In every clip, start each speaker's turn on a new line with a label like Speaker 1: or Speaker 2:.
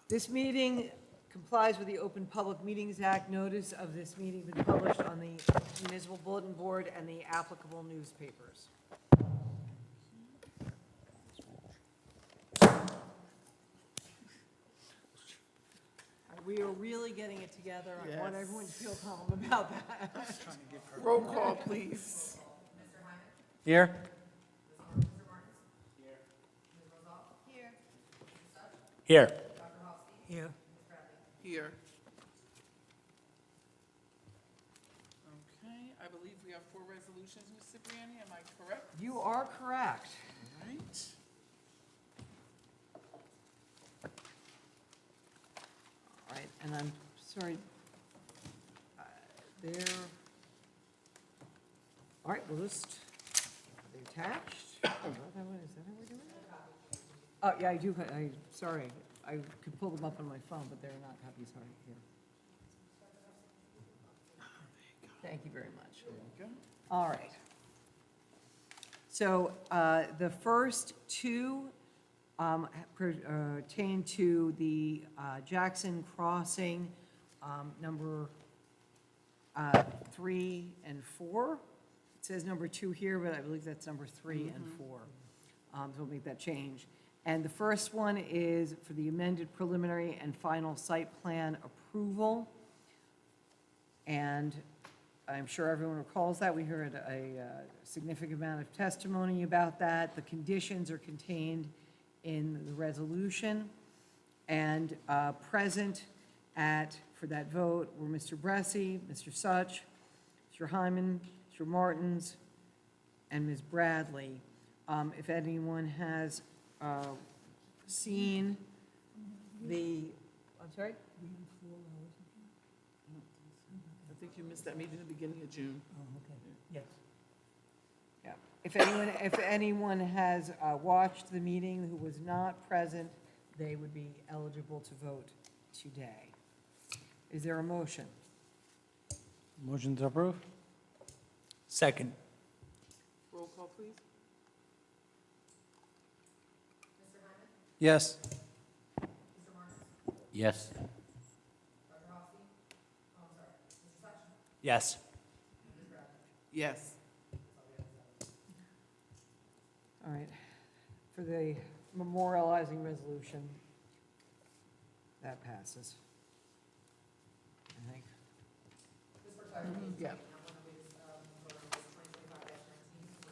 Speaker 1: This meeting complies with the Open Public Meetings Act. Notice of this meeting been published on the municipal bulletin board and the applicable newspapers. We are really getting it together. I want everyone to feel calm about that.
Speaker 2: Roll call, please.
Speaker 3: Here. Here.
Speaker 1: Here.
Speaker 2: Here. Okay, I believe we have 4 resolutions, Ms. Cipriani, am I correct?
Speaker 1: You are correct.
Speaker 2: All right.
Speaker 1: All right, and I'm sorry, they're, all right, we'll just, are they attached? Is that how we're doing it? Oh, yeah, I do, sorry, I could pull them up on my phone, but they're not copies, sorry, here. Thank you very much.
Speaker 2: There you go.
Speaker 1: All right. So the first two pertain to the Jackson Crossing, number 3 and 4. It says number 2 here, but I believe that's number 3 and 4. So we'll make that change. And the first one is for the amended preliminary and final site plan approval. And I'm sure everyone recalls that. We heard a significant amount of testimony about that. The conditions are contained in the resolution. And present for that vote were Mr. Bressi, Mr. Such, Mr. Hyman, Mr. Martins, and Ms. Bradley. If anyone has seen the, I'm sorry?
Speaker 2: I think you missed that meeting at the beginning of June.
Speaker 1: Yes. Yeah. If anyone has watched the meeting who was not present, they would be eligible to vote today. Is there a motion?
Speaker 3: Motion to approve? Second.
Speaker 2: Roll call, please.
Speaker 3: Yes. Yes. Yes.
Speaker 2: Yes.
Speaker 1: All right. For the memorializing resolution, that passes. I think.
Speaker 2: Yeah.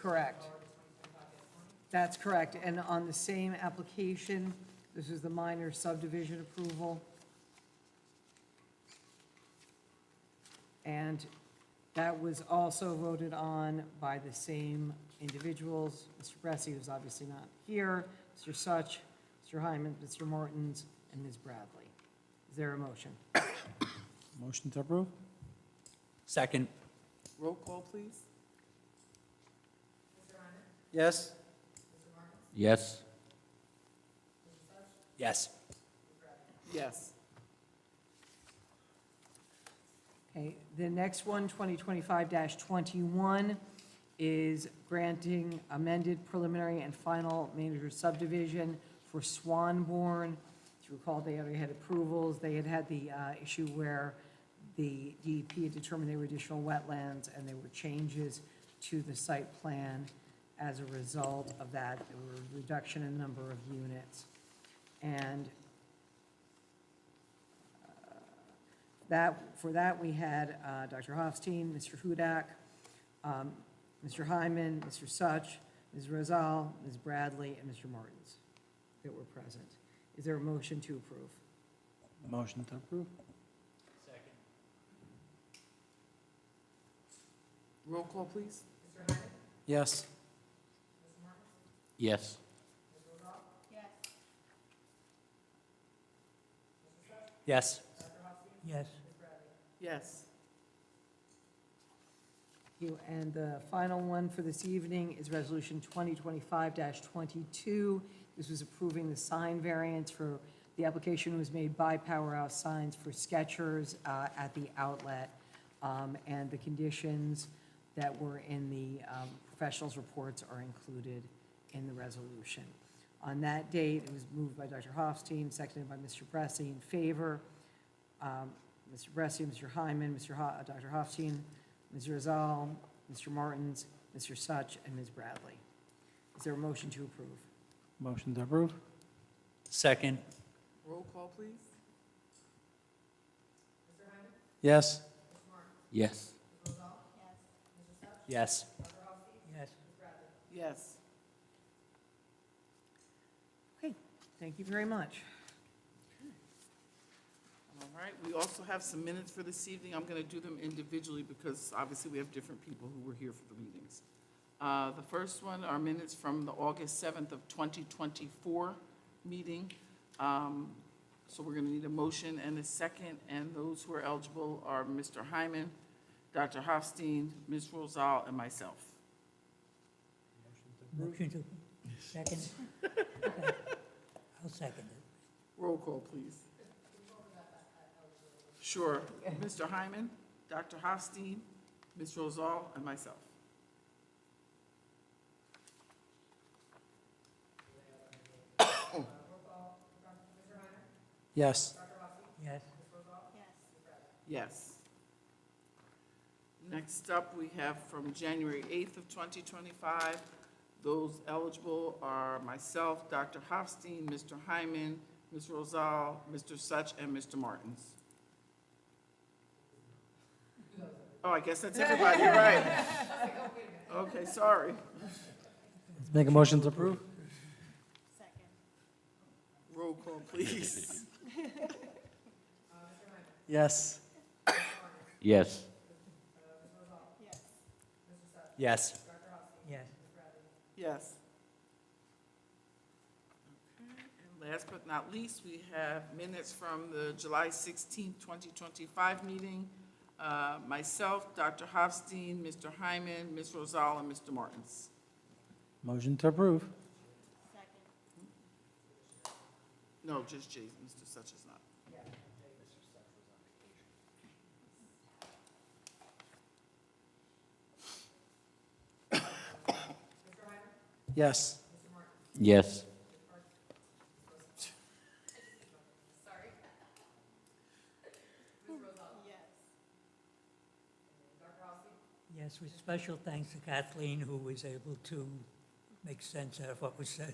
Speaker 1: Correct. That's correct. And on the same application, this is the minor subdivision approval. And that was also voted on by the same individuals. Mr. Bressi, who's obviously not here, Mr. Such, Mr. Hyman, Mr. Martins, and Ms. Bradley. Is there a motion?
Speaker 3: Motion to approve? Second.
Speaker 2: Roll call, please.
Speaker 3: Yes. Yes. Yes.
Speaker 2: Yes.
Speaker 1: Okay, the next one, 2025-21, is granting amended preliminary and final major subdivision for Swanbourne. If you recall, they already had approvals. They had the issue where the DEP had determined they were additional wetlands, and there were changes to the site plan as a result of that. There were a reduction in number of units. And for that, we had Dr. Hofstein, Mr. Hudak, Mr. Hyman, Mr. Such, Ms. Rosal, Ms. Bradley, and Mr. Martins that were present. Is there a motion to approve?
Speaker 3: Motion to approve?
Speaker 2: Roll call, please.
Speaker 3: Yes. Yes. Yes. Yes.
Speaker 2: Yes.
Speaker 1: Thank you. And the final one for this evening is Resolution 2025-22. This was approving the sign variance for, the application was made by Powerhouse Signs for Skechers at the outlet, and the conditions that were in the professionals' reports are included in the resolution. on that date. It was moved by Dr. Hofstein, seconded by Mr. Bressi in favor. Mr. Bressi, Mr. Hyman, Dr. Hofstein, Ms. Rizal, Mr. Martins, Mr. Such, and Ms. Bradley. Is there a motion to approve?
Speaker 3: Motion to approve. Second.
Speaker 2: Roll call, please.
Speaker 3: Yes.
Speaker 4: Yes.
Speaker 3: Yes.
Speaker 1: Yes.
Speaker 2: Yes.
Speaker 1: Okay, thank you very much.
Speaker 2: All right, we also have some minutes for this evening. I'm going to do them individually because obviously we have different people who were here for the meetings. The first one are minutes from the August 7th of 2024 meeting. So we're going to need a motion and a second, and those who are eligible are Mr. Hyman, Dr. Hofstein, Ms. Rosal, and myself.
Speaker 5: Motion to, second? Okay. I'll second it.
Speaker 2: Roll call, please. Sure. Mr. Hyman, Dr. Hofstein, Ms. Rosal, and myself.
Speaker 3: Yes.
Speaker 5: Yes.
Speaker 2: Yes. Next up, we have from January 8th of 2025. Those eligible are myself, Dr. Hofstein, Mr. Hyman, Ms. Rosal, Mr. Such, and Mr. Martins. Oh, I guess that's everybody, you're right. Okay, sorry.
Speaker 3: Make a motion to approve.
Speaker 2: Roll call, please.
Speaker 3: Yes.
Speaker 4: Yes.
Speaker 3: Yes.
Speaker 5: Yes.
Speaker 2: Yes. Okay, and last but not least, we have minutes from the July 16th, 2025 meeting. Myself, Dr. Hofstein, Mr. Hyman, Ms. Rosal, and Mr. Martins.
Speaker 3: Motion to approve.
Speaker 2: No, just Jason, Mr. Such is not.
Speaker 3: Yes.
Speaker 4: Yes.
Speaker 5: Yes, with special thanks to Kathleen, who was able to make sense out of what was said.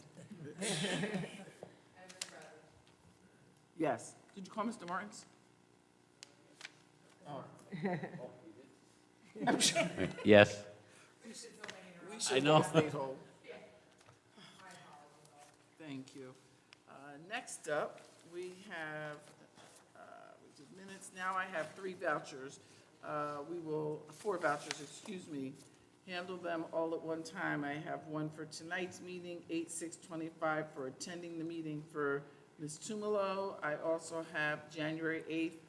Speaker 2: Yes. Did you call Mr. Martins? Oh.
Speaker 4: Yes.
Speaker 2: We should
Speaker 4: know.
Speaker 2: have stayed home. Thank you. Next up, we have, we did minutes. Now I have 3 vouchers. We will, 4 vouchers, excuse me, handle them all at one time. I have one for tonight's meeting, 8/6/25, for attending the meeting for Ms. Tumalo. I also have January 8th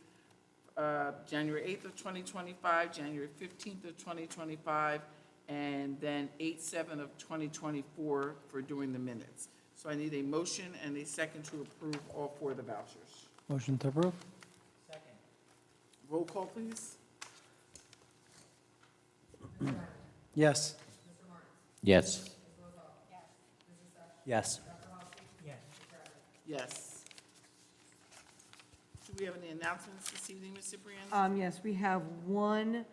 Speaker 2: of 2025, January 15th of 2025, and then 8/7 of 2024 for doing the minutes. So I need a motion and a second to approve all 4 of the vouchers.
Speaker 3: Motion to approve.
Speaker 2: Roll call, please.
Speaker 3: Yes.
Speaker 4: Yes.
Speaker 3: Yes.
Speaker 5: Yes.
Speaker 2: Yes. Do we have any announcements this evening, Ms. Cipriani?
Speaker 1: Yes, we have one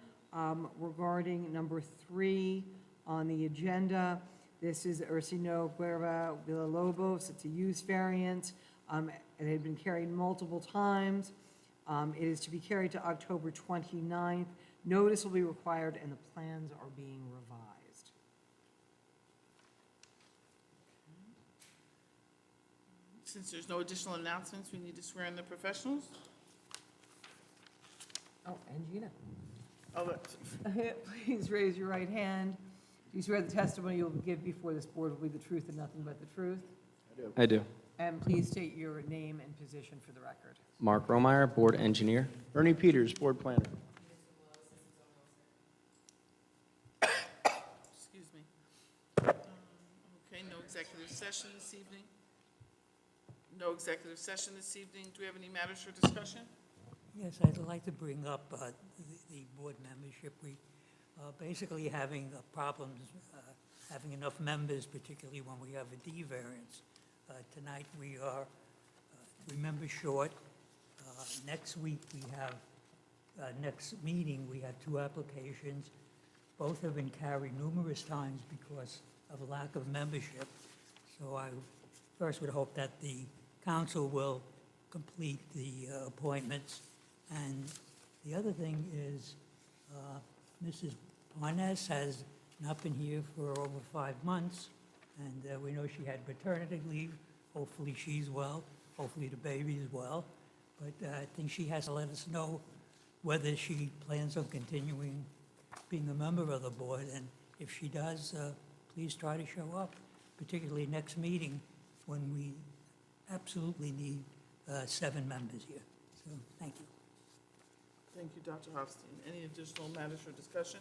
Speaker 1: regarding number 3 on the agenda. This is Ursino Guerra Villalobos. It's a use variance. It had been carried multiple times. It is to be carried to October 29th. Notice will be required, and the plans are being revised.
Speaker 2: Since there's no additional announcements, we need to swear in the professionals.
Speaker 1: Oh, and Gina.
Speaker 2: Oh, look.
Speaker 1: Please raise your right hand. Do you swear the testimony you will give before this board will be the truth and nothing but the truth?
Speaker 6: I do.
Speaker 1: And please state your name and position for the record.
Speaker 6: Mark Romeyer, Board Engineer. Ernie Peters, Board Planner.
Speaker 2: Excuse me. Okay, no executive session this evening. No executive session this evening. Do we have any matters for discussion?
Speaker 5: Yes, I'd like to bring up the board membership. We are basically having problems having enough members, particularly when we have a D variance. Tonight, we are 3 members short. Next week, we have, next meeting, we have 2 applications. Both have been carried numerous times because of a lack of membership. So I first would hope that the council will complete the appointments. And the other thing is, Mrs. Parnas has not been here for over 5 months, and we know she had maternity leave. Hopefully she's well, hopefully the baby is well. But I think she has to let us know whether she plans on continuing being a member of the board, and if she does, please try to show up, particularly next meeting when we absolutely need 7 members here. So, thank you.
Speaker 2: Thank you, Dr. Hofstein. Any additional matters for discussion?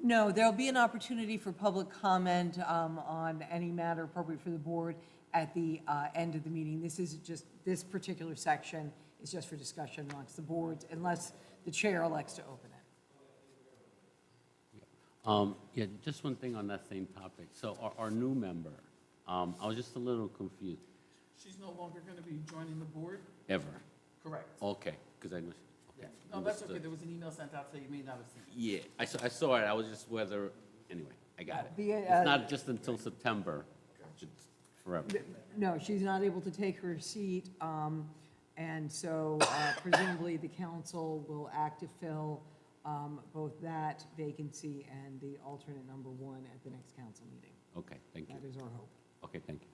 Speaker 1: No, there'll be an opportunity for public comment on any matter appropriate for the board at the end of the meeting. This is just, this particular section is just for discussion amongst the boards, unless the chair elects to open it.
Speaker 4: Yeah, just one thing on that same topic. So our new member, I was just a little confused.
Speaker 2: She's no longer going to be joining the board?
Speaker 4: Ever?
Speaker 2: Correct.
Speaker 4: Okay, because I know.
Speaker 2: Yeah.
Speaker 4: Okay,
Speaker 2: No, that's okay.
Speaker 4: understood.
Speaker 2: There was an email sent out, so you may not have seen it.
Speaker 4: Yeah, I saw it. I was just whether, anyway, I got it.
Speaker 1: The,
Speaker 4: It's not just until September, it's forever.
Speaker 1: No, she's not able to take her seat, and so presumably the council will act to fill both that vacancy and the alternate number 1 at the next council meeting.
Speaker 4: Okay, thank you.
Speaker 1: That is our hope.
Speaker 4: Okay, thank you.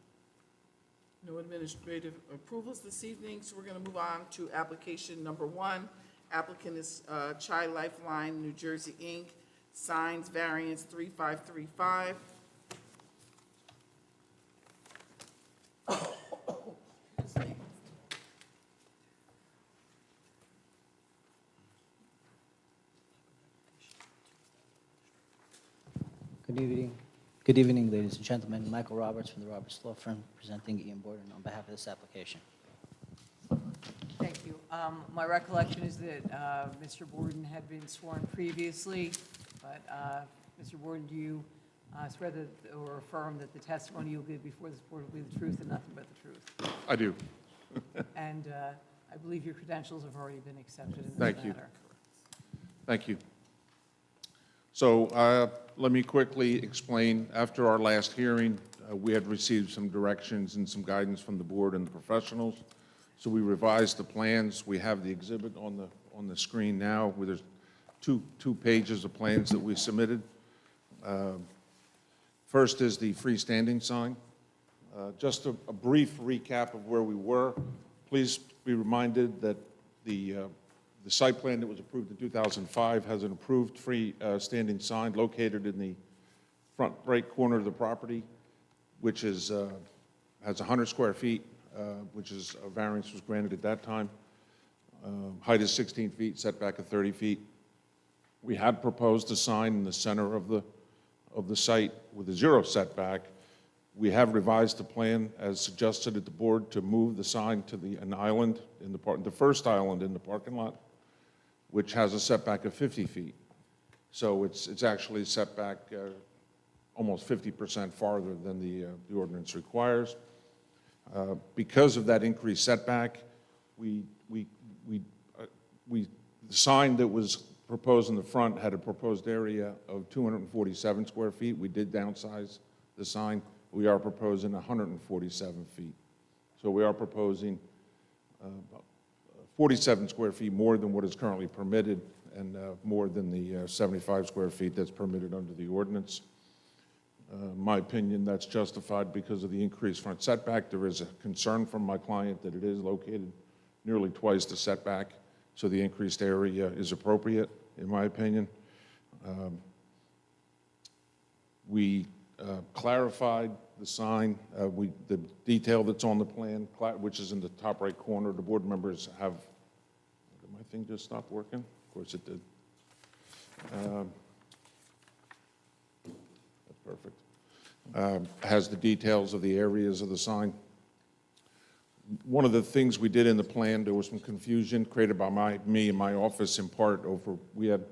Speaker 2: No administrative approvals this evening, so we're going to move on to application number 1. Applicant is Lifeline, New Jersey, Inc., signs variance 3535.
Speaker 7: Good evening. Good evening, ladies and gentlemen. Michael Roberts from the Roberts Law Firm, presenting Ian Borden on behalf of this application.
Speaker 1: Thank you. My recollection is that Mr. Borden had been sworn previously, but Mr. Borden, do you swear that, or affirm that the testimony you'll give before this board will be the truth and nothing but the truth?
Speaker 8: I do.
Speaker 1: And I believe your credentials have already been accepted in this
Speaker 8: Thank you.
Speaker 1: matter.
Speaker 8: Thank you. So let me quickly explain. After our last hearing, we had received some directions and some guidance from the board and the professionals. So we revised the plans. We have the exhibit on the screen now, where there's two pages of plans that we submitted. First is the freestanding sign. Just a brief recap of where we were. Please be reminded that the site plan that was approved in 2005 has an approved freestanding sign located in the front right corner of the property, which is, has 100 square feet, which is, a variance was granted at that time. Height is 16 feet, setback of 30 feet. We had proposed a sign in the center of the site with a 0 setback. We have revised the plan as suggested at the board to move the sign to an island in the first island in the parking lot, which has a setback of 50 feet. So it's actually set back almost 50% farther than the ordinance requires. Because of that increased setback, the sign that was proposed in the front had a proposed area of 247 square feet. We did downsize the sign. We are proposing 147 feet. So we are proposing 47 square feet more than what is currently permitted and more than the 75 square feet that's permitted under the ordinance. In my opinion, that's justified because of the increased front setback. There is a concern from my client that it is located nearly twice the setback, so the increased area is appropriate, in my opinion. We clarified the sign. The detail that's on the plan, which is in the top right corner, the board members have, did my thing just stop working? Of course it did. That's perfect. Has the details of the areas of the sign. One of the things we did in the plan, there was some confusion created by me and my office in part over, we had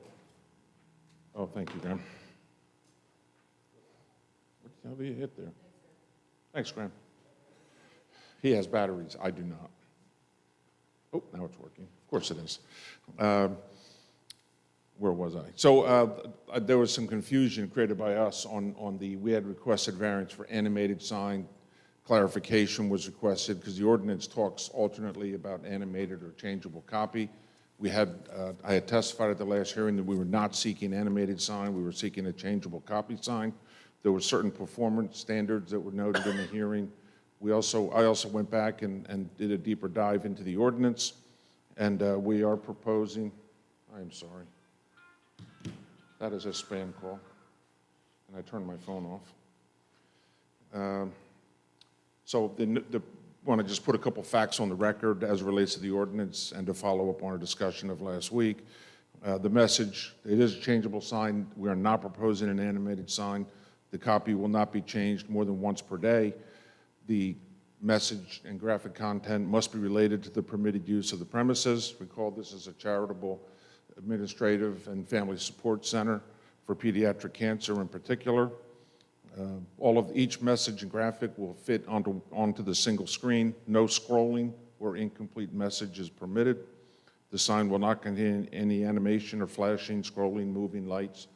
Speaker 8: Oh, thank you, Graham. What the hell did you hit there? Thanks, Graham. He has batteries, I do not. Oh, now it's working. Of course it is. Where was I? So there was some confusion created by us on we had requested variance for animated sign. Clarification was requested because the ordinance talks alternately about animated or changeable copy. I had testified at the last hearing that we were not seeking animated sign, we were seeking a changeable copy sign. There were certain performance standards that were noted in the hearing. I also went back and did a deeper dive into the ordinance, and we are proposing, I'm sorry, that is a spam call, and I turned my phone off. So want to just put a couple facts on the record as it relates to the ordinance and to follow up on our discussion of last week. The message, it is a changeable sign. We are not proposing an animated sign. The copy will not be changed more than once per day. The message and graphic content must be related to the permitted use of the premises. Recall this is a charitable, administrative, and family support center for pediatric cancer in particular. Each message and graphic will fit onto the single screen. No scrolling or incomplete message is permitted. The sign will not contain any animation or flashing, scrolling, moving lights.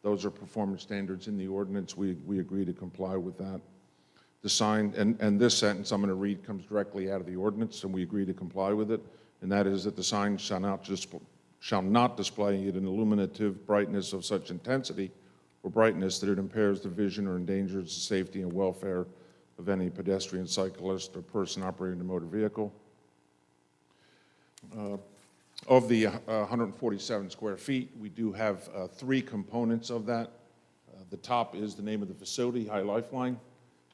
Speaker 8: Those are performance standards in the ordinance. We agree to comply with that. The sign, and this sentence I'm going to read comes directly out of the ordinance, and we agree to comply with it, and that is that the sign shall not display an illuminative brightness of such intensity or brightness that it impairs the vision or endangers the safety and welfare of any pedestrian, cyclist, or person operating a motor vehicle. Of the 147 square feet, we do have 3 components of that. The top is the name of the facility, High Lifeline,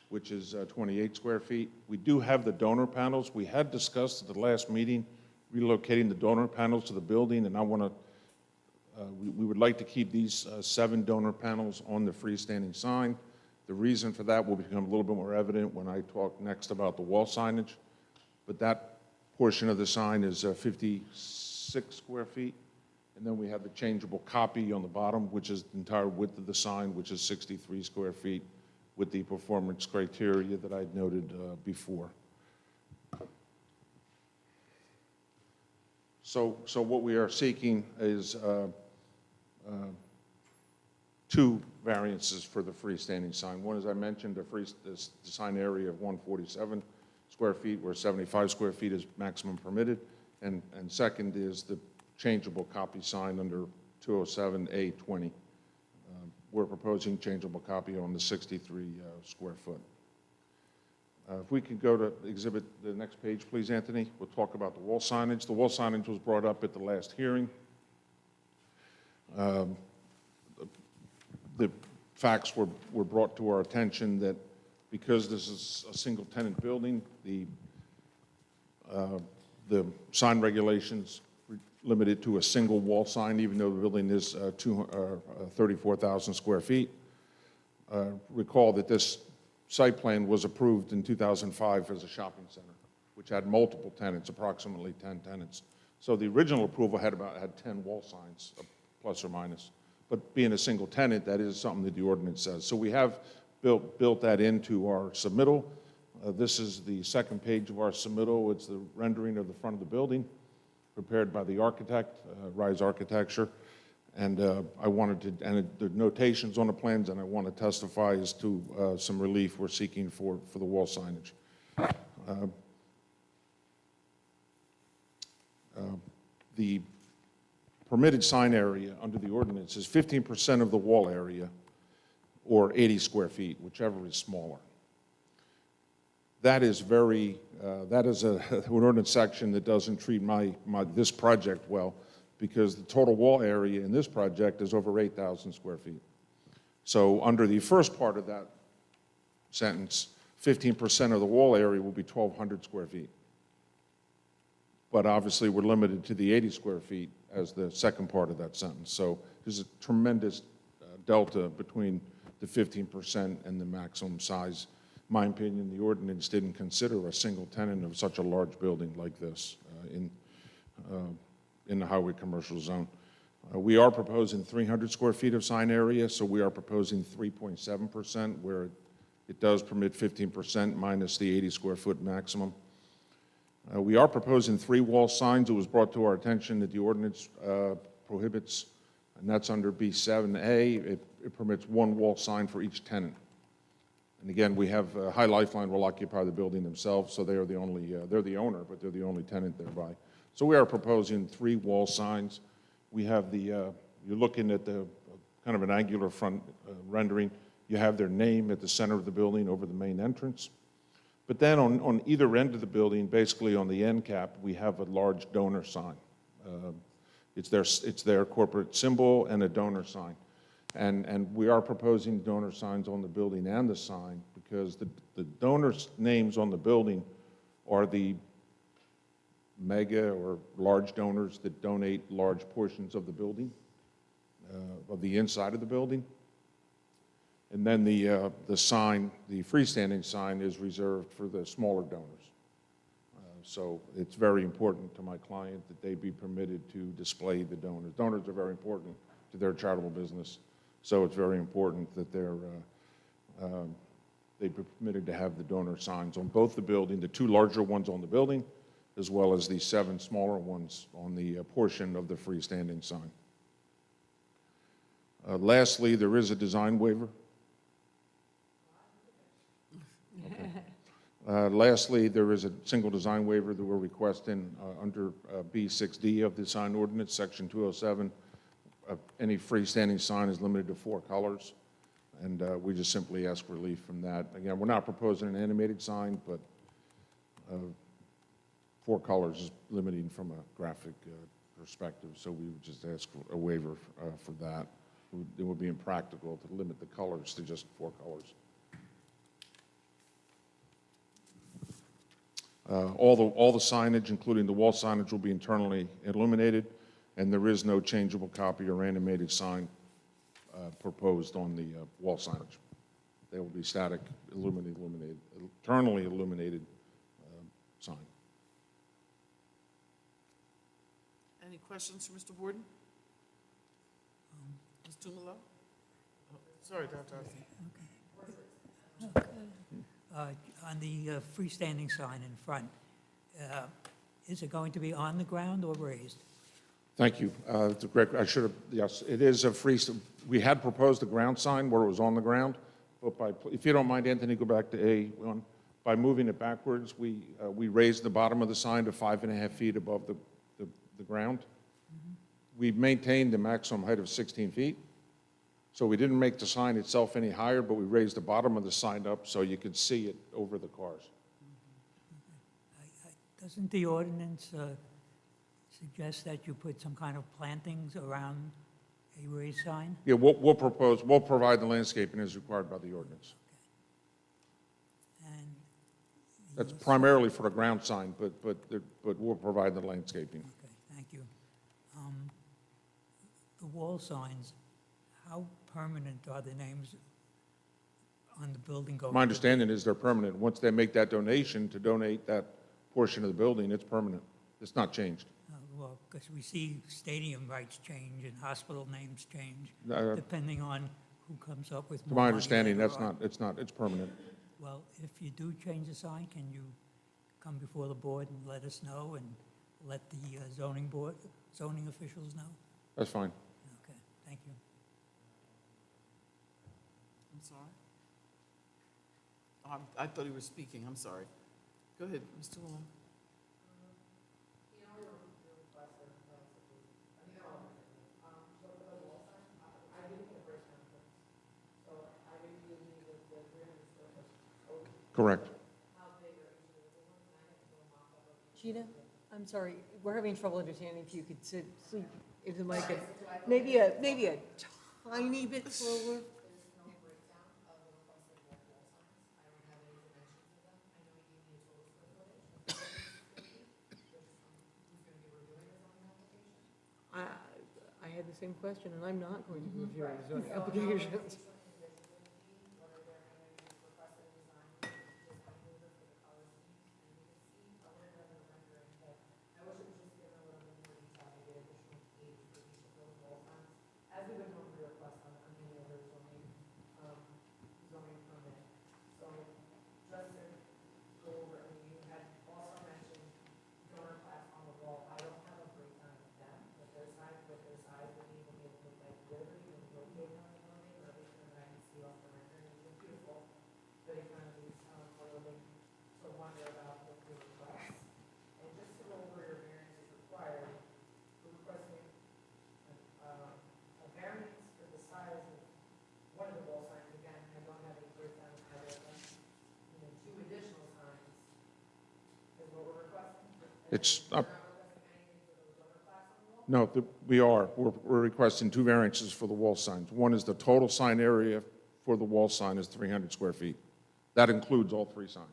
Speaker 8: which is 28 square feet. We do have the donor panels. We had discussed at the last meeting relocating the donor panels to the building, and we would like to keep these 7 donor panels on the freestanding sign. The reason for that will become a little bit more evident when I talk next about the wall signage, but that portion of the sign is 56 square feet, and then we have the changeable copy on the bottom, which is the entire width of the sign, which is 63 square feet, with the performance criteria that I noted before. So what we are seeking is 2 variances for the freestanding sign. One, as I mentioned, the sign area of 147 square feet, where 75 square feet is maximum permitted, and second is the changeable copy sign under 207A20. We're proposing changeable copy on the 63 square foot. If we could go to exhibit the next page, please, Anthony. We'll talk about the wall signage. The wall signage was brought up at the last hearing. The facts were brought to our attention that because this is a single-tenant building, the sign regulations limited to a single wall sign, even though the building is 34,000 square feet. Recall that this site plan was approved in 2005 as a shopping center, which had multiple tenants, approximately 10 tenants. So the original approval had 10 wall signs, plus or minus. But being a single tenant, that is something that the ordinance says. So we have built that into our submittal. This is the second page of our submittal. It's the rendering of the front of the building, prepared by the architect, Rise Architecture. And I wanted to, and the notations on the plans, and I want to testify as to some relief we're seeking for the wall signage. The permitted sign area under the ordinance is 15% of the wall area, or 80 square feet, whichever is smaller. That is that is an ordinance section that doesn't treat this project well, because the total wall area in this project is over 8,000 square feet. So under the first part of that sentence, 15% of the wall area will be 1,200 square feet. But obviously, we're limited to the 80 square feet as the second part of that sentence. So there's a tremendous delta between the 15% and the maximum size. In my opinion, the ordinance didn't consider a single tenant of such a large building like this in the highway commercial zone. We are proposing 300 square feet of sign area, so we are proposing 3.7%, where it does permit 15% minus the 80 square foot maximum. We are proposing 3 wall signs. It was brought to our attention that the ordinance prohibits, and that's under B7A. It permits 1 wall sign for each tenant. And again, we have, High Lifeline will occupy the building themselves, so they are the only, they're the owner, but they're the only tenant thereby. So we are proposing 3 wall signs. We have the, you're looking at the kind of an angular front rendering. You have their name at the center of the building over the main entrance. But then on either end of the building, basically on the end cap, we have a large donor sign. It's their corporate symbol and a donor sign. And we are proposing donor signs on the building and the sign because the donors' names on the building are the mega or large donors that donate large portions of the building, of the inside of the building. And then the sign, the freestanding sign, is reserved for the smaller donors. So it's very important to my client that they be permitted to display the donors. Donors are very important to their charitable business, so it's very important that they be permitted to have the donor signs on both the building, the 2 larger ones on the building, as well as the 7 smaller ones on the portion of the freestanding sign. Lastly, there is a design waiver. Lastly, there is a single design waiver that we're requesting under B6D of the sign ordinance, section 207. Any freestanding sign is limited to 4 colors, and we just simply ask relief from that. Again, we're not proposing an animated sign, but 4 colors is limiting from a graphic perspective, so we would just ask for a waiver for that. It would be impractical to limit the colors to just 4 colors. All the signage, including the wall signage, will be internally illuminated, and there is no changeable copy or animated sign proposed on the wall signage. They will be static, internally illuminated sign.
Speaker 2: Any questions for Mr. Borden? Ms. Tumalo? Oh, sorry, Dr. Arce.
Speaker 5: On the freestanding sign in front, is it going to be on the ground or raised?
Speaker 8: Thank you. It's a great, yes, it is a we had proposed a ground sign where it was on the ground, but if you don't mind, Anthony, go back to A1. By moving it backwards, we raised the bottom of the sign to 5.5 feet above the ground. We've maintained the maximum height of 16 feet. So we didn't make the sign itself any higher, but we raised the bottom of the sign up so you could see it over the cars.
Speaker 5: Doesn't the ordinance suggest that you put some kind of plantings around a raised sign?
Speaker 8: Yeah, we'll provide the landscaping as required by the ordinance.
Speaker 5: And
Speaker 8: That's primarily for a ground sign, but we'll provide the landscaping.
Speaker 5: okay, thank you. The wall signs, how permanent are the names on the building going to be?
Speaker 8: My understanding is they're permanent. Once they make that donation to donate that portion of the building, it's permanent. It's not changed.
Speaker 5: Well, because we see stadium rights change and hospital names change,
Speaker 8: Uh,
Speaker 5: depending on who comes up with
Speaker 8: To
Speaker 5: more
Speaker 8: my
Speaker 5: money
Speaker 8: understanding,
Speaker 5: later
Speaker 8: that's
Speaker 5: on.
Speaker 8: it's permanent.
Speaker 5: Well, if you do change the sign, can you come before the board and let us know and let the zoning officials know?
Speaker 8: That's fine.
Speaker 5: Okay, thank you.
Speaker 2: I'm sorry? Oh, I thought he was speaking, I'm sorry. Go ahead, Mr. Tumalo.
Speaker 8: Correct.
Speaker 1: Gina, I'm sorry, we're having trouble understanding if you could sit into the mic, and maybe a tiny bit slower. I had the same question, and I'm not going to be reviewing the zoning applications.
Speaker 8: It's up. No, we are. We're requesting two variances for the wall signs. One is the total sign area for the wall sign is 300 square feet. That includes all three signs.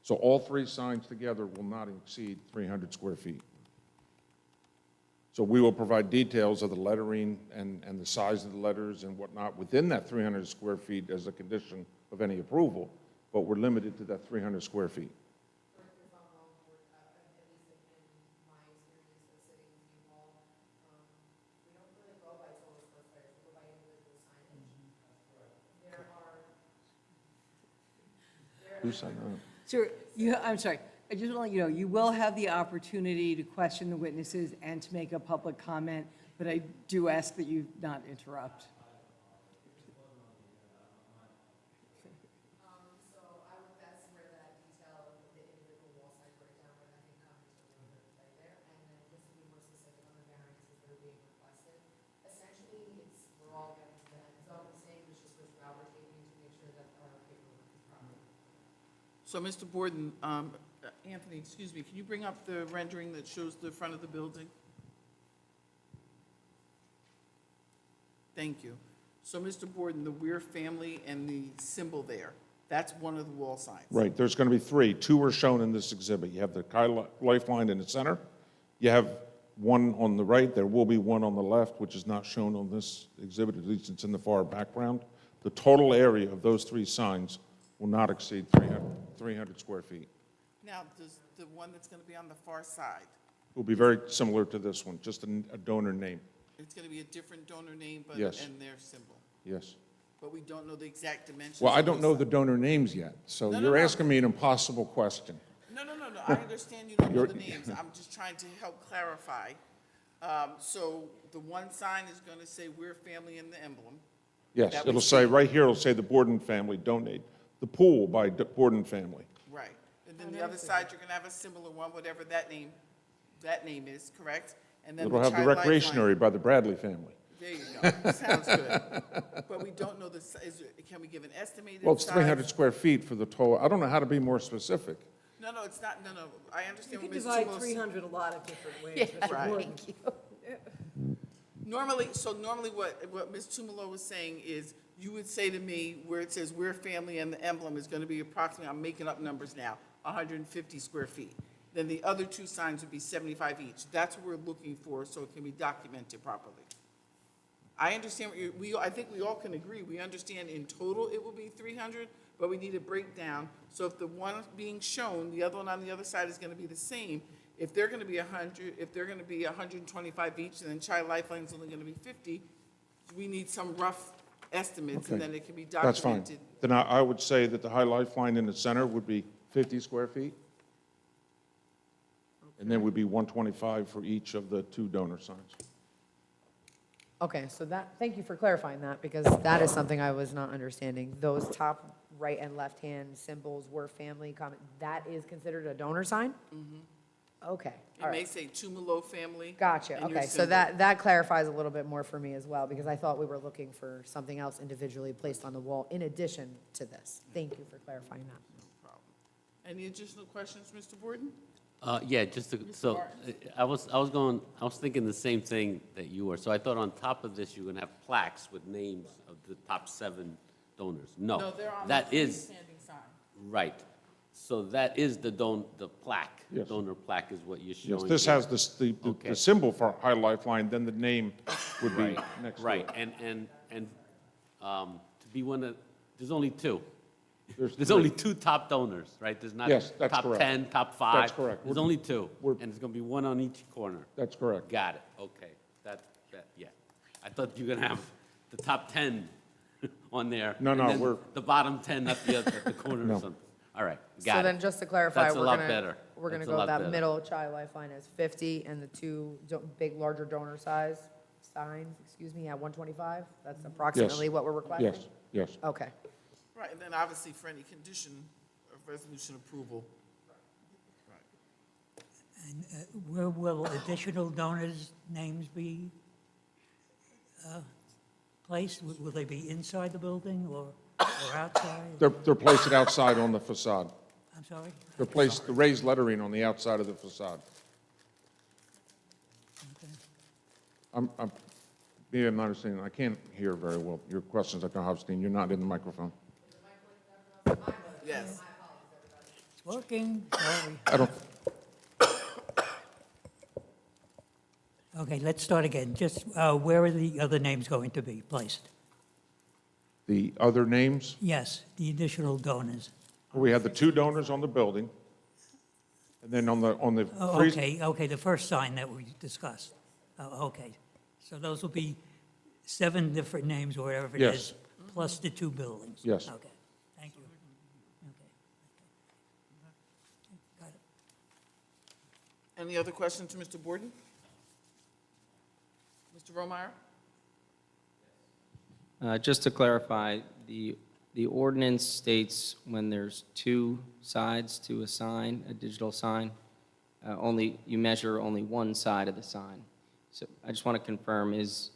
Speaker 8: So all three signs together will not exceed 300 square feet. So we will provide details of the lettering and the size of the letters and whatnot within that 300 square feet as a condition of any approval, but we're limited to that 300 square feet. Who signed that?
Speaker 1: Sir, I'm sorry, I just want to let you know, you will have the opportunity to question the witnesses and to make a public comment, but I do ask that you not interrupt.
Speaker 9: So I would, that's where that detail of the individual wall side breakdown, where that can come into a little bit right there. And then just to be more specific on the variances that are being requested, essentially, we're all getting to the end zone, the same, it's just which route we're taking to make sure that our paperwork is proper.
Speaker 2: So, Mr. Borden, Anthony, excuse me, can you bring up the rendering that shows the front of the building? Thank you. So, Mr. Borden, the Weir family and the symbol there, that's one of the wall signs?
Speaker 8: Right, there's going to be three. Two are shown in this exhibit. You have the Lifeline in the center. You have one on the right. There will be one on the left, which is not shown on this exhibit, at least it's in the far background. The total area of those three signs will not exceed 300 square feet.
Speaker 2: Now, does the one that's going to be on the far side,
Speaker 8: It will be very similar to this one, just a donor name.
Speaker 2: it's going to be a different donor name, but,
Speaker 8: Yes.
Speaker 2: and their symbol?
Speaker 8: Yes.
Speaker 2: But we don't know the exact dimensions?
Speaker 8: Well, I
Speaker 2: of
Speaker 8: don't
Speaker 2: those
Speaker 8: know the
Speaker 2: signs.
Speaker 8: donor names yet, so
Speaker 2: No, no,
Speaker 8: you're
Speaker 2: no.
Speaker 8: asking me an impossible question.
Speaker 2: No, I understand you don't know
Speaker 8: You're-
Speaker 2: the names. I'm just trying to help clarify. So the one sign is going to say Weir family in the emblem.
Speaker 8: Yes,
Speaker 2: That
Speaker 8: it'll
Speaker 2: would
Speaker 8: say,
Speaker 2: say-
Speaker 8: right here, it'll say the Borden family donate. The pool by Borden family.
Speaker 2: Right. And then the other side, you're going to have a similar one, whatever that name is, correct? And then
Speaker 8: It'll have the
Speaker 2: Child
Speaker 8: recreation
Speaker 2: Lifeline.
Speaker 8: area by the Bradley family.
Speaker 2: There you go. Sounds good. But we don't know the, can we give an estimated size?
Speaker 8: Well, it's 300 square feet for the total. I don't know how to be more specific.
Speaker 2: No, it's not, I
Speaker 1: You
Speaker 2: understand
Speaker 1: can
Speaker 2: what Ms.
Speaker 1: divide
Speaker 2: Chulos.
Speaker 1: 300 a lot of different ways. Mr.
Speaker 2: Right.
Speaker 1: Gordon.
Speaker 2: Normally what Ms. Tumalo was saying is, you would say to me, where it says Weir family and the emblem is going to be approximately, I'm making up numbers now, 150 square feet. Then the other two signs would be 75 each. That's what we're looking for, so it can be documented properly. I understand, I think we all can agree, we understand in total it will be 300, but we need a breakdown. So if the one being shown, the other one on the other side is going to be the same, if they're going to be 100, if they're going to be 125 each, and then Child Lifeline is only going to be 50, we need some rough estimates, and
Speaker 8: Okay.
Speaker 2: then it can be
Speaker 8: That's fine.
Speaker 2: documented.
Speaker 8: Then I would say that the high lifeline in the center would be 50 square feet. And then would be 125 for each of the two donor signs.
Speaker 9: Okay, so thank you for clarifying that, because that is something I was not understanding. Those top right and left-hand symbols were family comment, that is considered a donor sign? Okay, all
Speaker 2: It may
Speaker 9: right.
Speaker 2: say Tumalo family.
Speaker 9: Gotcha,
Speaker 2: and your
Speaker 9: okay, so
Speaker 2: symbol.
Speaker 9: that clarifies a little bit more for me as well, because I thought we were looking for something else individually placed on the wall in addition to this. Thank you for clarifying that.
Speaker 2: Problem. Any additional questions, Mr. Borden?
Speaker 4: Yeah, just to, so, I was thinking the same thing that you were. So I thought on top of this, you're gonna have plaques with names of the top 7 donors. No,
Speaker 2: No, they're on the
Speaker 4: that is,
Speaker 2: freestanding sign.
Speaker 4: right. So that is the plaque.
Speaker 8: Yes.
Speaker 4: Donor plaque is what you're
Speaker 8: Yes,
Speaker 4: showing.
Speaker 8: this
Speaker 4: here.
Speaker 8: has the
Speaker 4: Okay.
Speaker 8: symbol for high lifeline, then the name would be
Speaker 4: Right,
Speaker 8: next to it.
Speaker 4: right, and to be one of, there's only 2. There's
Speaker 8: three.
Speaker 4: only 2 top donors, right? There's not
Speaker 8: Yes, that's
Speaker 4: top
Speaker 8: correct.
Speaker 4: 10, top 5.
Speaker 8: That's correct.
Speaker 4: There's only 2,
Speaker 8: we're-
Speaker 4: and it's gonna be one on each corner.
Speaker 8: That's correct.
Speaker 4: Got it, okay. That, yeah. I thought you were gonna have the top 10 on there.
Speaker 8: No,
Speaker 4: and
Speaker 8: no,
Speaker 4: then
Speaker 8: we're-
Speaker 4: the bottom 10 at the corner
Speaker 8: No.
Speaker 4: or something. All right,
Speaker 9: So
Speaker 4: got
Speaker 9: then,
Speaker 4: it.
Speaker 9: just to clarify,
Speaker 4: That's a
Speaker 9: we're
Speaker 4: lot
Speaker 9: gonna,
Speaker 4: better.
Speaker 9: we're gonna
Speaker 4: That's a
Speaker 9: go
Speaker 4: lot
Speaker 9: that
Speaker 4: better.
Speaker 9: middle Child Lifeline as 50, and the two big, larger donor signs, at 125? That's approximately what we're requesting?
Speaker 8: Yes, yes.
Speaker 9: Okay.
Speaker 2: Right, and then obviously for any condition of resolution approval. Right.
Speaker 5: And where will additional donors' names be placed? Will they be inside the building or outside?
Speaker 8: They're placed outside on the facade.
Speaker 5: I'm sorry?
Speaker 8: Replace the raised lettering on the outside of the facade. Maybe I'm not understanding, I can't hear very well your questions, Dr. Hofstein, you're not in the microphone.
Speaker 2: Yes.
Speaker 5: It's working, sorry.
Speaker 8: I don't,
Speaker 5: Okay, let's start again. Just where are the other names going to be placed?
Speaker 8: the other names,
Speaker 5: Yes, the additional donors.
Speaker 8: we have the 2 donors on the building, and then on the
Speaker 5: Oh,
Speaker 8: free,
Speaker 5: okay, the first sign that we discussed. Oh, okay. So those will be 7 different names or whatever it
Speaker 8: Yes.
Speaker 5: is, plus the 2 buildings?
Speaker 8: Yes.
Speaker 5: Okay, thank you. Okay. Got it.
Speaker 2: Any other questions to Mr. Borden? Mr. Romeyer?
Speaker 6: Just to clarify, the ordinance states when there's 2 sides to a sign, a digital sign, you measure only one side of the sign. So I just want to confirm, is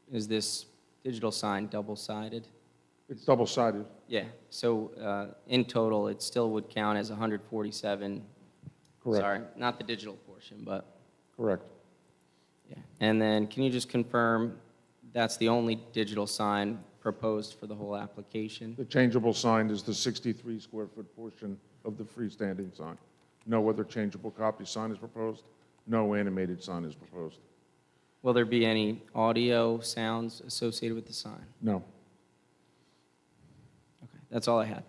Speaker 6: this digital sign double-sided?
Speaker 8: it's double-sided.
Speaker 6: Yeah, so in total, it still would count as 147.
Speaker 8: Correct.
Speaker 6: Sorry, not the digital portion, but,
Speaker 8: Correct.
Speaker 6: yeah. And then, can you just confirm that's the only digital sign proposed for the whole application?
Speaker 8: The changeable sign is the 63 square foot portion of the freestanding sign. No other changeable copy sign is proposed. No animated sign is proposed.
Speaker 6: Will there be any audio sounds associated with the sign?
Speaker 8: No.
Speaker 6: Okay, that's all I had.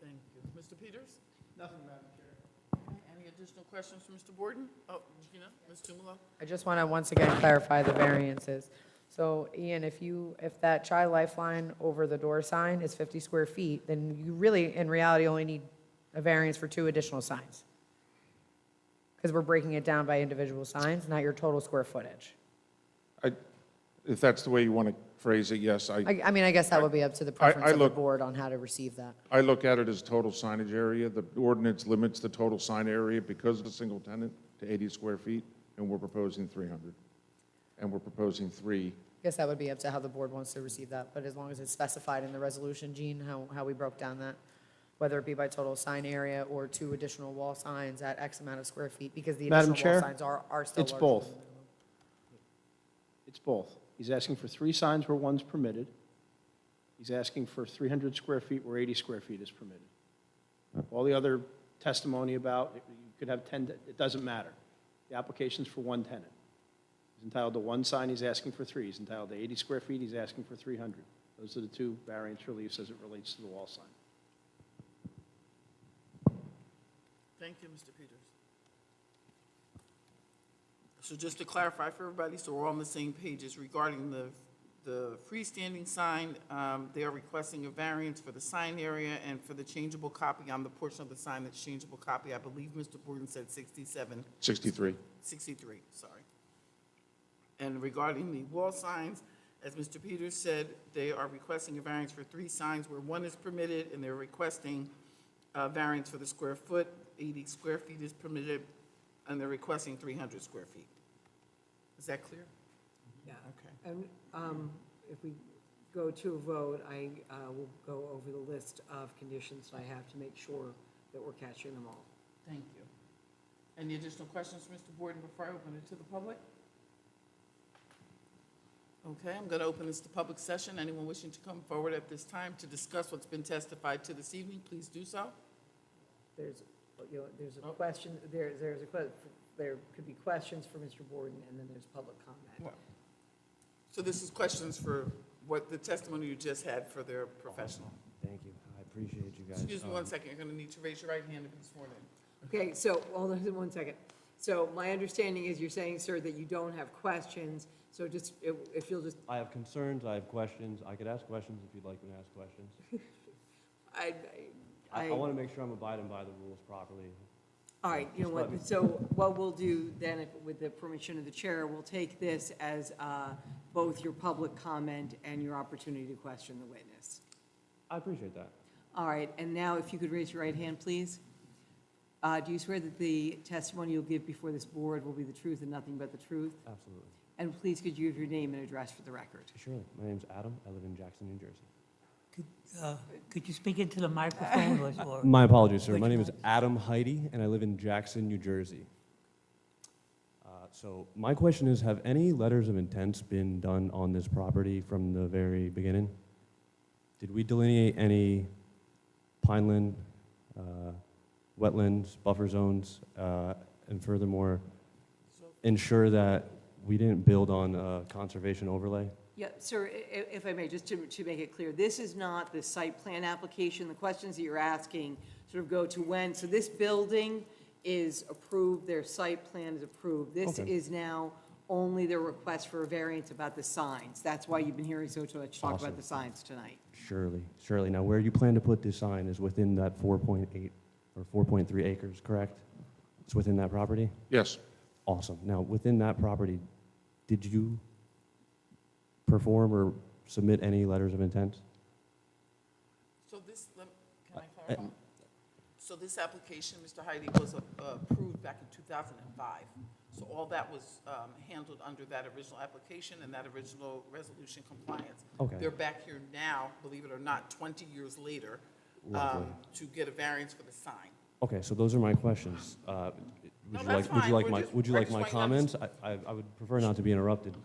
Speaker 2: Thank you. Mr. Peters? Nothing, Madam Chair. Any additional questions for Mr. Borden? Oh, Gina, Ms. Tumalo?
Speaker 9: I just want to once again clarify the variances. So Ian, if that child lifeline over the door sign is 50 square feet, then you really, in reality, only need a variance for 2 additional signs. Because we're breaking it down by individual signs, not your total square footage.
Speaker 8: If that's the way you want to phrase it, yes.
Speaker 9: I mean, I guess that would be up to the preference of the
Speaker 8: look-
Speaker 9: board on how to receive that.
Speaker 8: I look at it as total signage area. The ordinance limits the total sign area because of the single tenant to 80 square feet, and we're proposing 300. And we're proposing 3.
Speaker 9: I guess that would be up to how the board wants to receive that, but as long as it's specified in the resolution, Gene, how we broke down that, whether it be by total sign area or 2 additional wall signs at X amount of square feet, because the
Speaker 6: Madam
Speaker 9: additional wall
Speaker 6: Chair,
Speaker 9: signs are still
Speaker 6: it's
Speaker 9: larger
Speaker 6: both.
Speaker 9: than the minimum.
Speaker 10: It's both. He's asking for 3 signs where one's permitted. He's asking for 300 square feet where 80 square feet is permitted. All the other testimony about, you could have 10, it doesn't matter. The application's for 1 tenant. He's entitled to 1 sign, he's asking for 3. He's entitled to 80 square feet, he's asking for 300. Those are the 2 variance reliefs as it relates to the wall sign.
Speaker 2: Thank you, Mr. Peters. So just to clarify for everybody, so we're all on the same pages regarding the freestanding sign, they are requesting a variance for the sign area and for the changeable copy on the portion of the sign that's changeable copy. I believe Mr. Borden said 67.
Speaker 8: 63.
Speaker 2: 63, sorry. And regarding the wall signs, as Mr. Peters said, they are requesting a variance for 3 signs where 1 is permitted, and they're requesting a variance for the square foot. 80 square feet is permitted, and they're requesting 300 square feet. Is that clear?
Speaker 1: Yeah.
Speaker 2: Okay.
Speaker 1: And if we go to a vote, I will go over the list of conditions I have to make sure that we're catching them all.
Speaker 2: Thank you. Any additional questions for Mr. Borden before I open it to the public? Okay, I'm going to open this to public session. Anyone wishing to come forward at this time to discuss what's been testified to this evening, please do so.
Speaker 1: There's a question, there could be questions for Mr. Borden, and then there's public comment.
Speaker 2: So this is questions for what the testimony you just had for their professional.
Speaker 11: Thank you. I appreciate you guys.
Speaker 2: Excuse me 1 second, you're going to need to raise your right hand to be sworn in.
Speaker 1: Okay, so, hold on 1 second. So my understanding is you're saying, sir, that you don't have questions, so just, if you'll just,
Speaker 11: I have concerns, I have questions. I could ask questions if you'd like me to ask questions. I want to make sure I'm abiding by the rules properly.
Speaker 1: All right, you know what, so what we'll do then, with the permission of the chair, we'll take this as both your public comment and your opportunity to question the witness.
Speaker 11: I appreciate that.
Speaker 1: All right, and now if you could raise your right hand, please. Do you swear that the testimony you'll give before this board will be the truth and nothing but the truth?
Speaker 11: Absolutely.
Speaker 1: And please, could you give your name and address for the record?
Speaker 11: Surely. My name's Adam. I live in Jackson, New Jersey.
Speaker 5: Could you speak into the microphone or?
Speaker 11: My apologies, sir.
Speaker 5: Which
Speaker 11: My name is
Speaker 5: one?
Speaker 11: Adam Heidi, and I live in Jackson, New Jersey. So my question is, have any letters of intents been done on this property from the very beginning? Did we delineate any pineland, wetlands, buffer zones, and furthermore, ensure that we didn't build on a conservation overlay?
Speaker 1: Yeah, sir, if I may, just to make it clear, this is not the site plan application. The questions that you're asking sort of go to when, so this building is approved, their site plan is approved. This
Speaker 11: Okay.
Speaker 1: is now only the request for a variance about the signs. That's why you've been hearing so much talk
Speaker 11: Awesome.
Speaker 1: about the signs tonight.
Speaker 11: Surely, surely. Now, where you plan to put this sign is within that 4.8 or 4.3 acres, correct? It's within that property?
Speaker 8: Yes.
Speaker 11: Awesome. Now, within that property, did you perform or submit any letters of intent?
Speaker 2: So this, can I clarify? So this application, Mr. Heidi, was approved back in 2005. So all that was handled under that original application and that original resolution compliance.
Speaker 11: Okay.
Speaker 2: They're back here now, believe it or not, 20 years later,
Speaker 11: Lovely.
Speaker 2: to get a variance for the sign.
Speaker 11: Okay, so those are my questions.
Speaker 2: No, that's fine. We're just-
Speaker 11: Would you
Speaker 2: we're
Speaker 11: like
Speaker 2: just
Speaker 11: my
Speaker 2: waiting on
Speaker 11: comments? I would prefer not to be interrupted.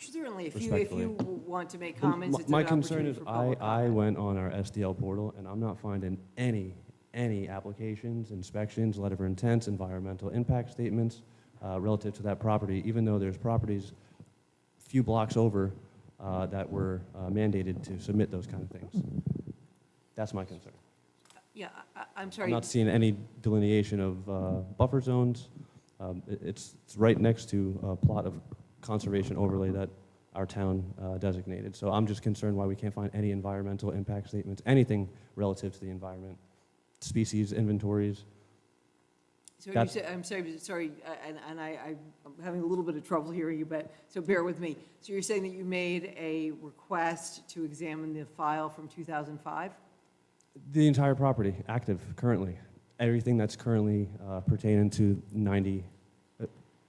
Speaker 1: Certainly, if you
Speaker 11: Respectfully.
Speaker 1: want to make comments, it's an
Speaker 11: My concern
Speaker 1: opportunity
Speaker 11: is
Speaker 1: for public
Speaker 11: I
Speaker 1: comment.
Speaker 11: went on our SDL portal and I'm not finding any applications, inspections, letter of intents, environmental impact statements relative to that property, even though there's properties a few blocks over that were mandated to submit those kind of things. That's my concern.
Speaker 1: Yeah, I'm
Speaker 11: I'm
Speaker 1: sorry.
Speaker 11: not seeing any delineation of buffer zones. It's right next to a plot of conservation overlay that our town designated. So I'm just concerned why we can't find any environmental impact statements, anything relative to the environment, species inventories.
Speaker 1: So you
Speaker 11: That's-
Speaker 1: said, I'm sorry, and I'm having a little bit of trouble hearing you, but, so bear with me. So you're saying that you made a request to examine the file from 2005?
Speaker 11: The entire property, active currently. Everything that's currently pertaining to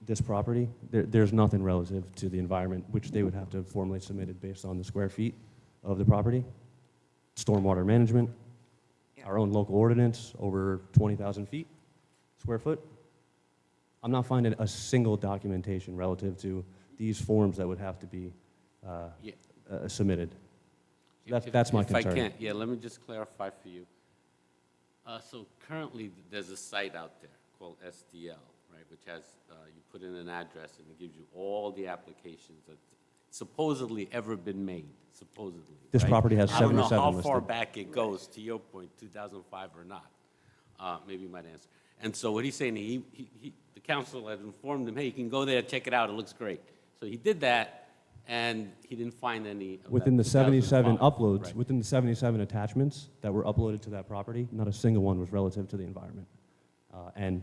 Speaker 11: this property, there's nothing relative to the environment, which they would have to have formally submitted based on the square feet of the property. Stormwater management,
Speaker 1: Yeah.
Speaker 11: our own local ordinance, over 20,000 feet, square foot. I'm not finding a single documentation relative to these forms that would have to be
Speaker 4: Yeah.
Speaker 11: submitted.
Speaker 4: If-
Speaker 11: That's my
Speaker 4: If
Speaker 11: concern.
Speaker 4: I can, yeah, let me just clarify for you. So currently, there's a site out there called SDL, right, which has, you put in an address and it gives you all the applications that supposedly ever been made, supposedly.
Speaker 11: This
Speaker 4: right?
Speaker 11: property has
Speaker 4: I don't know
Speaker 11: 77
Speaker 4: how far
Speaker 11: listed.
Speaker 4: back it goes, to your point, 2005 or not. Maybe you might answer. And so what he's saying, the council had informed him, hey, you can go there, check it out, it looks great. So he did that, and he didn't find any of that
Speaker 11: Within the 77
Speaker 4: 2005,
Speaker 11: uploads,
Speaker 4: right.
Speaker 11: within the 77 attachments that were uploaded to that property, not a single one was relative to the environment. And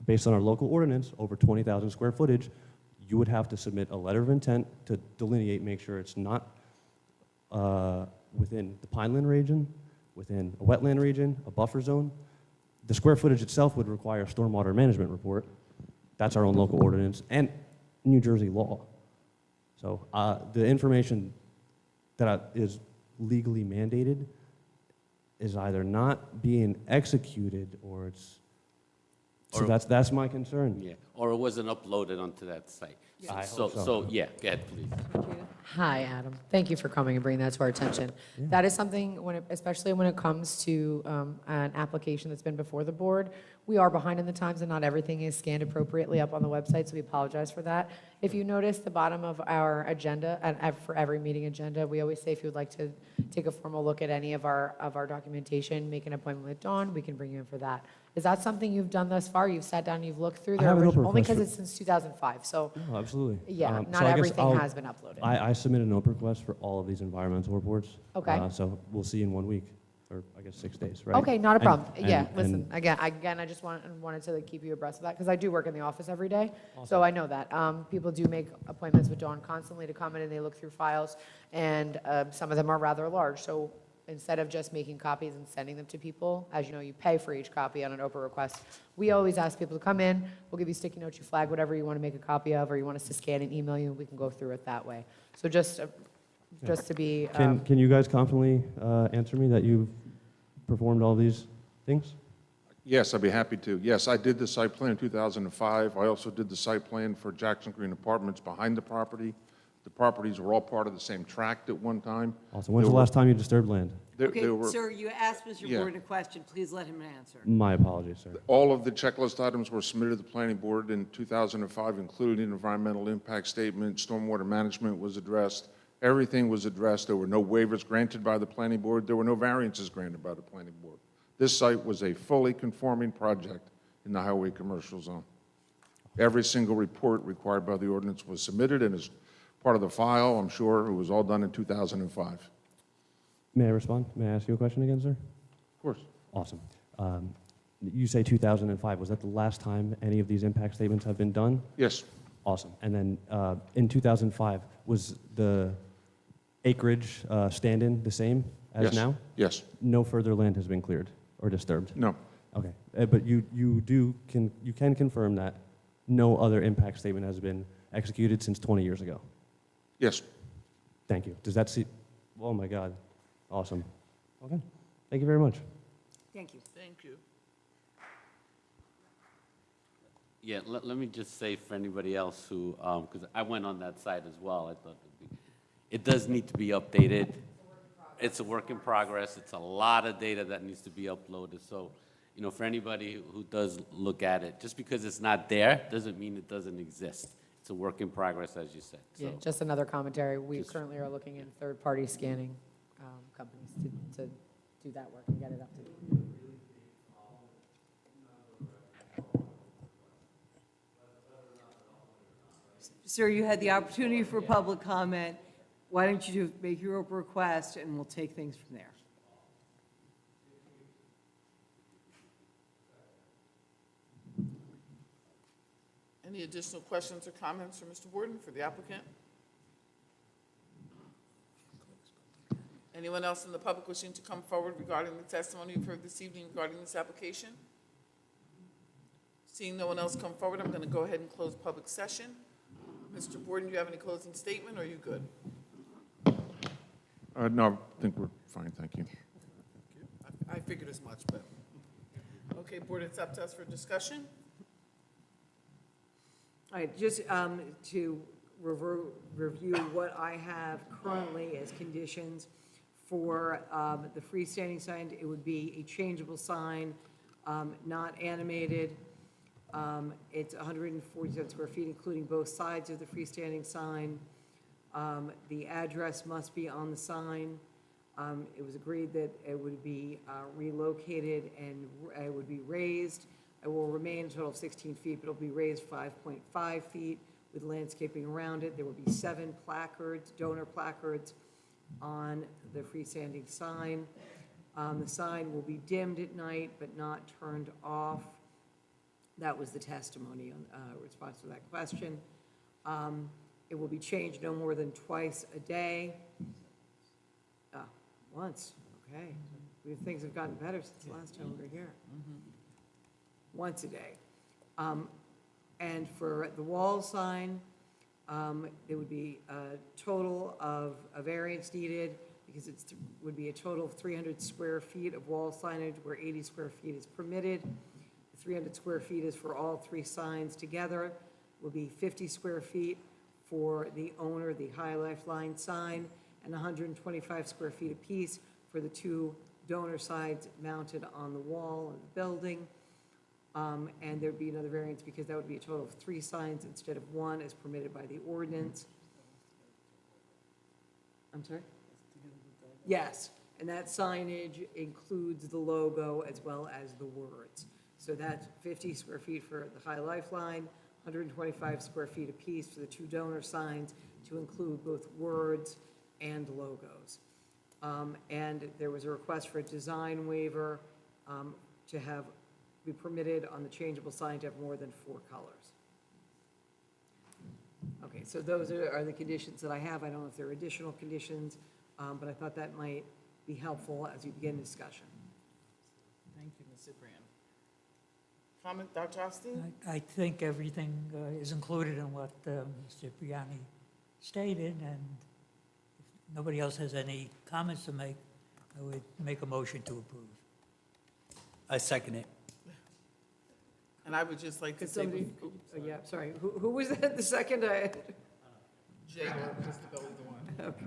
Speaker 11: based on our local ordinance, over 20,000 square footage, you would have to submit a letter of intent to delineate, make sure it's not within the pineland region, within a wetland region, a buffer zone. The square footage itself would require a stormwater management report. That's our own local ordinance and New Jersey law. So the information that is legally mandated is either not being executed or it's, so
Speaker 4: Or-
Speaker 11: that's my concern.
Speaker 4: Yeah, or it wasn't uploaded onto that site.
Speaker 11: I
Speaker 4: So,
Speaker 11: hope so.
Speaker 4: so, yeah, go ahead, please.
Speaker 9: Hi, Adam. Thank you for coming and bringing that to our attention. That is something, especially when it comes to an application that's been before the board, we are behind in the times and not everything is scanned appropriately up on the website, so we apologize for that. If you notice the bottom of our agenda, and for every meeting agenda, we always say if you would like to take a formal look at any of our documentation, make an appointment with Dawn, we can bring you in for that. Is that something you've done thus far? You've sat down, you've looked through
Speaker 11: I
Speaker 9: their
Speaker 11: have an
Speaker 9: original,
Speaker 11: open
Speaker 9: only
Speaker 11: request
Speaker 9: because it's since 2005, so
Speaker 11: Oh, absolutely.
Speaker 9: yeah,
Speaker 11: So
Speaker 9: not
Speaker 11: I guess
Speaker 9: everything
Speaker 11: I'll-
Speaker 9: has been uploaded.
Speaker 11: I submitted an open request for all of these environmental reports.
Speaker 9: Okay.
Speaker 11: So we'll see in 1 week, or I guess 6 days, right?
Speaker 9: Okay, not a
Speaker 11: And-
Speaker 9: problem.
Speaker 11: and-
Speaker 9: Yeah,
Speaker 11: and-
Speaker 9: listen, again, I just wanted to keep you abreast of that, because I do work in the office every day, so I know that. People do make appointments with Dawn constantly to come in and they look through files, and some of them are rather large, so instead of just making copies and sending them to people, as you know, you pay for each copy on an open request. We always ask people to come in, we'll give you sticky notes, you flag whatever you want to make a copy of, or you want us to scan and email you, we can go through it that way. So just just to be,
Speaker 11: Can you guys confidently answer me that you've performed all these things?
Speaker 8: Yes, I'd be happy to. Yes, I did the site plan in 2005. I also did the site plan for Jackson Green Apartments behind the property. The properties were all part of the same tract at one time.
Speaker 11: Awesome. When's the last time you disturbed land?
Speaker 1: Okay,
Speaker 8: There were,
Speaker 1: sir, you asked Mr.
Speaker 8: Yeah.
Speaker 1: Borden a question, please let him answer.
Speaker 11: My apologies, sir.
Speaker 8: all of the checklist items were submitted to the planning board in 2005, including an environmental impact statement, stormwater management was addressed, everything was addressed. There were no waivers granted by the planning board. There were no variances granted by the planning board. This site was a fully conforming project in the highway commercial zone. Every single report required by the ordinance was submitted and is part of the file, I'm sure. It was all done in 2005.
Speaker 11: May I respond? May I ask you a question again, sir?
Speaker 8: Of course.
Speaker 11: Awesome. You say 2005. Was that the last time any of these impact statements have been done?
Speaker 8: Yes,
Speaker 11: Awesome. And then in 2005, was the acreage stand-in the same as
Speaker 8: yes.
Speaker 11: now?
Speaker 8: Yes.
Speaker 11: No further land has been cleared or disturbed?
Speaker 8: No.
Speaker 11: Okay. But you can confirm that no other impact statement has been executed since 20 years ago?
Speaker 8: Yes.
Speaker 11: Thank you. Does that see? Oh, my God. Awesome. Okay. Thank you very much.
Speaker 1: Thank you.
Speaker 2: Thank you.
Speaker 4: Yeah, let me just say for anybody else who, because I went on that site as well, I thought it does need to be updated. It's a work in progress. It's a lot of data that needs to be uploaded. So, you know, for anybody who does look at it, just because it's not there doesn't mean it doesn't exist. It's a work in progress, as you said.
Speaker 9: yeah,
Speaker 4: So,
Speaker 9: just another commentary. We
Speaker 4: Just-
Speaker 9: currently are looking in third-party scanning companies to do that work and get it up to date.
Speaker 1: Sir, you had the opportunity for public comment. Why don't you make your open request, and we'll take things from there.
Speaker 2: Any additional questions or comments for Mr. Borden for the applicant? Anyone else in the public wishing to come forward regarding the testimony you've heard this evening regarding this application? Seeing no one else come forward, I'm going to go ahead and close public session. Mr. Borden, do you have any closing statement, or are you good?
Speaker 8: No, I think we're fine, thank you.
Speaker 2: I figured as much, but, okay, Board, it's up to us for discussion.
Speaker 1: All right, just to review what I have currently as conditions for the freestanding sign, it would be a changeable sign, not animated. It's 147 square feet, including both sides of the freestanding sign. The address must be on the sign. It was agreed that it would be relocated and it would be raised. It will remain a total of 16 feet, but it'll be raised 5.5 feet with landscaping around it. There will be 7 placards, donor placards, on the freestanding sign. The sign will be dimmed at night, but not turned off. That was the testimony on response to that question. It will be changed no more than twice a day. Once, okay. Things have gotten better since the last time we were here. Once a day. And for the wall sign, there would be a total of a variance needed because it would be a total of 300 square feet of wall signage where 80 square feet is permitted. 300 square feet is for all 3 signs together. Will be 50 square feet for the owner, the High Lifeline sign, and 125 square feet apiece for the 2 donor sides mounted on the wall of the building. And there'd be another variance because that would be a total of 3 signs instead of 1 as permitted by the ordinance. I'm sorry? Yes, and that signage includes the logo as well as the words. So that's 50 square feet for the High Lifeline, 125 square feet apiece for the 2 donor signs to include both words and logos. And there was a request for a design waiver to be permitted on the changeable sign to have more than 4 colors. Okay, so those are the conditions that I have. I don't know if there are additional conditions, but I thought that might be helpful as we begin discussion.
Speaker 2: Thank you, Ms. Zibran. Comment, Dr. Austin?
Speaker 5: I think everything is included in what Mr. Briani stated, and nobody else has any comments to make, I would make a motion to approve.
Speaker 3: I second it.
Speaker 2: And I would just like to
Speaker 1: Could
Speaker 2: say,
Speaker 1: somebody, yeah, sorry, who was that, the second?
Speaker 2: Jay, just to go with the one.
Speaker 1: Okay.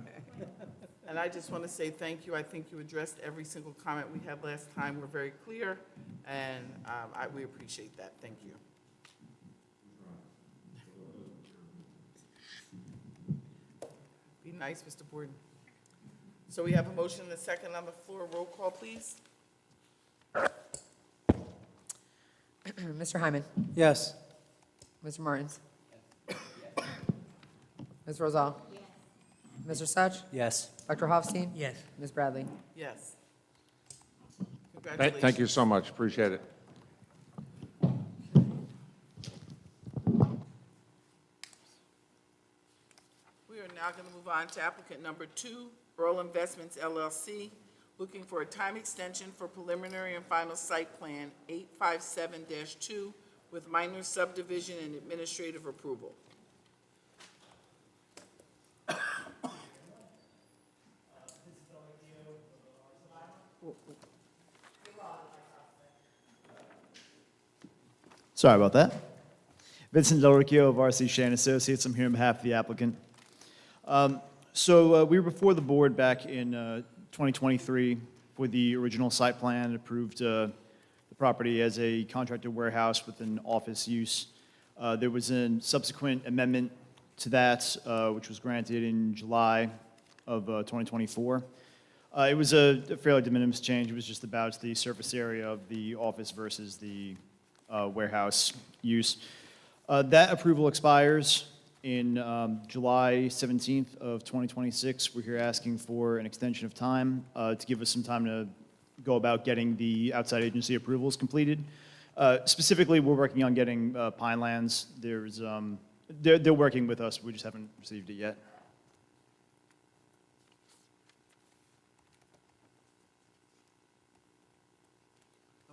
Speaker 2: And I just want to say thank you. I think you addressed every single comment we had last time. We're very clear, and we appreciate that. Thank you. Be nice, Mr. Borden. So we have a motion and a second on the floor. Roll call, please.
Speaker 12: Mr. Hyman,
Speaker 3: Yes.
Speaker 12: Mr. Martins. Ms. Rosal. Mr. Such.
Speaker 3: Yes.
Speaker 12: Dr. Hofstein.
Speaker 5: Yes.
Speaker 12: Ms. Bradley.
Speaker 2: Yes. Congratulations.
Speaker 8: Thank you so much, appreciate it.
Speaker 2: We are now going to move on to applicant number 2, Earl Investments LLC, looking for a time extension for preliminary and final site plan 857-2 with minor subdivision and administrative approval.
Speaker 13: Sorry about that. Vincent Del Ricchio of RC Shane Associates. I'm here on behalf of the applicant. We were before the board back in 2023 for the original site plan. It approved the property as a contracted warehouse with an office use. There was a subsequent amendment to that, which was granted in July of 2024. It was a fairly de minimis change. It was just about the surface area of the office versus the warehouse use. That approval expires in July 17th of 2026. We're here asking for an extension of time to give us some time to go about getting the outside agency approvals completed. Specifically, we're working on getting Pinelands. They're working with us. We just haven't received it yet.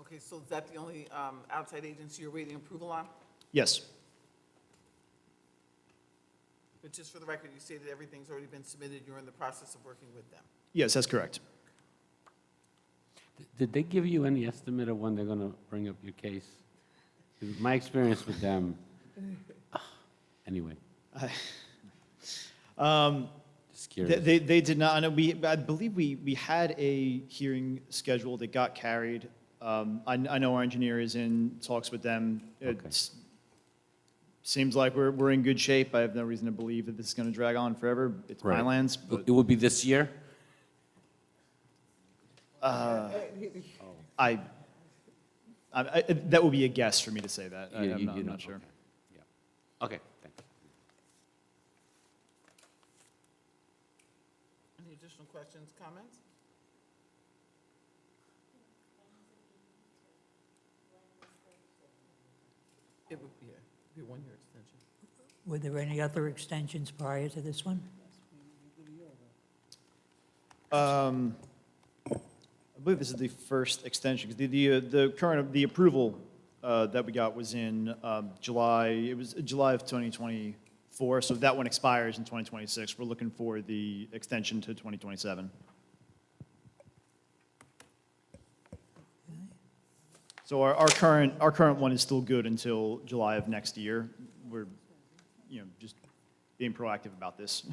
Speaker 2: Okay, so is that the only outside agency you're waiting approval on?
Speaker 13: Yes.
Speaker 2: But just for the record, you stated everything's already been submitted. You're in the process of working with them.
Speaker 13: Yes, that's correct.
Speaker 4: Did they give you any estimate of when they're going to bring up your case? 'Cause my experience with them, anyway, just curious.
Speaker 13: They did not. I know I believe we had a hearing scheduled that got carried. I know our engineer is in talks with them. It seems like we're in good shape. I have no reason to believe that this is going to drag on forever. It's
Speaker 4: Right.
Speaker 13: Pinelands, but
Speaker 4: It will be this year?
Speaker 13: that would be a guess for me to say that. I'm
Speaker 4: You're
Speaker 13: not sure.
Speaker 4: Okay. Yeah. Okay, thanks.
Speaker 2: Any additional questions, comments? It would be a one-year extension.
Speaker 5: Were there any other extensions prior to this one?
Speaker 13: I believe this is the first extension, because the approval that we got was in July. It was July of 2024, so that one expires in 2026. We're looking for the extension to 2027. So our current one is still good until July of next year. We're, just being proactive about this.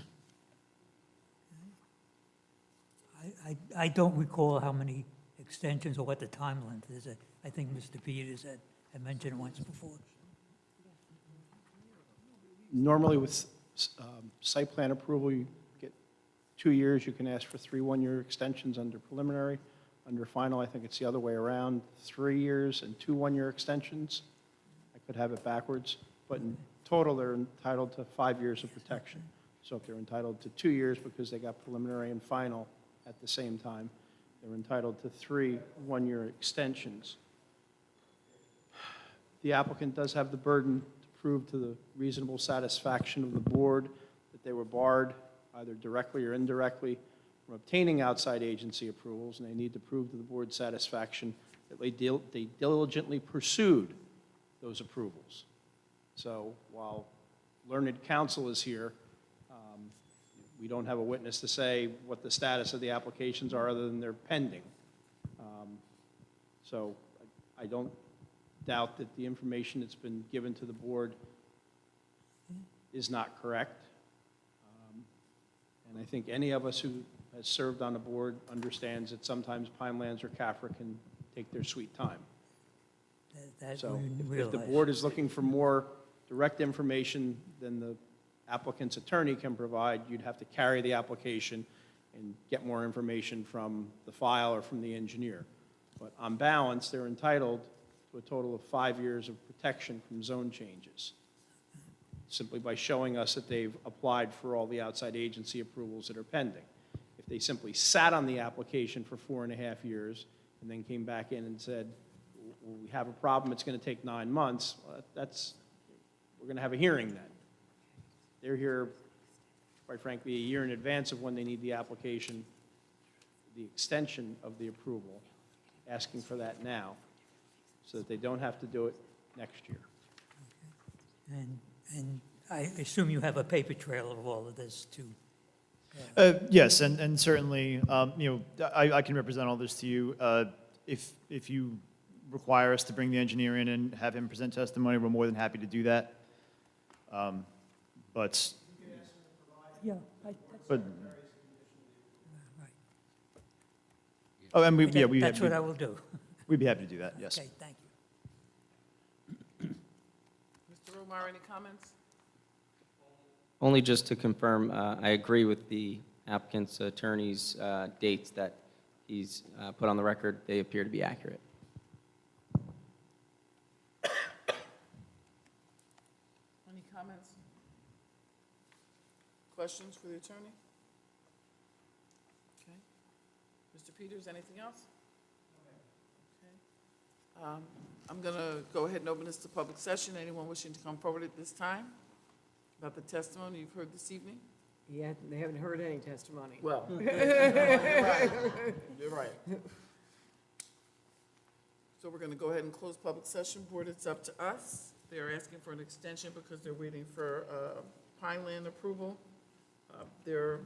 Speaker 5: I don't recall how many extensions or what the time length is. I think Mr. Peters had mentioned it once before.
Speaker 10: Normally with site plan approval, you get 2 years. You can ask for 3 one-year extensions under preliminary. Under final, I think it's the other way around, 3 years and 2 one-year extensions. I could have it backwards, but in total, they're entitled to 5 years of protection. So if they're entitled to 2 years because they got preliminary and final at the same time, they're entitled to 3 one-year extensions. The applicant does have the burden to prove to the reasonable satisfaction of the board that they were barred, either directly or indirectly, from obtaining outside agency approvals, and they need to prove to the board's satisfaction that they diligently pursued those approvals. So while learned counsel is here, We don't have a witness to say what the status of the applications are other than they're pending. So I don't doubt that the information that's been given to the board is not correct. And I think any of us who has served on a board understands that sometimes Pinelands or CAFRA can take their sweet time.
Speaker 5: That
Speaker 10: So
Speaker 5: we
Speaker 10: if the
Speaker 5: realize.
Speaker 10: board is looking for more direct information than the applicant's attorney can provide, you'd have to carry the application and get more information from the file or from the engineer. But on balance, they're entitled to a total of 5 years of protection from zone changes, simply by showing us that they've applied for all the outside agency approvals that are pending. If they simply sat on the application for 4.5 years and then came back in and said, well, we have a problem, it's going to take 9 months, well, we're going to have a hearing then. They're here, quite frankly, a year in advance of when they need the application, the extension of the approval, asking for that now, so that they don't have to do it next year.
Speaker 5: And I assume you have a paper trail of all of this too.
Speaker 13: Yes, and certainly, I can represent all this to you. If you require us to bring the engineer in and have him present testimony, we're more than happy to do that. But,
Speaker 5: Yeah.
Speaker 13: but,
Speaker 5: Right.
Speaker 13: oh, and we, yeah, we
Speaker 5: That's what I
Speaker 13: have,
Speaker 5: will do.
Speaker 13: we'd be happy to do that, yes.
Speaker 5: Okay, thank you.
Speaker 2: Mr. Romar, any comments?
Speaker 6: Only just to confirm, I agree with the applicant's attorney's dates that he's put on the record. They appear to be accurate.
Speaker 2: Any comments? Questions for the attorney? Okay. Mr. Peters, anything else? Okay. I'm going to go ahead and open this to public session. Anyone wishing to come forward at this time about the testimony you've heard this evening?
Speaker 1: Yeah, they haven't heard any testimony.
Speaker 2: Well. You're right. So we're going to go ahead and close public session. Board, it's up to us. They're asking for an extension because they're waiting for Pineland approval. Their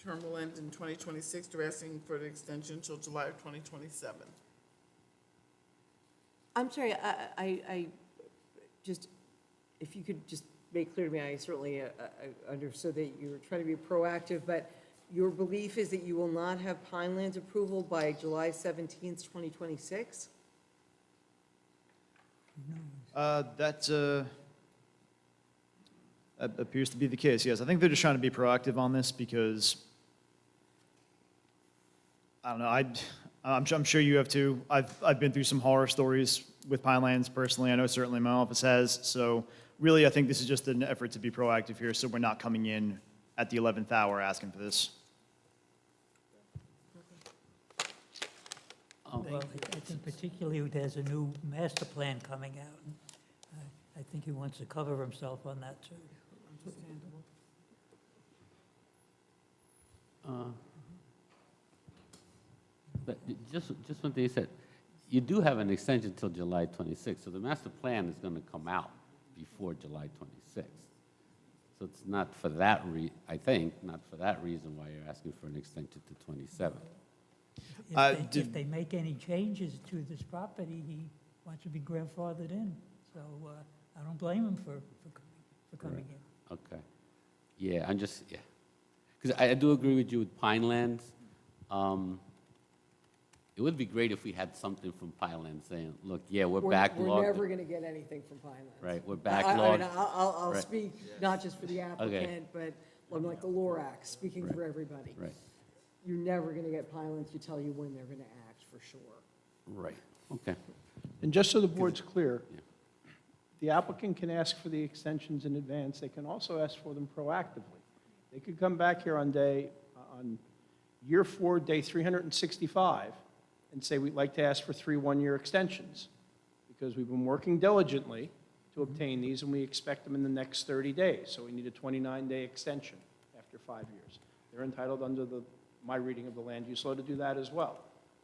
Speaker 2: term will end in 2026. They're asking for the extension until July of 2027.
Speaker 1: I'm sorry, I just, if you could just make clear to me, I certainly understood that you were trying to be proactive, but your belief is that you will not have Pineland's approval by July 17th, 2026?
Speaker 13: That appears to be the case, yes. I think they're just trying to be proactive on this because, I don't know, I'm sure you have too. I've been through some horror stories with Pinelands personally. I know certainly my office has. So really, I think this is just an effort to be proactive here, so we're not coming in at the 11th hour asking for this.
Speaker 5: Well, I think particularly there's a new master plan coming out. And I think he wants to cover himself on that too.
Speaker 4: But just one thing you said, you do have an extension until July 26th, so the master plan is going to come out before July 26th. So it's not for that I think, not for that reason why you're asking for an extension to 27.
Speaker 5: If they make any changes to this property, he wants to be grandfathered in. So I don't blame him for coming in.
Speaker 4: Okay. Yeah, I'm just, yeah. Because I do agree with you with Pinelands. It would be great if we had something from Pinelands saying, look, yeah, we're backlogged.
Speaker 1: We're never going to get anything from Pinelands.
Speaker 4: Right, we're
Speaker 1: I
Speaker 4: backlogged.
Speaker 1: mean, I'll
Speaker 4: Right.
Speaker 1: speak not just for the applicant, but I'm like the Lorax, speaking for everybody.
Speaker 4: Right,
Speaker 1: You're never going to get Pinelands to tell you when they're going to act, for sure.
Speaker 4: right, okay.
Speaker 10: And just so the board's clear,
Speaker 4: Yeah.
Speaker 10: the applicant can ask for the extensions in advance. They can also ask for them proactively. They could come back here on year 4, day 365, and say, we'd like to ask for 3 one-year extensions, because we've been working diligently to obtain these, and we expect them in the next 30 days. So we need a 29-day extension after 5 years. They're entitled under my reading of the land use law to do that as well.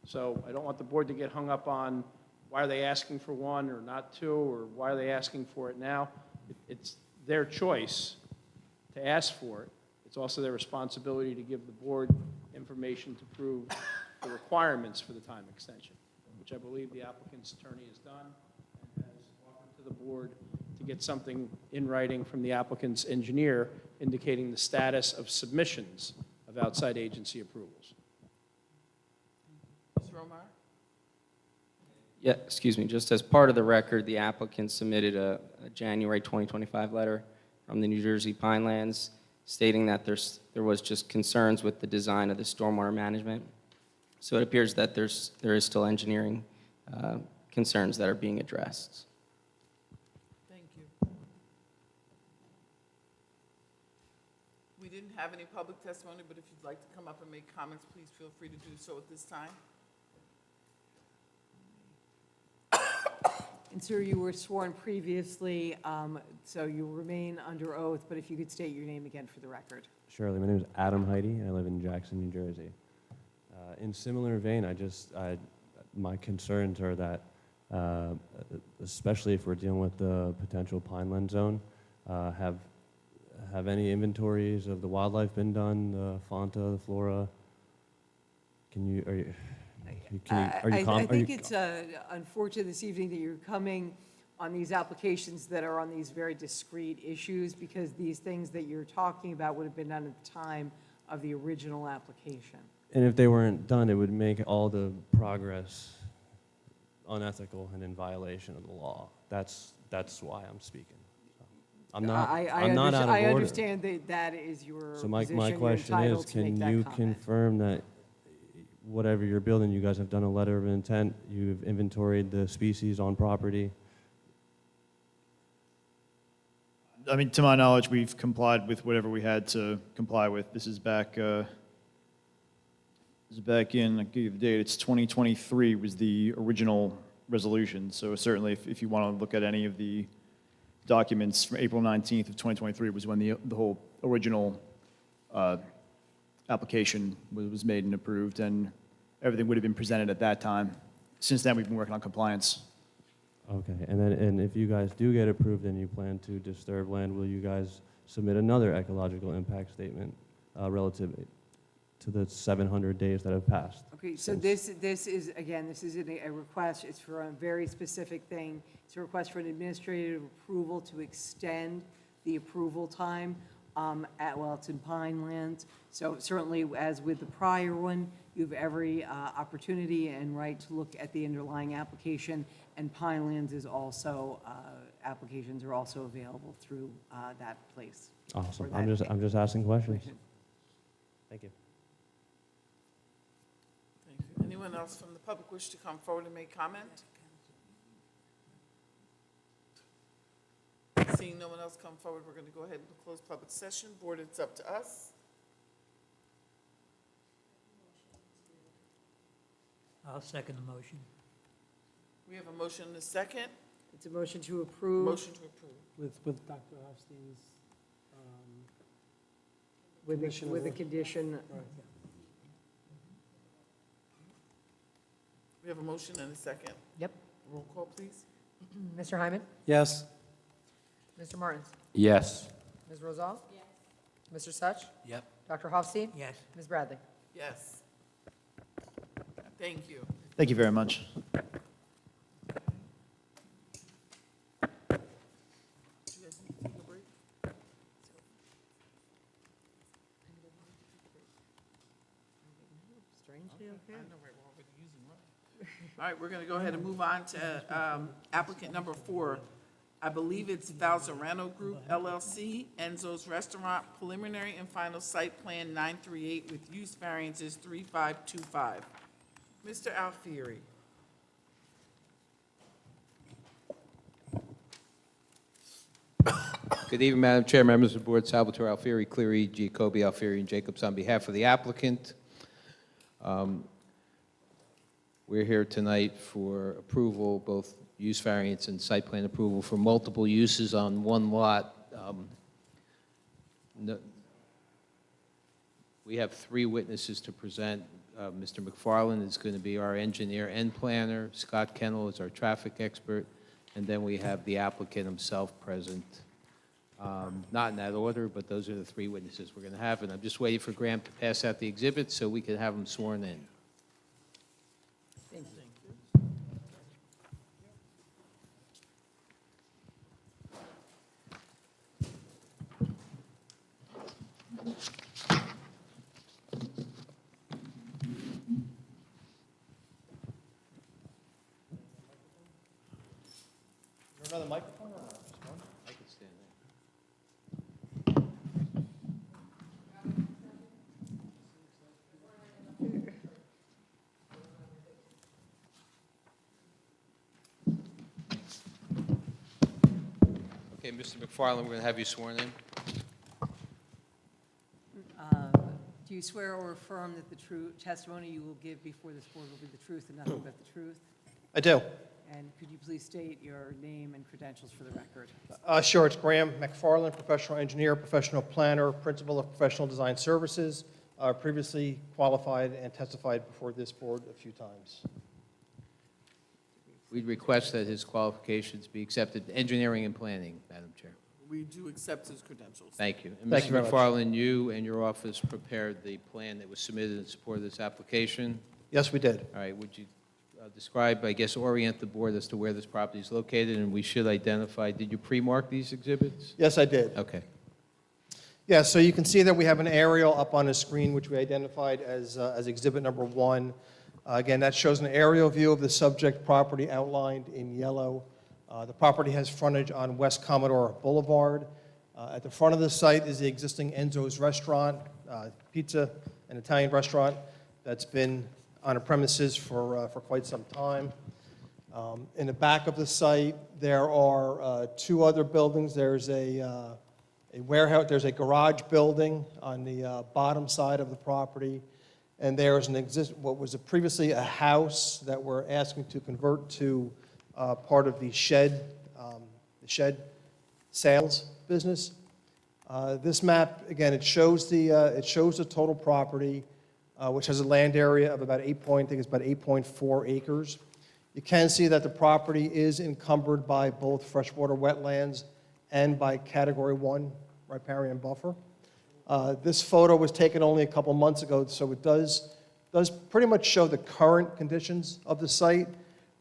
Speaker 10: So I don't want the board to get hung up on why are they asking for 1 or not 2, or why are they asking for it now. It's their choice to ask for it. It's also their responsibility to give the board information to prove the requirements for the time extension, which I believe the applicant's attorney has done and has offered to the board to get something in writing from the applicant's engineer indicating the status of submissions of outside agency approvals.
Speaker 2: Ms. Romar?
Speaker 6: Yeah, excuse me, just as part of the record, the applicant submitted a January 2025 letter from the New Jersey Pinelands stating that there was just concerns with the design of the stormwater management. So it appears that there is still engineering concerns that are being addressed.
Speaker 2: Thank you. We didn't have any public testimony, but if you'd like to come up and make comments, please feel free to do so at this time.
Speaker 1: And sir, you were sworn previously, so you remain under oath, but if you could state your name again for the record.
Speaker 11: Surely, my name is Adam Heidi, and I live in Jackson, New Jersey. In similar vein, my concerns are that, especially if we're dealing with the potential pineland zone, have any inventories of the wildlife been done, the fauna, the flora?
Speaker 1: I think it's unfortunate this evening that you're coming on these applications that are on these very discrete issues, because these things that you're talking about would have been done at the time of the original application.
Speaker 11: And if they weren't done, it would make all the progress unethical and in violation of the law. That's why I'm speaking. I'm not out of order.
Speaker 1: I understand that is your
Speaker 11: So
Speaker 1: position.
Speaker 11: my
Speaker 1: You're
Speaker 11: question
Speaker 1: entitled
Speaker 11: is,
Speaker 1: to make
Speaker 11: can
Speaker 1: that
Speaker 11: you
Speaker 1: comment.
Speaker 11: confirm that whatever you're building, you guys have done a letter of intent, you've inventoried the species on property?
Speaker 13: I mean, to my knowledge, we've complied with whatever we had to comply with. This is back in, I'll give you the date, it's 2023 was the original resolution. So certainly, if you want to look at any of the documents from April 19th of 2023 was when the whole original application was made and approved, and everything would have been presented at that time. Since then, we've been working on compliance.
Speaker 11: Okay, and if you guys do get approved and you plan to disturb land, will you guys submit another ecological impact statement relative to the 700 days that have passed?
Speaker 1: Okay, so this is, again, this isn't a request, it's for a very specific thing. It's a request for an administrative approval to extend the approval time it's in Pinelands. So certainly, as with the prior one, you have every opportunity and right to look at the underlying application, and Pinelands is also, applications are also available through that place.
Speaker 11: Awesome.
Speaker 1: or
Speaker 11: I'm
Speaker 1: that
Speaker 11: just asking questions.
Speaker 1: commission.
Speaker 11: Thank you.
Speaker 2: Thank you. Anyone else from the public wish to come forward and make comment? Seeing no one else come forward, we're going to go ahead and close public session. Board, it's up to us.
Speaker 5: I'll second the motion.
Speaker 2: We have a motion and a second.
Speaker 1: It's a motion to approve.
Speaker 2: Motion to approve.
Speaker 14: With Dr. Hofstein's,
Speaker 1: With a condition.
Speaker 2: We have a motion and a second.
Speaker 12: Yep.
Speaker 2: Roll call, please.
Speaker 12: Mr. Hyman?
Speaker 14: yes.
Speaker 12: Mr. Martins?
Speaker 4: Yes.
Speaker 12: Ms. Rosal? Yes. Mr. Such?
Speaker 3: Yep.
Speaker 12: Dr. Hofstein?
Speaker 5: Yes.
Speaker 12: Ms. Bradley?
Speaker 2: Yes. Thank you.
Speaker 13: Thank you very much.
Speaker 2: Do you guys need to take a break?
Speaker 1: Strangely, okay.
Speaker 2: I know, right, we're already using one. All right, we're going to go ahead and move on to applicant number 4. I believe it's Valerano Group, LLC, Enzo's Restaurant, preliminary and final site plan 938 with use variances 3525. Mr. Alfieri.
Speaker 15: Good evening, Madam Chair, members of the board, Salvatore Alfieri, Cleary, Giacobbe, Alfieri, and Jacobs on behalf of the applicant. We're here tonight for approval, both use variance and site plan approval for multiple uses on one lot. We have 3 witnesses to present. Mr. McFarland is going to be our engineer and planner. Scott Kennel is our traffic expert. And then we have the applicant himself present. Not in that order, but those are the three witnesses we're going to have, and I'm just waiting for Graham to pass out the exhibits so we can have them sworn in.
Speaker 1: Thank you.
Speaker 10: Is there another microphone or just one?
Speaker 15: I can stand there. Okay, Mr. McFarland, we're going to have you sworn in.
Speaker 1: Do you swear or affirm that the true testimony you will give before this board will be the truth and nothing but the truth?
Speaker 10: I do.
Speaker 1: And could you please state your name and credentials for the record?
Speaker 10: Sure, it's Graham McFarland, professional engineer, professional planner, principal of professional design services, previously qualified and testified before this board a few times.
Speaker 15: We'd request that his qualifications be accepted, engineering and planning, Madam Chair.
Speaker 2: We do accept his credentials.
Speaker 15: Thank you. And
Speaker 10: Thank you
Speaker 15: Mr.
Speaker 10: very much.
Speaker 15: McFarland, you and your office prepared the plan that was submitted in support of this application.
Speaker 10: Yes, we did.
Speaker 15: All right, would you describe, I guess, orient the board as to where this property is located, and we should identify, did you pre-mark these exhibits?
Speaker 10: Yes, I did.
Speaker 15: Okay.
Speaker 10: Yeah, so you can see that we have an aerial up on the screen, which we identified as exhibit number 1. Again, that shows an aerial view of the subject property outlined in yellow. The property has frontage on West Commodore Boulevard. At the front of the site is the existing Enzo's Restaurant, pizza and Italian restaurant that's been on the premises for quite some time. In the back of the site, there are 2 other buildings. There's a warehouse, there's a garage building on the bottom side of the property, and there's what was previously a house that we're asking to convert to part of the shed sales business. This map, again, it shows the total property, which has a land area of about 8.4 acres. You can see that the property is encumbered by both freshwater wetlands and by Category 1 riparian buffer. This photo was taken only a couple months ago, so it does pretty much show the current conditions of the site,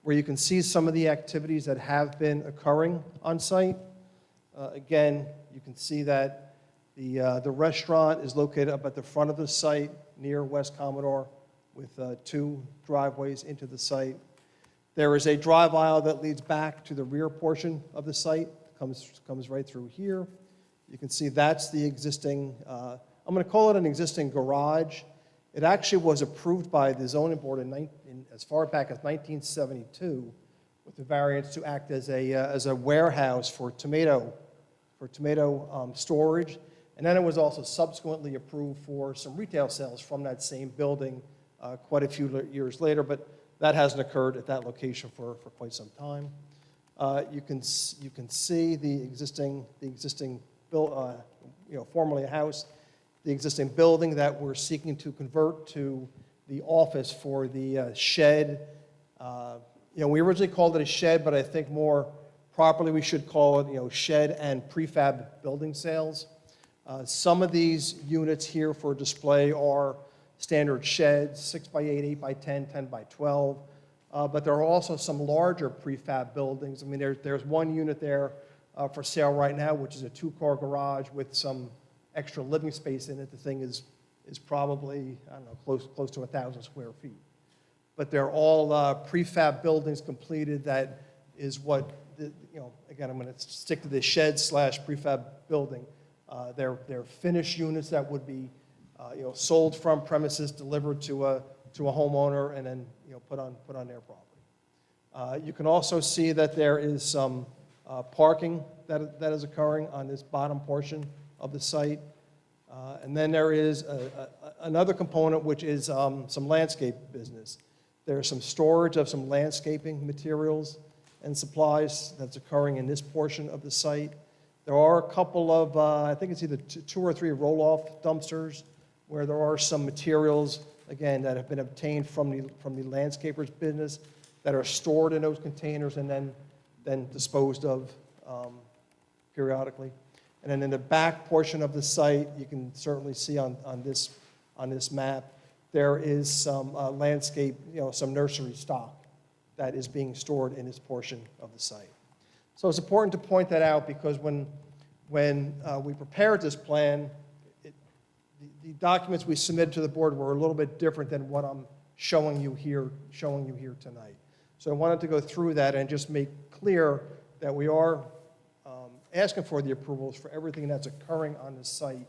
Speaker 10: where you can see some of the activities that have been occurring on site. Again, you can see that the restaurant is located up at the front of the site near West Commodore with 2 driveways into the site. There is a drive aisle that leads back to the rear portion of the site, comes right through here. You can see that's the existing, I'm going to call it an existing garage. It actually was approved by the zoning board as far back as 1972 with the variance to act as a warehouse for tomato storage. And then it was also subsequently approved for some retail sales from that same building quite a few years later, but that hasn't occurred at that location for quite some time. You can see the existing formerly a house, the existing building that we're seeking to convert to the office for the shed. We originally called it a shed, but I think more properly we should call it, shed and prefab building sales. Some of these units here for display are standard sheds, 6x8, 8x10, 10x12, but there are also some larger prefab buildings. I mean, there's one unit there for sale right now, which is a 2-car garage with some extra living space in it. The thing is probably, I don't know, close to 1,000 square feet. But they're all prefab buildings completed. That is what, again, I'm going to stick to the shed/prefab building. They're finished units that would be, sold from premises, delivered to a homeowner, and then, put on their property. You can also see that there is some parking that is occurring on this bottom portion of the site. And then there is another component, which is some landscape business. There's some storage of some landscaping materials and supplies that's occurring in this portion of the site. There are a couple of, I think it's either 2 or 3 roll-off dumpsters where there are some materials, again, that have been obtained from the landscaper's business that are stored in those containers and then disposed of periodically.
Speaker 14: And then in the back portion of the site, you can certainly see on this map, there is some landscape, some nursery stock that is being stored in this portion of the site. So it's important to point that out because when we prepared this plan, the documents we submitted to the board were a little bit different than what I'm showing you here tonight. So I wanted to go through that and just make clear that we are asking for the approvals for everything that's occurring on the site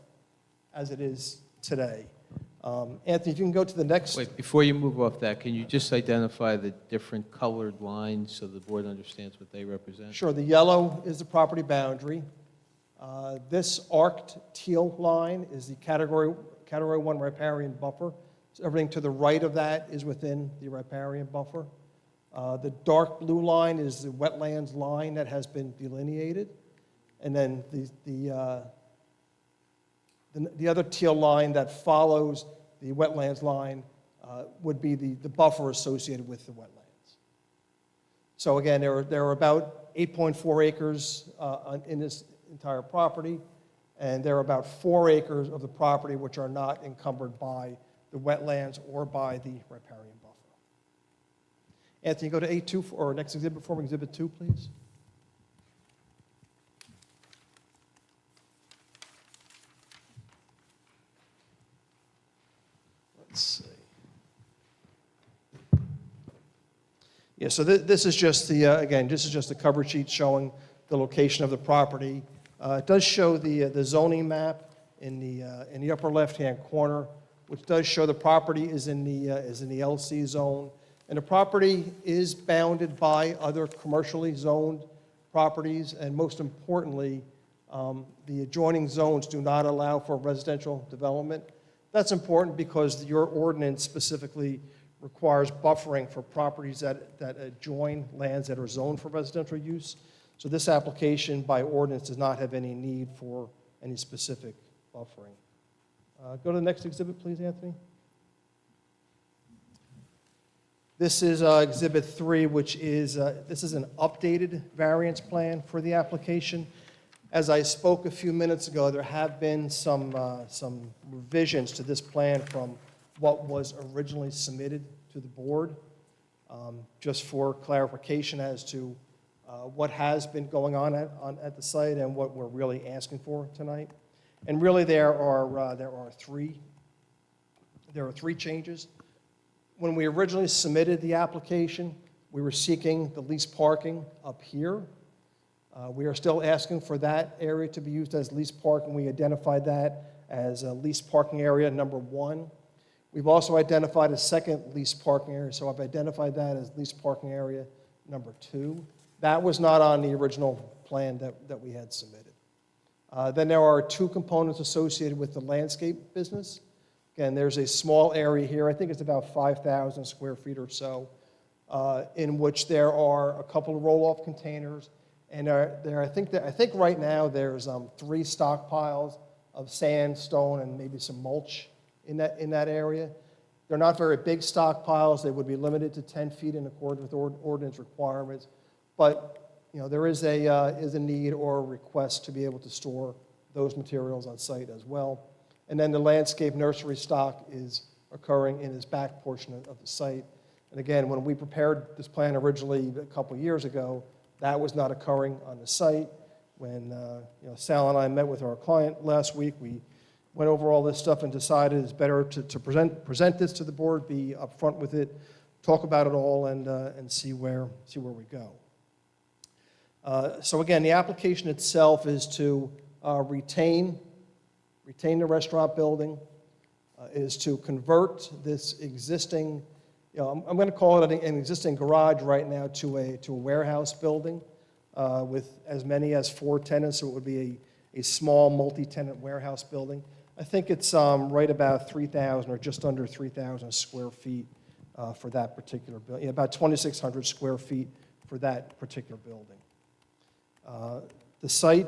Speaker 14: as it is today. Anthony, if you can go to the next.
Speaker 15: Wait, before you move off that, can you just identify the different colored lines so the board understands what they represent?
Speaker 14: Sure, the yellow is the property boundary. This arced teal line is the Category 1 riparian buffer. So everything to the right of that is within the riparian buffer. The dark blue line is the wetlands line that has been delineated. And then the other teal line that follows the wetlands line would be the buffer associated with the wetlands. So again, there are about 8.4 acres in this entire property, and there are about 4 acres of the property which are not encumbered by the wetlands or by the riparian buffer. Anthony, go to A2 or next exhibit for me, Exhibit 2, please. Let's see. Yeah, so this is just the, again, this is just the cover sheet showing the location of the property. It does show the zoning map in the upper left-hand corner, which does show the property is in the LC zone. And the property is bounded by other commercially zoned properties, and most importantly, the adjoining zones do not allow for residential development. That's important because your ordinance specifically requires buffering for properties that adjoin lands that are zoned for residential use. So this application by ordinance does not have any need for any specific buffering. Go to the next exhibit, please, Anthony. This is Exhibit 3, which is, this is an updated variance plan for the application. As I spoke a few minutes ago, there have been some revisions to this plan from what was originally submitted to the board, just for clarification as to what has been going on at the site and what we're really asking for tonight. And really, there are three changes. When we originally submitted the application, we were seeking the leased parking up here. We are still asking for that area to be used as leased parking. We identified that as a leased parking area number 1. We've also identified a second leased parking area, so I've identified that as leased parking area number 2. That was not on the original plan that we had submitted. Then there are 2 components associated with the landscape business. Again, there's a small area here, I think it's about 5,000 square feet or so, in which there are a couple of roll-off containers, and I think right now there's 3 stockpiles of sand, stone, and maybe some mulch in that area. They're not very big stockpiles. They would be limited to 10 feet in accordance with ordinance requirements, but there is a need or a request to be able to store those materials on site as well. And then the landscape nursery stock is occurring in this back portion of the site. And again, when we prepared this plan originally a couple years ago, that was not occurring on the site. When Sal and I met with our client last week, we went over all this stuff and decided it's better to present this to the board, be upfront with it, talk about it all, and see where we go. So again, the application itself is to retain the restaurant building, is to convert this existing, I'm going to call it an existing garage right now to a warehouse building with as many as 4 tenants, so it would be a small multi-tenant warehouse building. I think it's right about 3,000 or just under 3,000 square feet for that particular building, about 2,600 square feet for that particular building. The site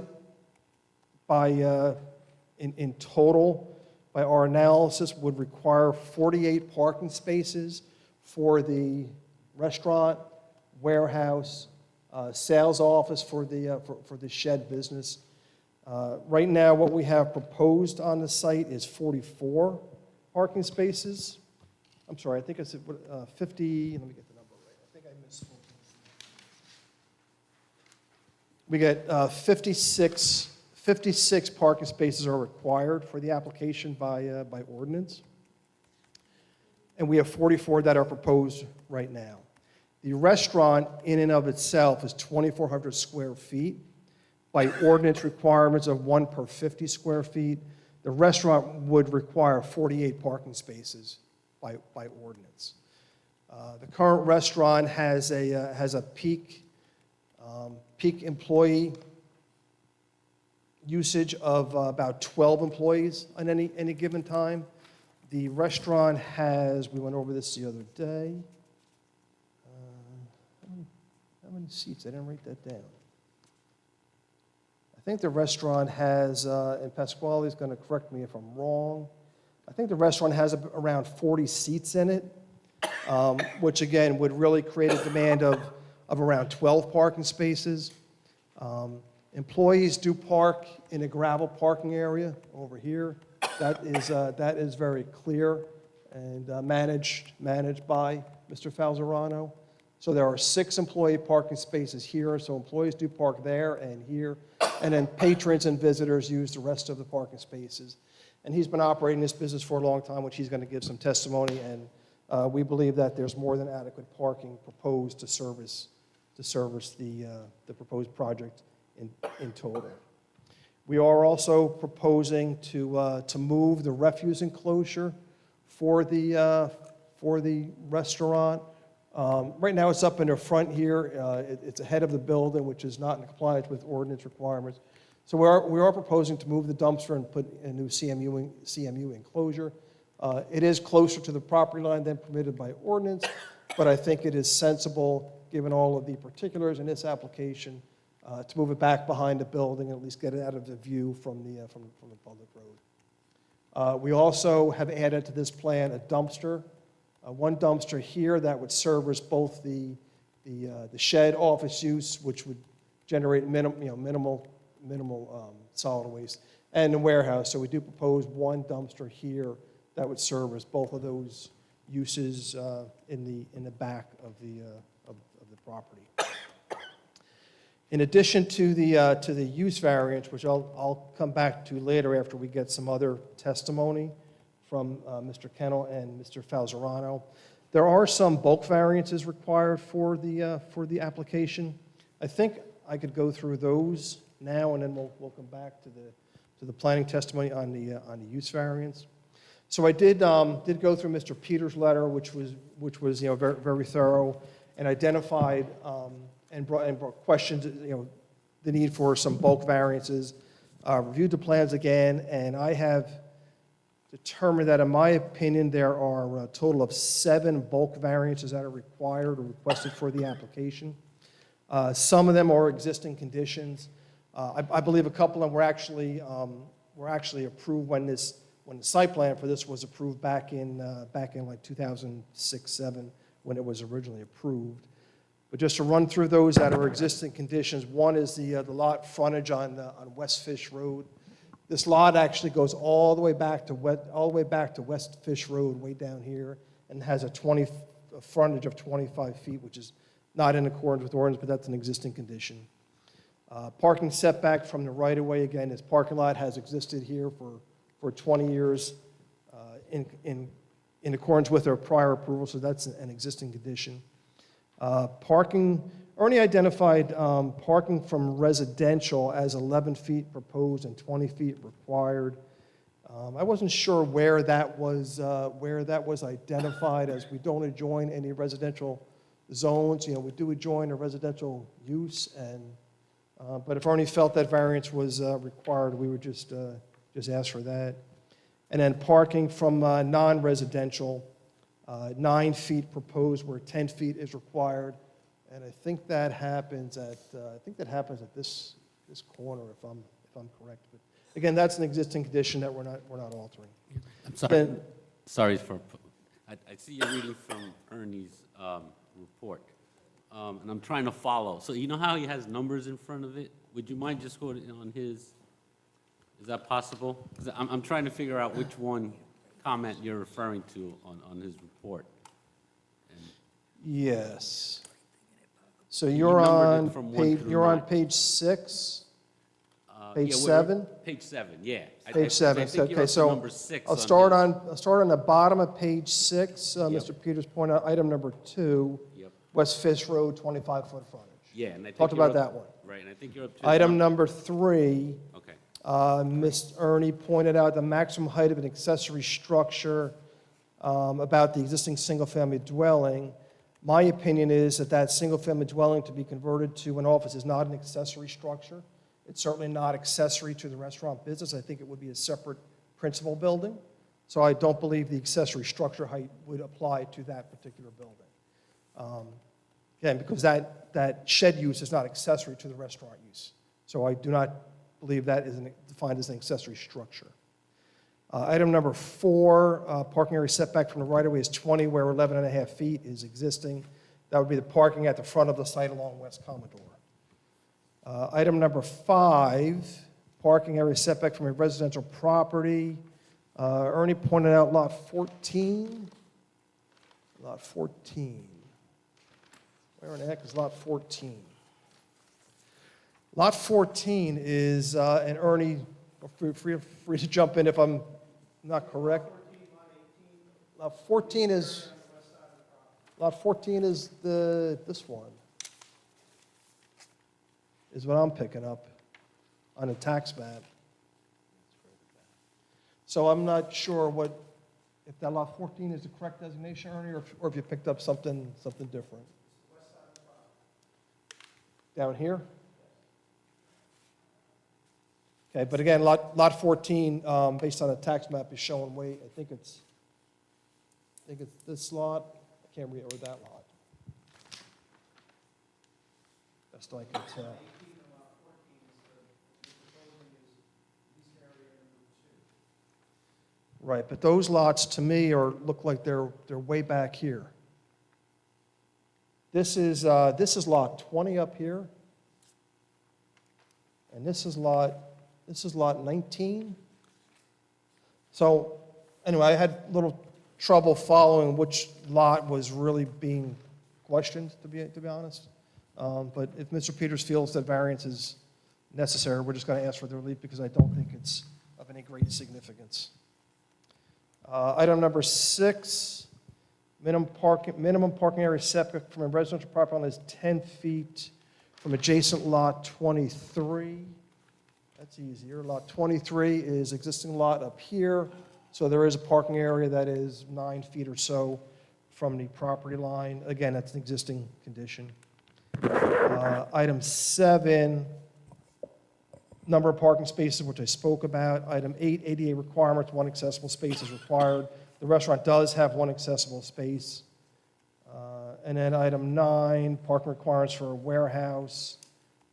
Speaker 14: in total, by our analysis, would require 48 parking spaces for the restaurant, warehouse, sales office for the shed business. Right now, what we have proposed on the site is 44 parking spaces. I'm sorry, I think it's 50, let me get the number right. I think I misspoke. We get 56 parking spaces are required for the application by ordinance. And we have 44 that are proposed right now. The restaurant in and of itself is 2,400 square feet. By ordinance requirements of 1 per 50 square feet, the restaurant would require 48 parking spaces by ordinance. The current restaurant has a peak employee usage of about 12 employees on any given time. The restaurant has, we went over this the other day. How many seats? I didn't write that down. I think the restaurant has, and Pasquale is going to correct me if I'm wrong, I think the restaurant has around 40 seats in it, which again would really create a demand of around 12 parking spaces. Employees do park in a gravel parking area over here. That is very clear and managed by Mr. Falzarano. So there are 6 employee parking spaces here, so employees do park there and here, and then patrons and visitors use the rest of the parking spaces. And he's been operating this business for a long time, which he's going to give some testimony, and we believe that there's more than adequate parking proposed to service the proposed project in total. We are also proposing to move the refuse enclosure for the restaurant. Right now, it's up in the front here. It's ahead of the building, which is not in compliance with ordinance requirements. So we are proposing to move the dumpster and put a new CMU enclosure. It is closer to the property line than permitted by ordinance, but I think it is sensible, given all of the particulars in this application, to move it back behind the building and at least get it out of the view from the public road. We also have added to this plan a dumpster. One dumpster here that would service both the shed office use, which would generate minimal solid waste, and the warehouse. So we do propose one dumpster here that would service both of those uses in the back of the property. In addition to the use variance, which I'll come back to later after we get some other testimony from Mr. Kennel and Mr. Falzarano, there are some bulk variances required for the application. I think I could go through those now, and then we'll come back to the planning testimony on the use variance. So I did go through Mr. Peters' letter, which was very, very thorough, and identified and brought questions, the need for some bulk variances. Reviewed the plans again, and I have determined that, in my opinion, there are a total of 7 bulk variances that are required or requested for the application. Some of them are existing conditions. I believe a couple of them were actually approved when the site plan for this was approved back in like 2006-07 when it was originally approved. But just to run through those that are existing conditions, one is the lot frontage on West Fish Road. This lot actually goes all the way back to West Fish Road, way down here, and has a frontage of 25 feet, which is not in accordance with ordinance, but that's an existing condition. Parking setback from the right-of-way, again, this parking lot has existed here for 20 years in accordance with our prior approval, so that's an existing condition. Parking, Ernie identified parking from residential as 11 feet proposed and 20 feet required. I wasn't sure where that was identified, as we don't adjoin any residential zones. We do adjoin a residential use, but if Ernie felt that variance was required, we would just ask for that. And then parking from non-residential, 9 feet proposed where 10 feet is required, and I think that happens at this corner, if I'm correct. But again, that's an existing condition that we're not altering.
Speaker 4: I'm sorry. Sorry for. I see you're reading from Ernie's report, and I'm trying to follow. So you know how he has numbers in front of it? Would you mind just going on his Is that possible? 'Cause I'm trying to figure out which one comment you're referring to on his report.
Speaker 14: Yes. So
Speaker 4: You
Speaker 14: you're
Speaker 4: numbered it
Speaker 14: on
Speaker 4: from 1
Speaker 14: page,
Speaker 4: through
Speaker 14: you're on
Speaker 4: 9.
Speaker 14: page 6? Page
Speaker 4: Yeah,
Speaker 14: 7?
Speaker 4: Page 7, yeah.
Speaker 14: Page 7,
Speaker 4: I think you're
Speaker 14: okay,
Speaker 4: up to
Speaker 14: so
Speaker 4: number 6
Speaker 14: I'll start
Speaker 4: his.
Speaker 14: on, the bottom of page 6.
Speaker 4: Yep.
Speaker 14: Mr. Peters pointed out item number 2,
Speaker 4: Yep.
Speaker 14: West Fish Road, 25-foot frontage.
Speaker 4: Yeah, and I think
Speaker 14: Talked
Speaker 4: you're
Speaker 14: about
Speaker 4: up-
Speaker 14: that one.
Speaker 4: Right, and I think you're up to.
Speaker 14: Item number 3,
Speaker 4: Okay.
Speaker 14: Ms. Ernie pointed out the maximum height of an accessory structure about the existing single-family dwelling. My opinion is that that single-family dwelling to be converted to an office is not an accessory structure. It's certainly not accessory to the restaurant business. I think it would be a separate principal building. So I don't believe the accessory structure height would apply to that particular building. Again, because that shed use is not accessory to the restaurant use. So I do not believe that is defined as an accessory structure. Item number 4, parking area setback from the right-of-way is 20, where 11 and a half feet is existing. That would be the parking at the front of the site along West Commodore. Item number 5, parking area setback from a residential property. Ernie pointed out lot 14. Lot 14. Where in the heck is lot 14? Lot 14 is, and Ernie, free to jump in if I'm not correct. Lot 14 is this one, is what I'm picking up on a tax map. So I'm not sure if that lot 14 is the correct designation, Ernie, or if you picked up something different. Down here? Okay, but again, lot 14, based on the tax map, is showing way, I think it's this lot, I can't read, or that lot. Best I can tell. Right, but those lots, to me, look like they're way back here. This is lot 20 up here, and this is lot 19. So, anyway, I had a little trouble following which lot was really being questioned, to be honest. But if Mr. Peters feels that variance is necessary, we're just going to ask for the relief because I don't think it's of any great significance. Item number 6, minimum parking area setback from a residential property line is 10 feet from adjacent lot 23. That's easier. Lot 23 is existing lot up here, so there is a parking area that is 9 feet or so from the property line. Again, that's an existing condition. Item 7, number of parking spaces, which I spoke about. Item 8, ADA requirements, 1 accessible space is required. The restaurant does have 1 accessible space. And then item 9, parking requirements for a warehouse.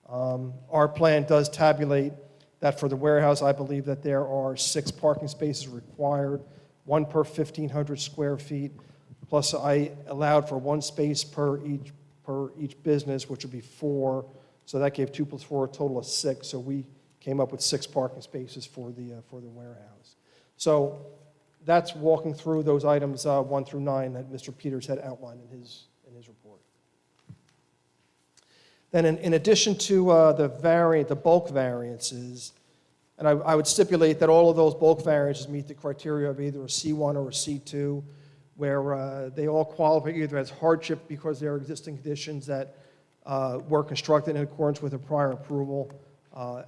Speaker 14: Our plan does tabulate that for the warehouse. I believe that there are 6 parking spaces required, 1 per 1,500 square feet, plus I allowed for 1 space per each business, which would be 4. So that gave 2 plus 4, a total of 6. So we came up with 6 parking spaces for the warehouse. So that's walking through those items 1 through 9 that Mr. Peters had outlined in his report. Then in addition to the bulk variances, and I would stipulate that all of those bulk variances meet the criteria of either a C1 or a C2, where they all qualify either as hardship because there are existing conditions that were constructed in accordance with a prior approval,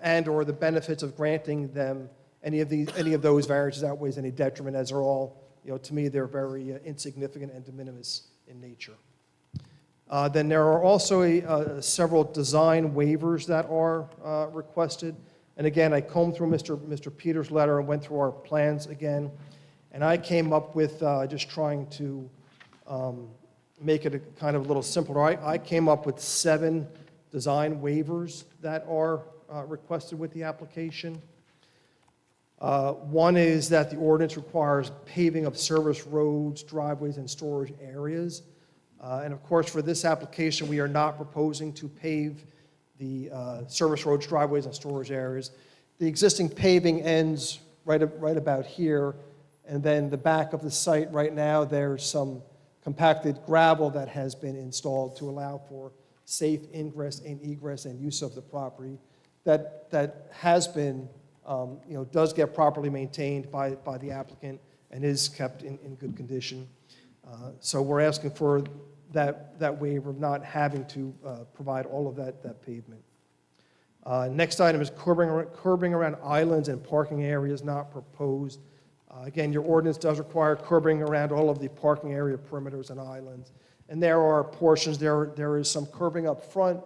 Speaker 14: and or the benefits of granting them any of those variances outweighs any detriment, as they're all, to me, they're very insignificant and de minimis in nature. Then there are also several design waivers that are requested. And again, I combed through Mr. Peters' letter and went through our plans again, and I came up with, just trying to make it a kind of a little simpler, I came up with 7 design waivers that are requested with the application. One is that the ordinance requires paving of service roads, driveways, and storage areas. And of course, for this application, we are not proposing to pave the service roads, driveways, and storage areas. the existing paving ends right about here, and then the back of the site right now, there's some compacted gravel that has been installed to allow for safe ingress and egress and use of the property. That has been, does get properly maintained by the applicant and is kept in good condition. So we're asking for that waiver of not having to provide all of that pavement. Next item is curbing around islands and parking areas not proposed. Again, your ordinance does require curbing around all of the parking area perimeters and islands. And there are portions, there is some curbing up front,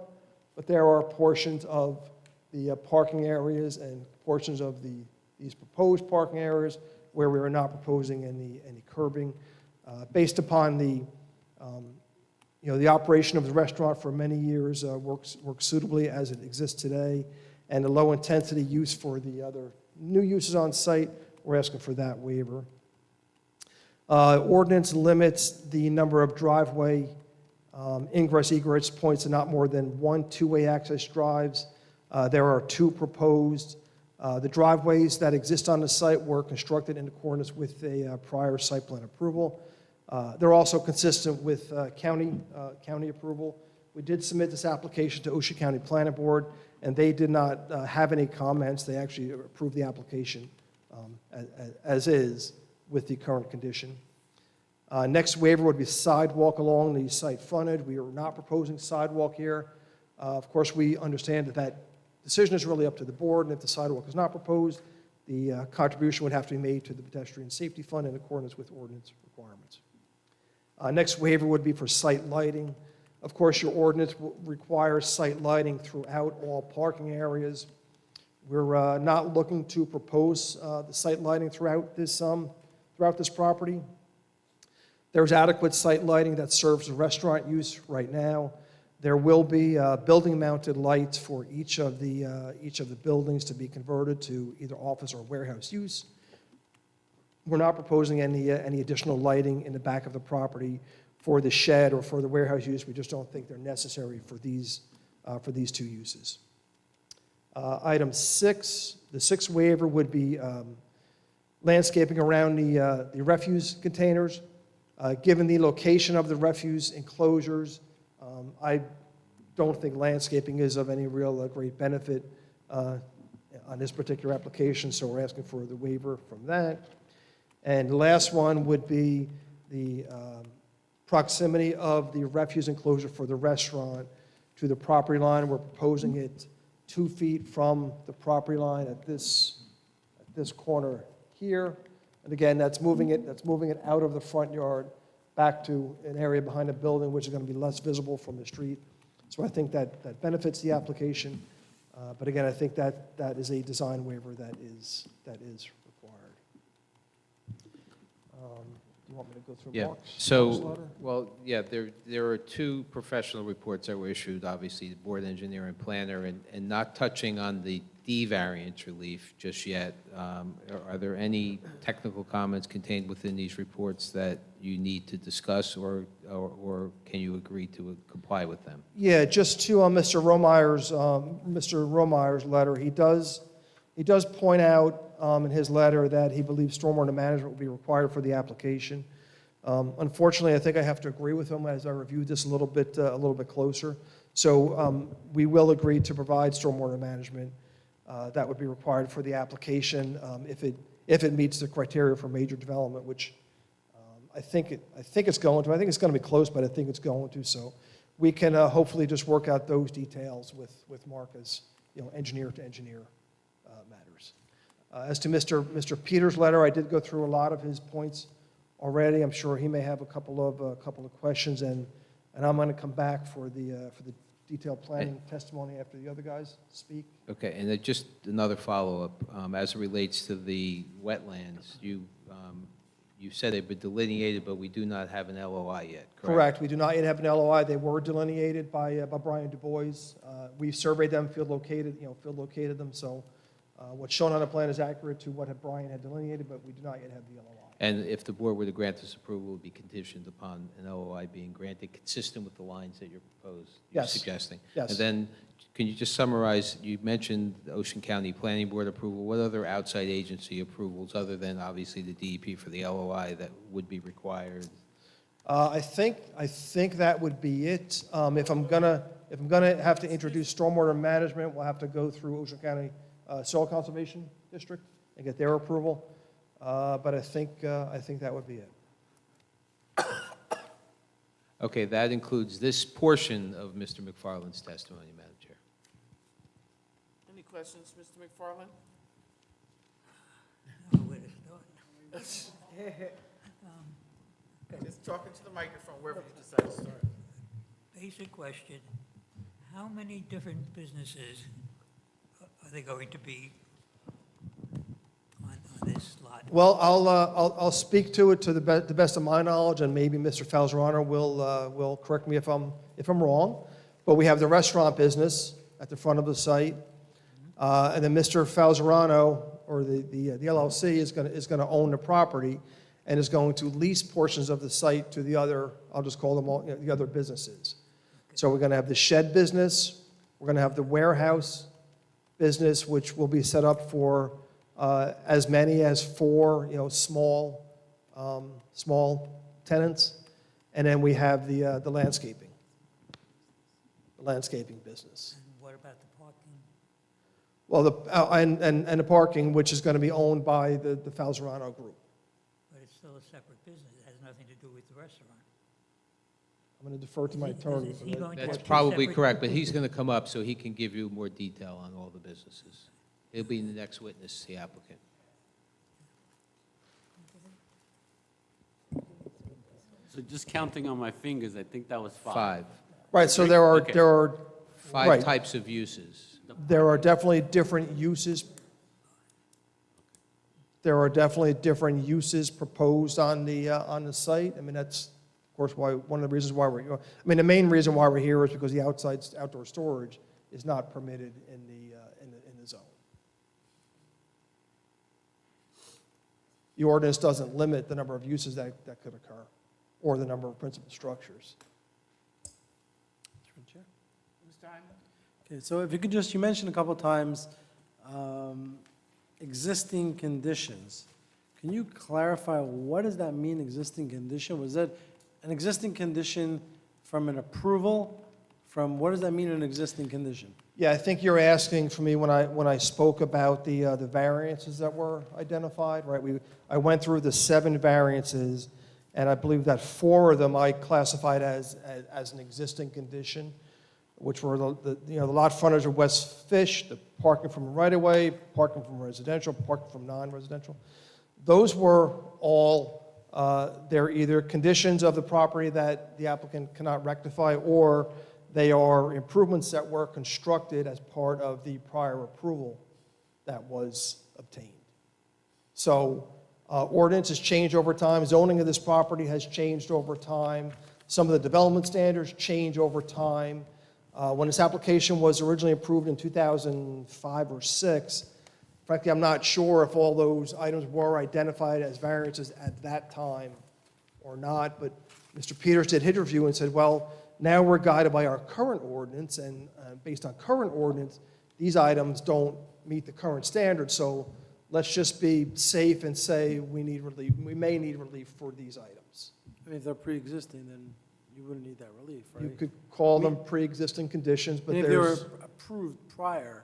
Speaker 14: but there are portions of the parking areas and portions of these proposed parking areas where we are not proposing any curbing. Based upon the operation of the restaurant for many years works suitably as it exists today, and the low-intensity use for the other new uses on site, we're asking for that waiver. Ordinance limits the number of driveway ingress-egress points to not more than 1 two-way access drives. There are 2 proposed. The driveways that exist on the site were constructed in accordance with a prior site plan approval. They're also consistent with county approval. We did submit this application to Ocean County Planning Board, and they did not have any comments. They actually approved the application as is with the current condition. Next waiver would be sidewalk along the site frontage. We are not proposing sidewalk here. Of course, we understand that decision is really up to the board, and if the sidewalk is not proposed, the contribution would have to be made to the pedestrian safety fund in accordance with ordinance requirements. Next waiver would be for site lighting. Of course, your ordinance requires site lighting throughout all parking areas. We're not looking to propose the site lighting throughout this property. There's adequate site lighting that serves restaurant use right now. There will be building-mounted lights for each of the buildings to be converted to either office or warehouse use. We're not proposing any additional lighting in the back of the property for the shed or for the warehouse use. We just don't think they're necessary for these 2 uses. Item 6, the 6th waiver would be landscaping around the refuse containers. Given the location of the refuse enclosures, I don't think landscaping is of any real great benefit on this particular application, so we're asking for the waiver from that. And the last one would be the proximity of the refuse enclosure for the restaurant to the property line. We're proposing it 2 feet from the property line at this corner here. And again, that's moving it out of the front yard back to an area behind the building, which is going to be less visible from the street. So I think that benefits the application. But again, I think that is a design waiver that is required. Do you want me to go through
Speaker 15: Yeah,
Speaker 14: Mark's
Speaker 15: so,
Speaker 14: letter?
Speaker 15: well, yeah, there are 2 professional reports that were issued, obviously, the board engineer and planner, and not touching on the D variance relief just yet. Are there any technical comments contained within these reports that you need to discuss, or can you agree to comply with them?
Speaker 14: Yeah, just to Mr. Romeyer's letter, he does point out in his letter that he believes stormwater management will be required for the application. Unfortunately, I think I have to agree with him as I reviewed this a little bit closer. So we will agree to provide stormwater management that would be required for the application if it meets the criteria for major development, which I think it's going to. I think it's going to be close, but I think it's going to. So we can hopefully just work out those details with Mark as engineer to engineer matters. As to Mr. Peters' letter, I did go through a lot of his points already. I'm sure he may have a couple of questions, and I'm going to come back for the detailed planning testimony after the other guys speak.
Speaker 15: Okay, and then just another follow-up. As it relates to the wetlands, you said they've been delineated, but we do not have an LOI yet, correct?
Speaker 14: Correct. We do not yet have an LOI. They were delineated by Brian Du Bois. We surveyed them, field located them, so What's shown on the plan is accurate to what Brian had delineated, but we do not yet have the LOI.
Speaker 15: And if the board were to grant this approval, it would be conditioned upon an LOI being granted, consistent with the lines that you're
Speaker 14: Yes.
Speaker 15: suggesting?
Speaker 14: Yes.
Speaker 15: And then, can you just summarize, you mentioned the Ocean County Planning Board approval, what other outside agency approvals, other than obviously the DEP for the LOI, that would be required?
Speaker 14: I think that would be it. If I'm gonna have to introduce stormwater management, we'll have to go through Ocean County Soil Conservation District and get their approval. But I think that would be it.
Speaker 15: Okay, that includes this portion of Mr. McFarland's testimony, Madam Chair.
Speaker 2: Any questions, Mr. McFarland?
Speaker 5: Where to start?
Speaker 2: Just talking to the microphone, wherever you decide to start.
Speaker 5: Basic question, how many different businesses are they going to be on this lot?
Speaker 14: Well, I'll speak to it to the best of my knowledge, and maybe Mr. Falzarano will correct me if I'm wrong. But we have the restaurant business at the front of the site, and then Mr. Falzarano, or the LLC, is going to own the property and is going to lease portions of the site to the other, I'll just call them all, the other businesses. So we're going to have the shed business, we're going to have the warehouse business, which will be set up for as many as 4, small tenants, and then we have the landscaping business.
Speaker 5: And what about the parking?
Speaker 14: Well, and the parking, which is going to be owned by the Falzarano Group.
Speaker 5: But it's still a separate business, it has nothing to do with the restaurant.
Speaker 14: I'm going to defer to my attorney.
Speaker 5: Is he going to
Speaker 15: That's
Speaker 5: have two
Speaker 15: probably
Speaker 5: separate-
Speaker 15: correct, but he's going to come up so he can give you more detail on all the businesses. He'll be the next witness, the applicant.
Speaker 4: So just counting on my fingers, I think that was 5.
Speaker 15: 5.
Speaker 14: Right, so there are,
Speaker 4: Okay.
Speaker 14: there are,
Speaker 15: 5
Speaker 14: Right.
Speaker 15: types of uses.
Speaker 14: there are definitely different uses. There are definitely different uses proposed on the site. I mean, that's, of course, one of the reasons why the main reason why we're here is because the outdoor storage is not permitted in the zone. The ordinance doesn't limit the number of uses that could occur, or the number of principal structures.
Speaker 2: Mr. Hyman?
Speaker 16: Okay, so if you could just, you mentioned a couple times existing conditions. Can you clarify, what does that mean, existing condition? Was that an existing condition from an approval? What does that mean, an existing condition?
Speaker 14: Yeah, I think you're asking for me when I spoke about the variances that were identified, right? I went through the 7 variances, and I believe that 4 of them I classified as an existing condition, which were the lot frontage of West Fish, the parking from right-of-way, parking from residential, parking from non-residential. Those were all, they're either conditions of the property that the applicant cannot rectify, or they are improvements that were constructed as part of the prior approval that was obtained. So ordinance has changed over time. Zoning of this property has changed over time. Some of the development standards change over time. When this application was originally approved in 2005 or 6, frankly, I'm not sure if all those items were identified as variances at that time or not, but Mr. Peters did his review and said, well, now we're guided by our current ordinance, and based on current ordinance, these items don't meet the current standards, so let's just be safe and say we need relief. We may need relief for these items.
Speaker 16: I mean, if they're pre-existing, then you wouldn't need that relief, right?
Speaker 14: You could call them pre-existing conditions, but
Speaker 16: And if they were
Speaker 14: there's...
Speaker 16: approved prior,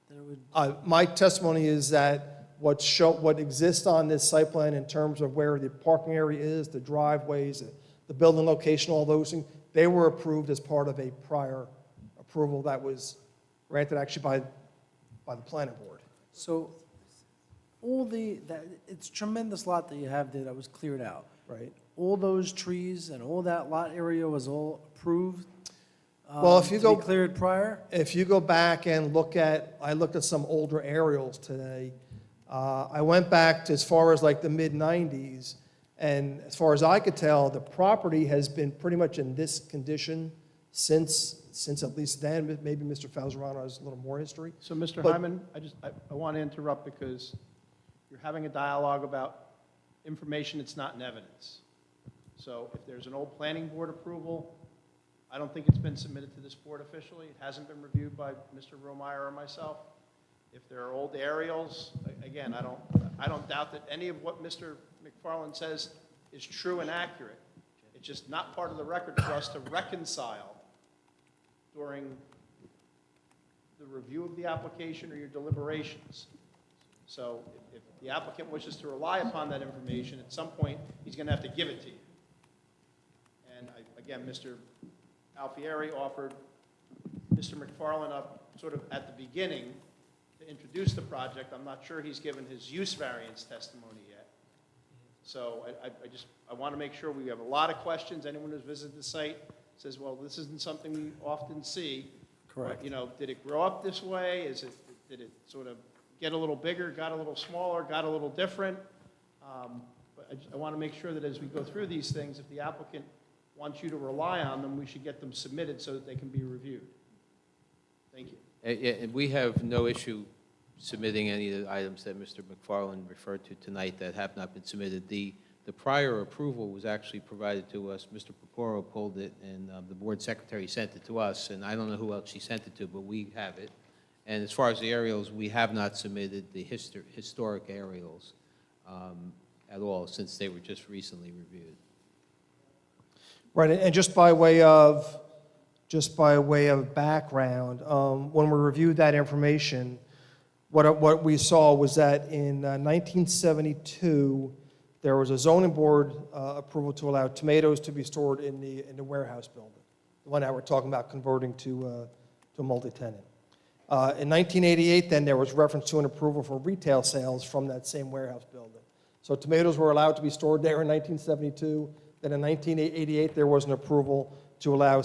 Speaker 16: then it would,
Speaker 14: My testimony is that what exists on this site plan in terms of where the parking area is, the driveways, the building location, all those things, they were approved as part of a prior approval that was granted actually by the planning board.
Speaker 16: so it's tremendous lot that you have there that was cleared out.
Speaker 14: Right.
Speaker 16: All those trees and all that lot area was all approved?
Speaker 14: Well, if you
Speaker 16: to be
Speaker 14: go...
Speaker 16: cleared prior?
Speaker 14: If you go back and I looked at some older aerials today. I went back to as far as like the mid-90s, and as far as I could tell, the property has been pretty much in this condition Since at least then, maybe Mr. Falzarano has a little more history.
Speaker 10: So, Mr.
Speaker 14: But-
Speaker 10: Hyman, I want to interrupt because you're having a dialogue about information that's not in evidence. So if there's an old planning board approval, I don't think it's been submitted to this board officially. It hasn't been reviewed by Mr. Romeyer or myself. If there are old aerials, again, I don't doubt that any of what Mr. McFarland says is true and accurate. It's just not part of the record for us to reconcile during the review of the application or your deliberations. So if the applicant wishes to rely upon that information, at some point, he's going to have to give it to you. And again, Mr. Alfieri offered Mr. McFarland up sort of at the beginning to introduce the project. I'm not sure he's given his use variance testimony yet. So I want to make sure we have a lot of questions. Anyone who's visited the site says, well, this isn't something we often see.
Speaker 16: Correct.
Speaker 10: You know, did it grow up this way? Did it sort of get a little bigger, got a little smaller, got a little different? But I want to make sure that as we go through these things, if the applicant wants you to rely on them, we should get them submitted so that they can be reviewed. Thank you.
Speaker 15: And we have no issue submitting any of the items that Mr. McFarland referred to tonight that have not been submitted. The prior approval was actually provided to us. Mr. Purpuro pulled it, and the board secretary sent it to us, and I don't know who else she sent it to, but we have it. And as far as the aerials, we have not submitted the historic aerials at all, since they were just recently reviewed.
Speaker 14: Right, and just by way of background, when we reviewed that information, what we saw was that in 1972, there was a zoning board approval to allow tomatoes to be stored in the warehouse building, the one that we're talking about converting to a multi-tenant. In 1988, then, there was reference to an approval for retail sales from that same warehouse building. So tomatoes were allowed to be stored there in 1972. Then in 1988, there was an approval to allow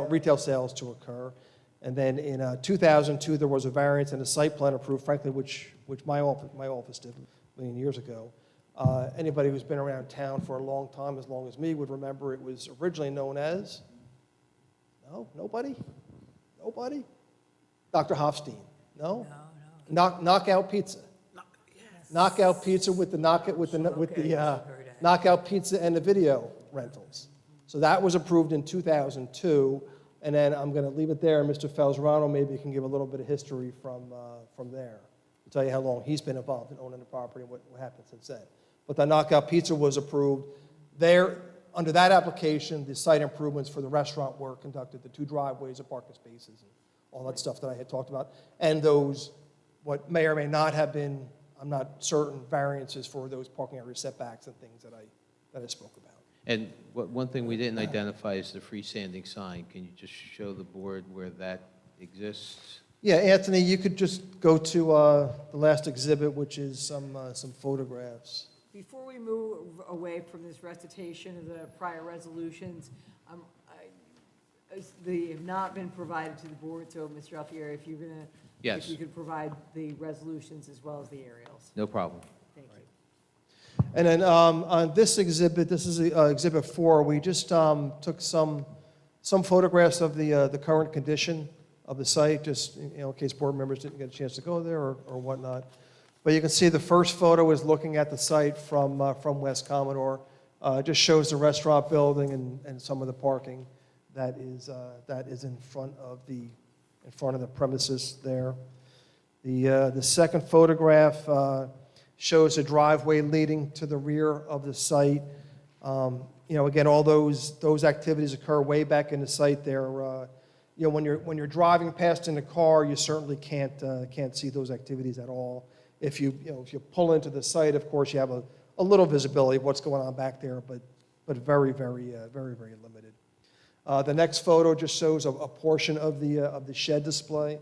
Speaker 14: retail sales to occur. And then in 2002, there was a variance and a site plan approved, frankly, which my office did a million years ago. Anybody who's been around town for a long time, as long as me, would remember it was originally known as, no, nobody? Dr. Hofstein, no? Knockout Pizza. Knockout Pizza with the Knockout Pizza and the video rentals. So that was approved in 2002, and then I'm going to leave it there, and Mr. Falzarano maybe can give a little bit of history from there, to tell you how long he's been involved in owning the property and what happened since then. But the Knockout Pizza was approved. There, under that application, the site improvements for the restaurant were conducted, the 2 driveways, the parking spaces, and all that stuff that I had talked about, and those, what may or may not have been, I'm not certain, variances for those parking area setbacks and things that I spoke about.
Speaker 15: And one thing we didn't identify is the freestanding sign. Can you just show the board where that exists?
Speaker 14: Yeah, Anthony, you could just go to the last exhibit, which is some photographs.
Speaker 1: Before we move away from this recitation of the prior resolutions, they have not been provided to the board, so Mr. Alfieri, if you're going to,
Speaker 15: Yes.
Speaker 1: if you could provide the resolutions as well as the aerials.
Speaker 15: No problem.
Speaker 1: Thank you.
Speaker 14: And then on this exhibit, this is Exhibit 4, we just took some photographs of the current condition of the site, just in case board members didn't get a chance to go there or whatnot. But you can see the first photo is looking at the site from West Commodore. Just shows the restaurant building and some of the parking that is in front of the premises there. The second photograph shows a driveway leading to the rear of the site. Again, all those activities occur way back in the site there. When you're driving past in the car, you certainly can't see those activities at all. If you pull into the site, of course, you have a little visibility of what's going on back there, but very, very, very, very limited. The next photo just shows a portion of the shed display,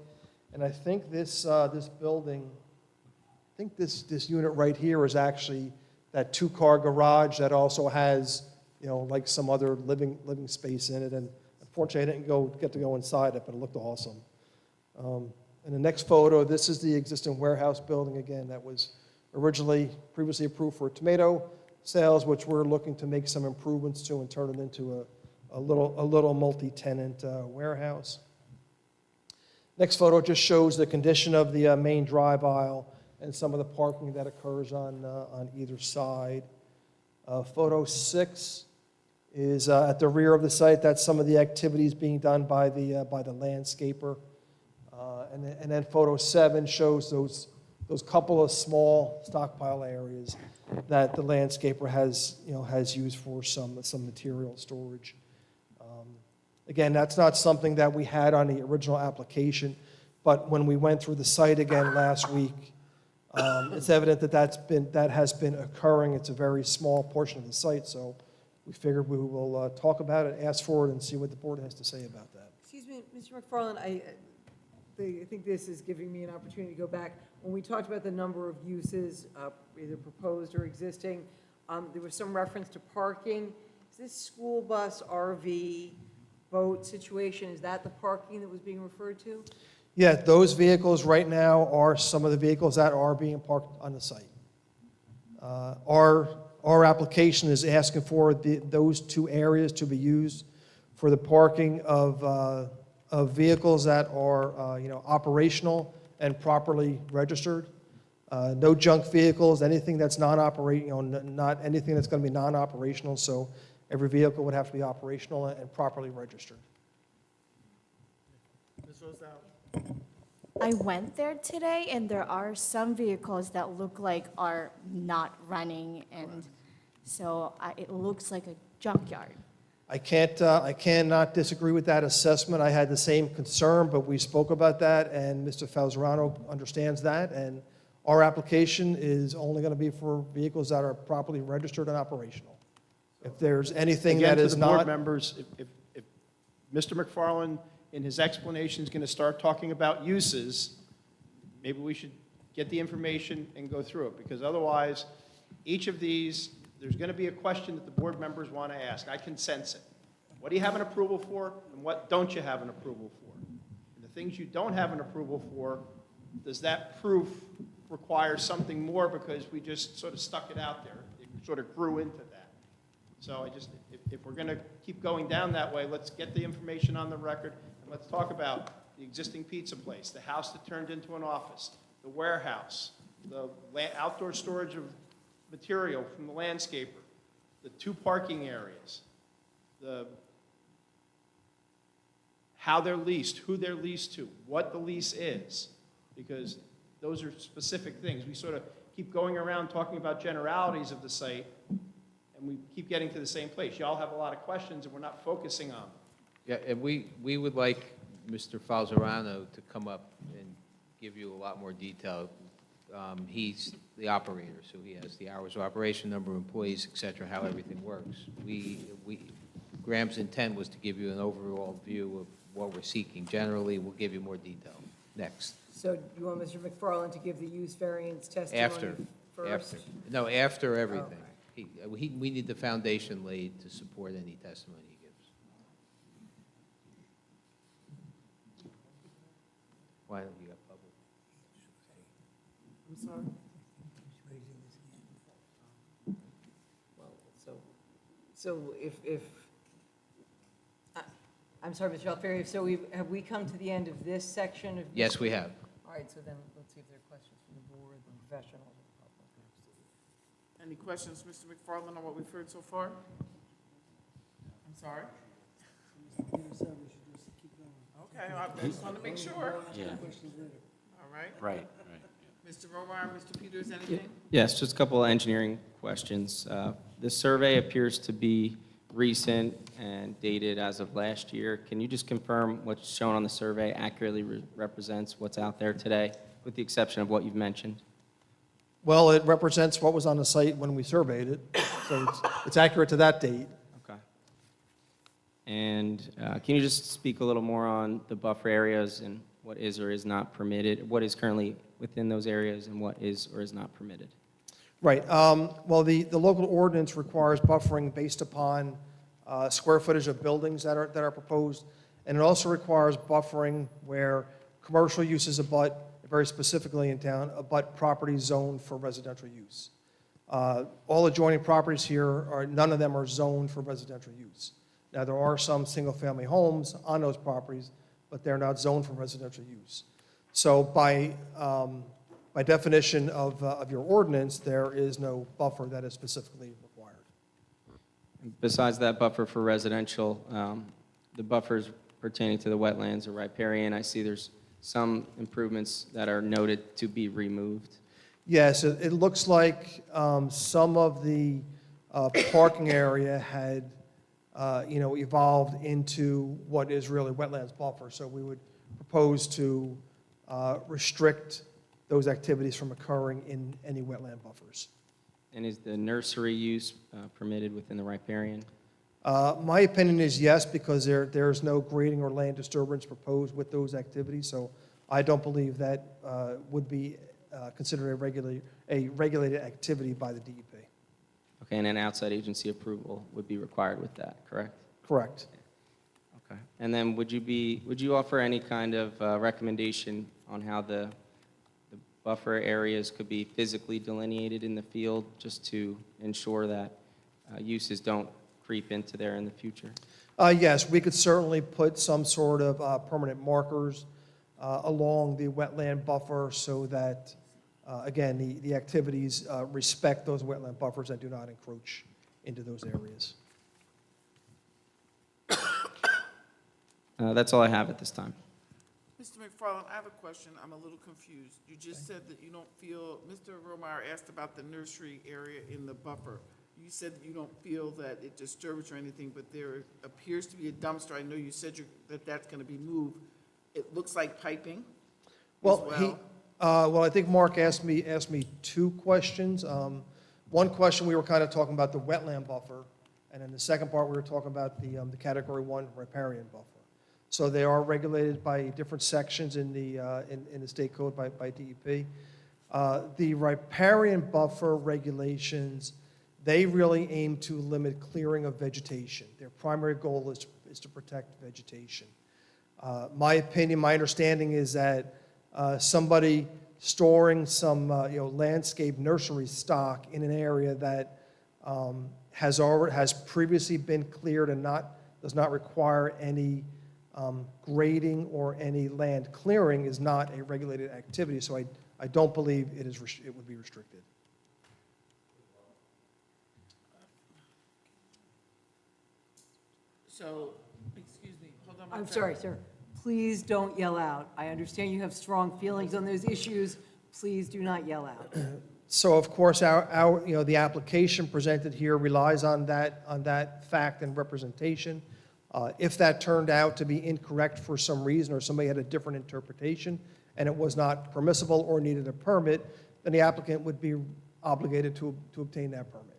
Speaker 14: and I think this building, this unit right here is actually that 2-car garage that also has like some other living space in it. And unfortunately, I didn't get to go inside it, but it looked awesome. In the next photo, this is the existing warehouse building again that was previously approved for tomato sales, which we're looking to make some improvements to and turn it into a little multi-tenant warehouse. Next photo just shows the condition of the main drive aisle and some of the parking that occurs on either side. Photo 6 is at the rear of the site. That's some of the activities being done by the landscaper. And then photo 7 shows those couple of small stockpile areas that the landscaper has used for some material storage. Again, that's not something that we had on the original application, but when we went through the site again last week, it's evident that that has been occurring. It's a very small portion of the site, so we figured we will talk about it, ask for it, and see what the board has to say about that.
Speaker 1: Excuse me, Mr. McFarland, I think this is giving me an opportunity to go back. When we talked about the number of uses, either proposed or existing, there was some reference to parking. Is this school bus, RV, boat situation, is that the parking that was being referred to?
Speaker 14: Yeah, those vehicles right now are some of the vehicles that are being parked on the site. Our application is asking for those two areas to be used for the parking of vehicles that are operational and properly registered. No junk vehicles, anything that's non-operational, not anything that's going to be non-operational. So every vehicle would have to be operational and properly registered.
Speaker 2: Ms. Rosal?
Speaker 17: I went there today, and there are some vehicles that look like are not running, and so it looks like a junkyard.
Speaker 14: I cannot disagree with that assessment. I had the same concern, but we spoke about that, and Mr. Valerano understands that, and our application is only going to be for vehicles that are properly registered and operational. If there's anything that is
Speaker 10: Again, to the board
Speaker 14: not,
Speaker 10: members, if Mr. McFarland, in his explanation, is going to start talking about uses, maybe we should get the information and go through it, because otherwise, each of these, there's going to be a question that the board members want to ask. I can sense it. What do you have an approval for, and what don't you have an approval for? And the things you don't have an approval for, does that proof require something more because we just sort of stuck it out there? It sort of grew into that. So if we're going to keep going down that way, let's get the information on the record, and let's talk about the existing pizza place, the house that turned into an office, the warehouse, the outdoor storage of material from the landscaper, the 2 parking areas, how they're leased, who they're leased to, what the lease is, because those are specific things. We sort of keep going around talking about generalities of the site, and we keep getting to the same place. Y'all have a lot of questions, and we're not focusing on them.
Speaker 15: Yeah, and we would like Mr. Falzarano to come up and give you a lot more detail. He's the operator, so he has the hours of operation, number of employees, et cetera, how everything works. Graham's intent was to give you an overall view of what we're seeking. Generally, we'll give you more detail. Next.
Speaker 1: So you want Mr. McFarland to give the use variance testimony
Speaker 15: After.
Speaker 1: first?
Speaker 15: No, after everything. We need the foundation laid to support any testimony he gives. Why don't you got public?
Speaker 1: I'm sorry? Well, so if, I'm sorry, Mr. Alfieri, so have we come to the end of this section of?
Speaker 15: Yes, we have.
Speaker 1: All right, so then let's see if there are questions from the board, the professionals.
Speaker 2: Any questions, Mr. McFarland, on what we've heard so far? I'm sorry? Okay, I just want to make sure.
Speaker 4: Yeah.
Speaker 2: All right.
Speaker 4: Right.
Speaker 2: Mr. Romar, Mr. Peters, anything?
Speaker 6: Yes, just a couple of engineering questions. The survey appears to be recent and dated as of last year. Can you just confirm what's shown on the survey accurately represents what's out there today, with the exception of what you've mentioned?
Speaker 14: well, it represents what was on the site when we surveyed it, so it's accurate to that date.
Speaker 6: Okay. And can you just speak a little more on the buffer areas and what is or is not permitted? What is currently within those areas and what is or is not permitted?
Speaker 14: Right. Well, the local ordinance requires buffering based upon square footage of buildings that are proposed, and it also requires buffering where commercial uses abut, very specifically in town, abut property zoned for residential use. All adjoining properties here none of them are zoned for residential use. Now, there are some single-family homes on those properties, but they're not zoned for residential use. So by definition of your ordinance, there is no buffer that is specifically required.
Speaker 6: Besides that buffer for residential, the buffers pertaining to the wetlands or riparian, I see there's some improvements that are noted to be removed.
Speaker 14: Yes, it looks like some of the parking area had, evolved into what is really wetlands buffer. So we would propose to restrict those activities from occurring in any wetland buffers.
Speaker 6: And is the nursery use permitted within the riparian?
Speaker 14: My opinion is yes, because there's no grading or land disturbance proposed with those activities. So I don't believe that would be considered a regulated activity by the DEP.
Speaker 6: Okay, and an outside agency approval would be required with that, correct?
Speaker 14: Correct.
Speaker 6: Okay. And then would you offer any kind of recommendation on how the buffer areas could be physically delineated in the field, just to ensure that uses don't creep into there in the future?
Speaker 14: Yes, we could certainly put some sort of permanent markers along the wetland buffer so that, again, the activities respect those wetland buffers and do not encroach into those areas.
Speaker 6: That's all I have at this time.
Speaker 2: Mr. McFarland, I have a question. I'm a little confused. You just said that you don't feel, Mr. Romeyer asked about the nursery area in the buffer. You said that you don't feel that it disturbs or anything, but there appears to be a dumpster. I know you said that that's going to be moved. It looks like piping as
Speaker 14: Well, I think Mark asked me two questions. One question, we were kind of talking about the wetland buffer, and then the second part, we were talking about the Category 1 riparian buffer. So they are regulated by different sections in the state code by DEP. The riparian buffer regulations, they really aim to limit clearing of vegetation. Their primary goal is to protect vegetation. My opinion, my understanding is that somebody storing some landscape nursery stock in an area that has previously been cleared and does not require any grading or any land clearing is not a regulated activity. So I don't believe it would be restricted.
Speaker 2: So, excuse me, hold on one
Speaker 1: I'm
Speaker 2: second.
Speaker 1: sorry, sir. Please don't yell out. I understand you have strong feelings on those issues. Please do not yell out.
Speaker 14: So of course, the application presented here relies on that fact and representation. If that turned out to be incorrect for some reason, or somebody had a different interpretation, and it was not permissible or needed a permit, then the applicant would be obligated to obtain that permit.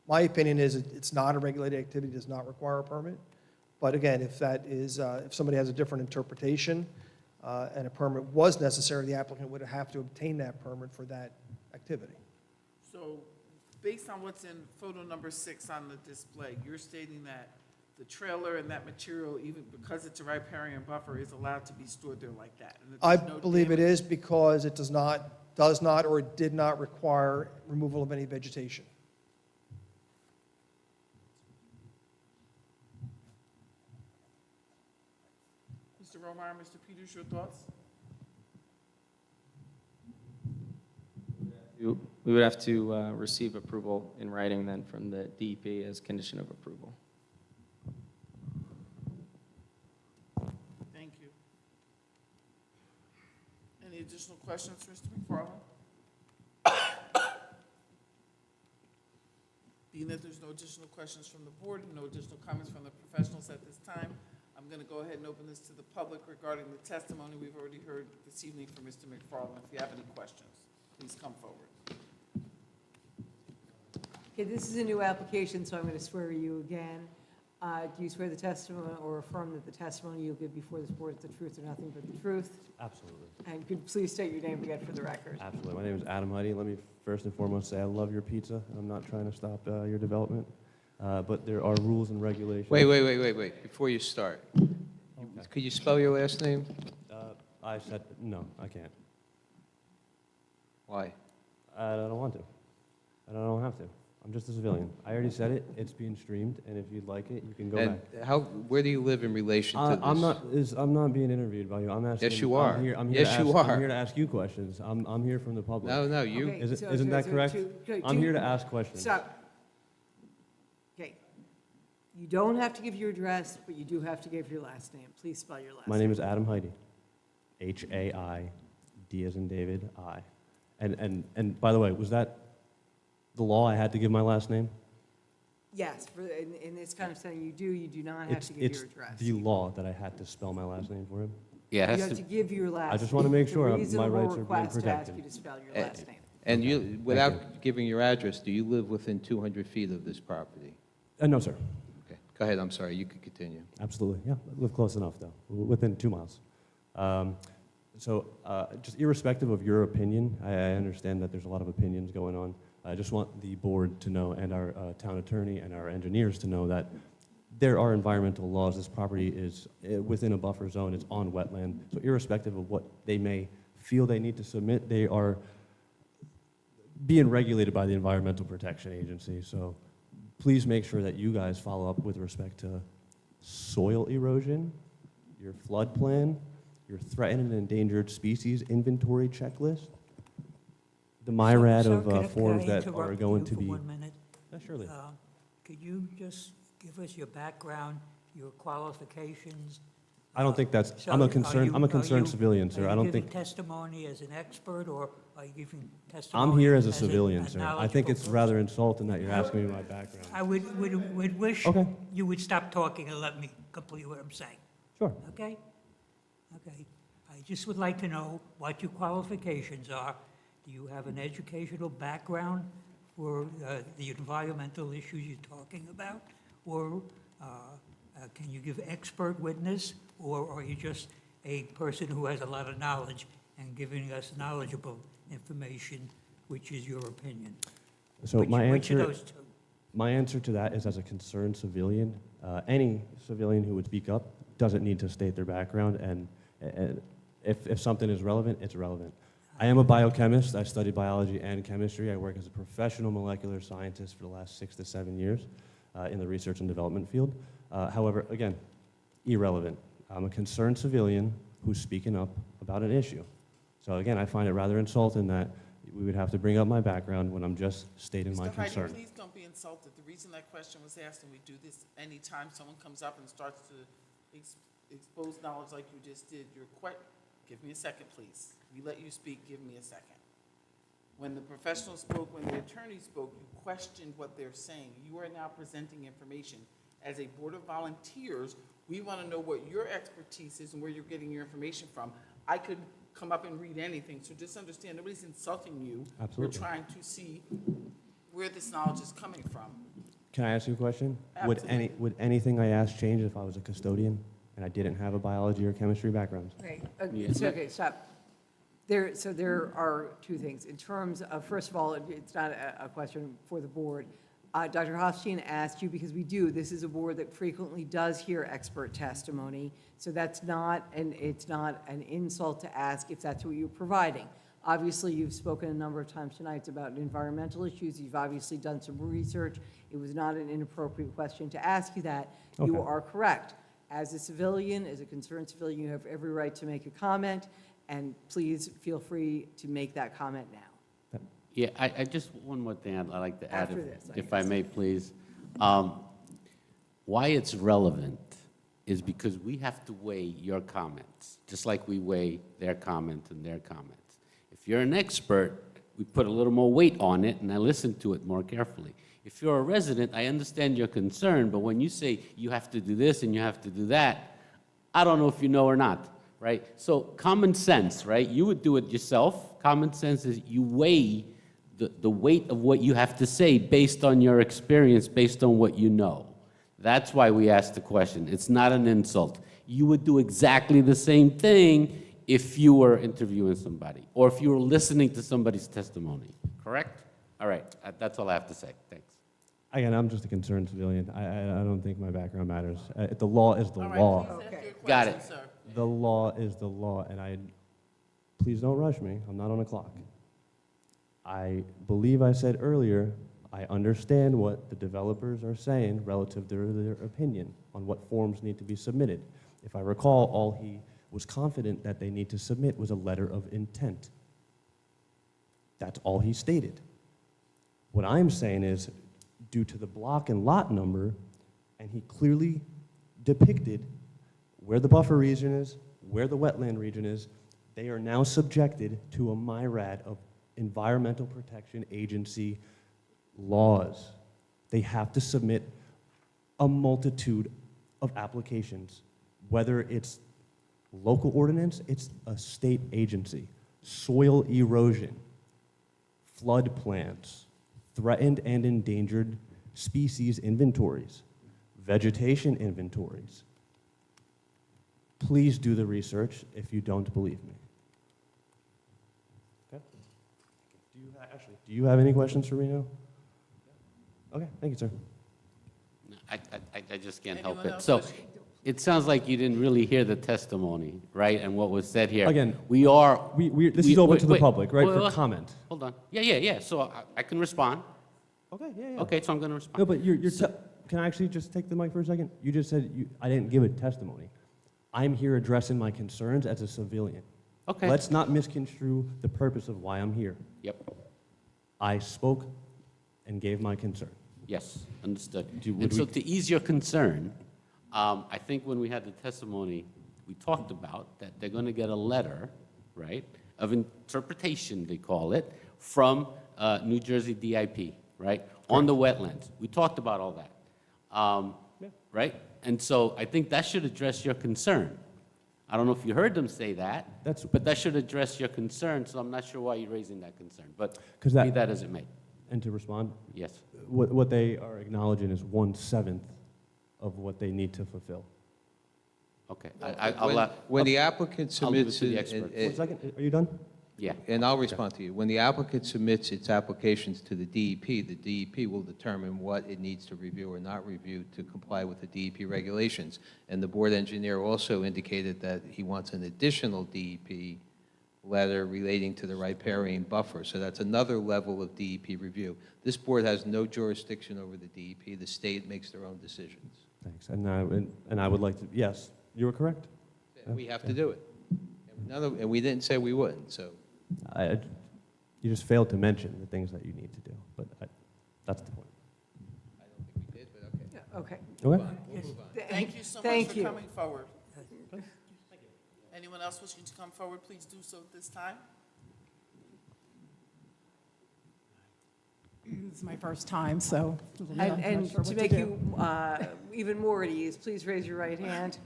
Speaker 14: My opinion is it's not a regulated activity, does not require a permit. But again, if somebody has a different interpretation and a permit was necessary, the applicant would have to obtain that permit for that activity.
Speaker 2: So, based on what's in photo number 6 on the display, you're stating that the trailer and that material, even because it's a riparian buffer, is allowed to be stored there like that? And that
Speaker 14: I
Speaker 2: there's no
Speaker 14: believe it
Speaker 2: damage?
Speaker 14: is because it does not or did not require removal of any vegetation.
Speaker 2: Mr. Romeyer, Mr. Peters, your thoughts?
Speaker 6: We would have to receive approval in writing then from the DEP as condition of approval.
Speaker 2: Thank you. Any additional questions, Mr. McFarland? Being that there's no additional questions from the board and no additional comments from the professionals at this time, I'm going to go ahead and open this to the public regarding the testimony we've already heard this evening from Mr. McFarland. If you have any questions, please come forward.
Speaker 1: Okay, this is a new application, so I'm going to swear you again. Do you swear the testimony or affirm that the testimony you'll give before this board is the truth or nothing but the truth?
Speaker 11: Absolutely.
Speaker 1: And could you please state your name again for the record?
Speaker 11: Absolutely. My name is Adam Huddy. Let me first and foremost say I love your pizza. I'm not trying to stop your development, but there are rules and regulations.
Speaker 15: Wait. Before you start, could you spell your last name?
Speaker 11: I said, no, I can't.
Speaker 15: Why?
Speaker 11: I don't want to. I don't have to. I'm just a civilian. I already said it. It's being streamed, and if you'd like it, you can go
Speaker 15: And
Speaker 11: back.
Speaker 15: where do you live in relation to this?
Speaker 11: I'm not being interviewed by you. I'm asking.
Speaker 15: Yes, you are.
Speaker 11: I'm here
Speaker 15: Yes,
Speaker 11: to
Speaker 15: you
Speaker 11: ask,
Speaker 15: are.
Speaker 11: I'm here to ask you questions. I'm here from the public.
Speaker 15: No, you.
Speaker 1: Okay,
Speaker 11: Isn't that correct? I'm here to ask questions.
Speaker 1: Stop. Okay. You don't have to give your address, but you do have to give your last name. Please spell your last name.
Speaker 11: My name is Adam Heidi. H-A-I-D as in David, I. And by the way, was that the law I had to give my last name?
Speaker 1: Yes, in this kind of setting, you do not have to give your address.
Speaker 11: It's the law that I had to spell my last name for him.
Speaker 4: Yeah, it
Speaker 1: You
Speaker 4: has
Speaker 1: have
Speaker 4: to,
Speaker 1: to give your last name.
Speaker 11: I just want to make sure
Speaker 1: It's a
Speaker 11: my
Speaker 1: reasonable
Speaker 11: rights are being
Speaker 1: request to ask
Speaker 11: protected.
Speaker 1: you to spell your last name.
Speaker 15: And you,
Speaker 11: you.
Speaker 15: without giving your address, do you live within 200 feet of this property?
Speaker 11: No, sir.
Speaker 15: Okay, go ahead, I'm sorry, you could continue.
Speaker 11: Absolutely, yeah. I live close enough, though, within 2 miles. Just irrespective of your opinion, I understand that there's a lot of opinions going on. I just want the board to know, and our town attorney and our engineers to know that there are environmental laws. This property is within a buffer zone. It's on wetland. So irrespective of what they may feel they need to submit, they are being regulated by the Environmental Protection Agency. So please make sure that you guys follow up with respect to soil erosion, your flood plan, your threatened and endangered species inventory checklist, the myriad
Speaker 5: Sir,
Speaker 11: of forms
Speaker 5: can I
Speaker 11: that are
Speaker 5: interrupt
Speaker 11: going
Speaker 5: you
Speaker 11: to
Speaker 5: for
Speaker 11: be.
Speaker 5: 1 minute?
Speaker 11: Surely.
Speaker 5: Could you just give us your background, your qualifications?
Speaker 11: I don't think that's,
Speaker 5: So
Speaker 11: I'm a
Speaker 5: are
Speaker 11: concerned
Speaker 5: you-
Speaker 11: civilian, sir. I don't
Speaker 5: Are you
Speaker 11: think,
Speaker 5: giving testimony as an expert, or are you giving testimony?
Speaker 11: I'm here as a civilian, sir. I think
Speaker 5: knowledgeable
Speaker 11: it's
Speaker 5: person?
Speaker 11: rather insulting that you're asking me my background.
Speaker 5: I would wish
Speaker 11: Okay.
Speaker 5: you would stop talking and let me complete what I'm saying,
Speaker 11: Sure.
Speaker 5: okay? Okay. I just would like to know what your qualifications are. Do you have an educational background for the environmental issues you're talking about? Or can you give expert witness? Or are you just a person who has a lot of knowledge and giving us knowledgeable information, which is your opinion?
Speaker 11: So
Speaker 5: Which of those two?
Speaker 11: my answer to that is as a concerned civilian, any civilian who would speak up doesn't need to state their background, and if something is relevant, it's relevant. I am a biochemist. I studied biology and chemistry. I work as a professional molecular scientist for the last 6 to 7 years in the research and development field. However, again, irrelevant. I'm a concerned civilian who's speaking up about an issue. So again, I find it rather insulting that we would have to bring up my background when I'm just stating my
Speaker 2: Mr. Heidi,
Speaker 11: concern.
Speaker 2: please don't be insulted. The reason that question was asked, and we do this anytime someone comes up and starts to expose knowledge like you just did, give me a second, please. We let you speak, give me a second. When the professional spoke, when the attorney spoke, you questioned what they're saying. You are now presenting information. As a board of volunteers, we want to know what your expertise is and where you're getting your information from. I could come up and read anything, so just understand, nobody's insulting you.
Speaker 11: Absolutely.
Speaker 2: We're trying to see where this knowledge is coming from.
Speaker 11: Can I ask you a question?
Speaker 2: Absolutely.
Speaker 11: Would anything I asked change if I was a custodian and I didn't have a biology or chemistry background?
Speaker 1: Okay,
Speaker 4: Yeah.
Speaker 1: it's okay, stop. So there are two things. In terms of, first of all, it's not a question for the board. Dr. Hofstein asked you, because we do, this is a board that frequently does hear expert testimony, so it's not an insult to ask if that's what you're providing. Obviously, you've spoken a number of times tonight about environmental issues. You've obviously done some research. It was not an inappropriate question to ask you that. You
Speaker 11: Okay.
Speaker 1: are correct. As a civilian, as a concerned civilian, you have every right to make a comment, and please feel free to make that comment now.
Speaker 4: yeah, I just, one more thing I'd like to add,
Speaker 1: After this, I
Speaker 4: if I may, please. Why it's relevant is because we have to weigh your comments, just like we weigh their comments and their comments. If you're an expert, we put a little more weight on it, and I listen to it more carefully. If you're a resident, I understand your concern, but when you say you have to do this and you have to do that, I don't know if you know or not, right? So common sense, right? You would do it yourself. Common sense is you weigh the weight of what you have to say based on your experience, based on what you know. That's why we asked the question. It's not an insult. You would do exactly the same thing if you were interviewing somebody or if you were listening to somebody's testimony, correct? All right, that's all I have to say. Thanks.
Speaker 11: Again, I'm just a concerned civilian. I don't think my background matters. The law is the
Speaker 2: All right,
Speaker 11: law.
Speaker 2: please ask your
Speaker 4: Got
Speaker 2: question,
Speaker 4: it.
Speaker 2: sir.
Speaker 11: The law is the law, and please don't rush me. I'm not on a clock. I believe I said earlier, I understand what the developers are saying relative to their opinion on what forms need to be submitted. If I recall, all he was confident that they need to submit was a letter of intent. That's all he stated. What I'm saying is, due to the block and lot number, and he clearly depicted where the buffer region is, where the wetland region is, they are now subjected to a myriad of Environmental Protection Agency laws. They have to submit a multitude of applications, whether it's local ordinance, it's a state agency, soil erosion, flood plans, threatened and endangered species inventories, vegetation inventories. Please do the research if you don't believe me. Okay. Do you have any questions for me now? Okay, thank you, sir.
Speaker 4: I just can't
Speaker 2: Anyone
Speaker 4: help it.
Speaker 2: else
Speaker 4: So
Speaker 2: wish-
Speaker 4: it sounds like you didn't really hear the testimony, right, and what was said here.
Speaker 11: Again,
Speaker 4: We are.
Speaker 11: this is open to the public, right, for
Speaker 4: wait.
Speaker 11: comment.
Speaker 4: Hold on. Yeah. So I can respond.
Speaker 11: Okay, yeah.
Speaker 4: Okay, so I'm going to respond.
Speaker 11: No, but can I actually just take the mic for a second? You just said I didn't give a testimony. I'm here addressing my concerns as a civilian.
Speaker 4: Okay.
Speaker 11: Let's not misconstrue the purpose of why I'm here.
Speaker 4: Yep.
Speaker 11: I spoke and gave my concern.
Speaker 4: Yes, understood.
Speaker 11: would
Speaker 4: And so
Speaker 11: we-
Speaker 4: to ease your concern, I think when we had the testimony, we talked about that they're going to get a letter, right, of interpretation, they call it, from New Jersey DIP, right, on the wetlands. We talked about all that, right? And so I think that should address your concern. I don't know if you heard them say that, but that should address your concern, so I'm not sure why you're raising that concern. But be that as it may.
Speaker 11: And to respond?
Speaker 4: Yes.
Speaker 11: What they are acknowledging is 1/7 of what they need to fulfill.
Speaker 4: Okay.
Speaker 15: When the applicant
Speaker 4: I'll leave it
Speaker 15: submits
Speaker 4: to the
Speaker 15: it,
Speaker 4: experts.
Speaker 11: 1 second, are you done?
Speaker 4: Yeah.
Speaker 15: and I'll respond to you. When the applicant submits its applications to the DEP will determine what it needs to review or not review to comply with the DEP regulations. And the board engineer also indicated that he wants an additional DEP letter relating to the riparian buffer. So that's another level of DEP review. This board has no jurisdiction over the DEP. The state makes their own decisions.
Speaker 11: Thanks. And I would like to, yes, you were correct.
Speaker 15: We have to do it. And we didn't say we wouldn't, so.
Speaker 11: You just failed to mention the things that you need to do, but that's the point.
Speaker 15: I don't think we did, but okay.
Speaker 1: Okay.
Speaker 11: Okay.
Speaker 2: Thank you so much
Speaker 1: Thank
Speaker 2: for
Speaker 1: you.
Speaker 2: coming forward. Anyone else wishing to come forward, please do so at this time.
Speaker 18: This is my first time, so. I'm not
Speaker 1: And
Speaker 18: sure
Speaker 1: to
Speaker 18: what
Speaker 1: make
Speaker 18: do.
Speaker 1: you even more at ease, please raise your right hand.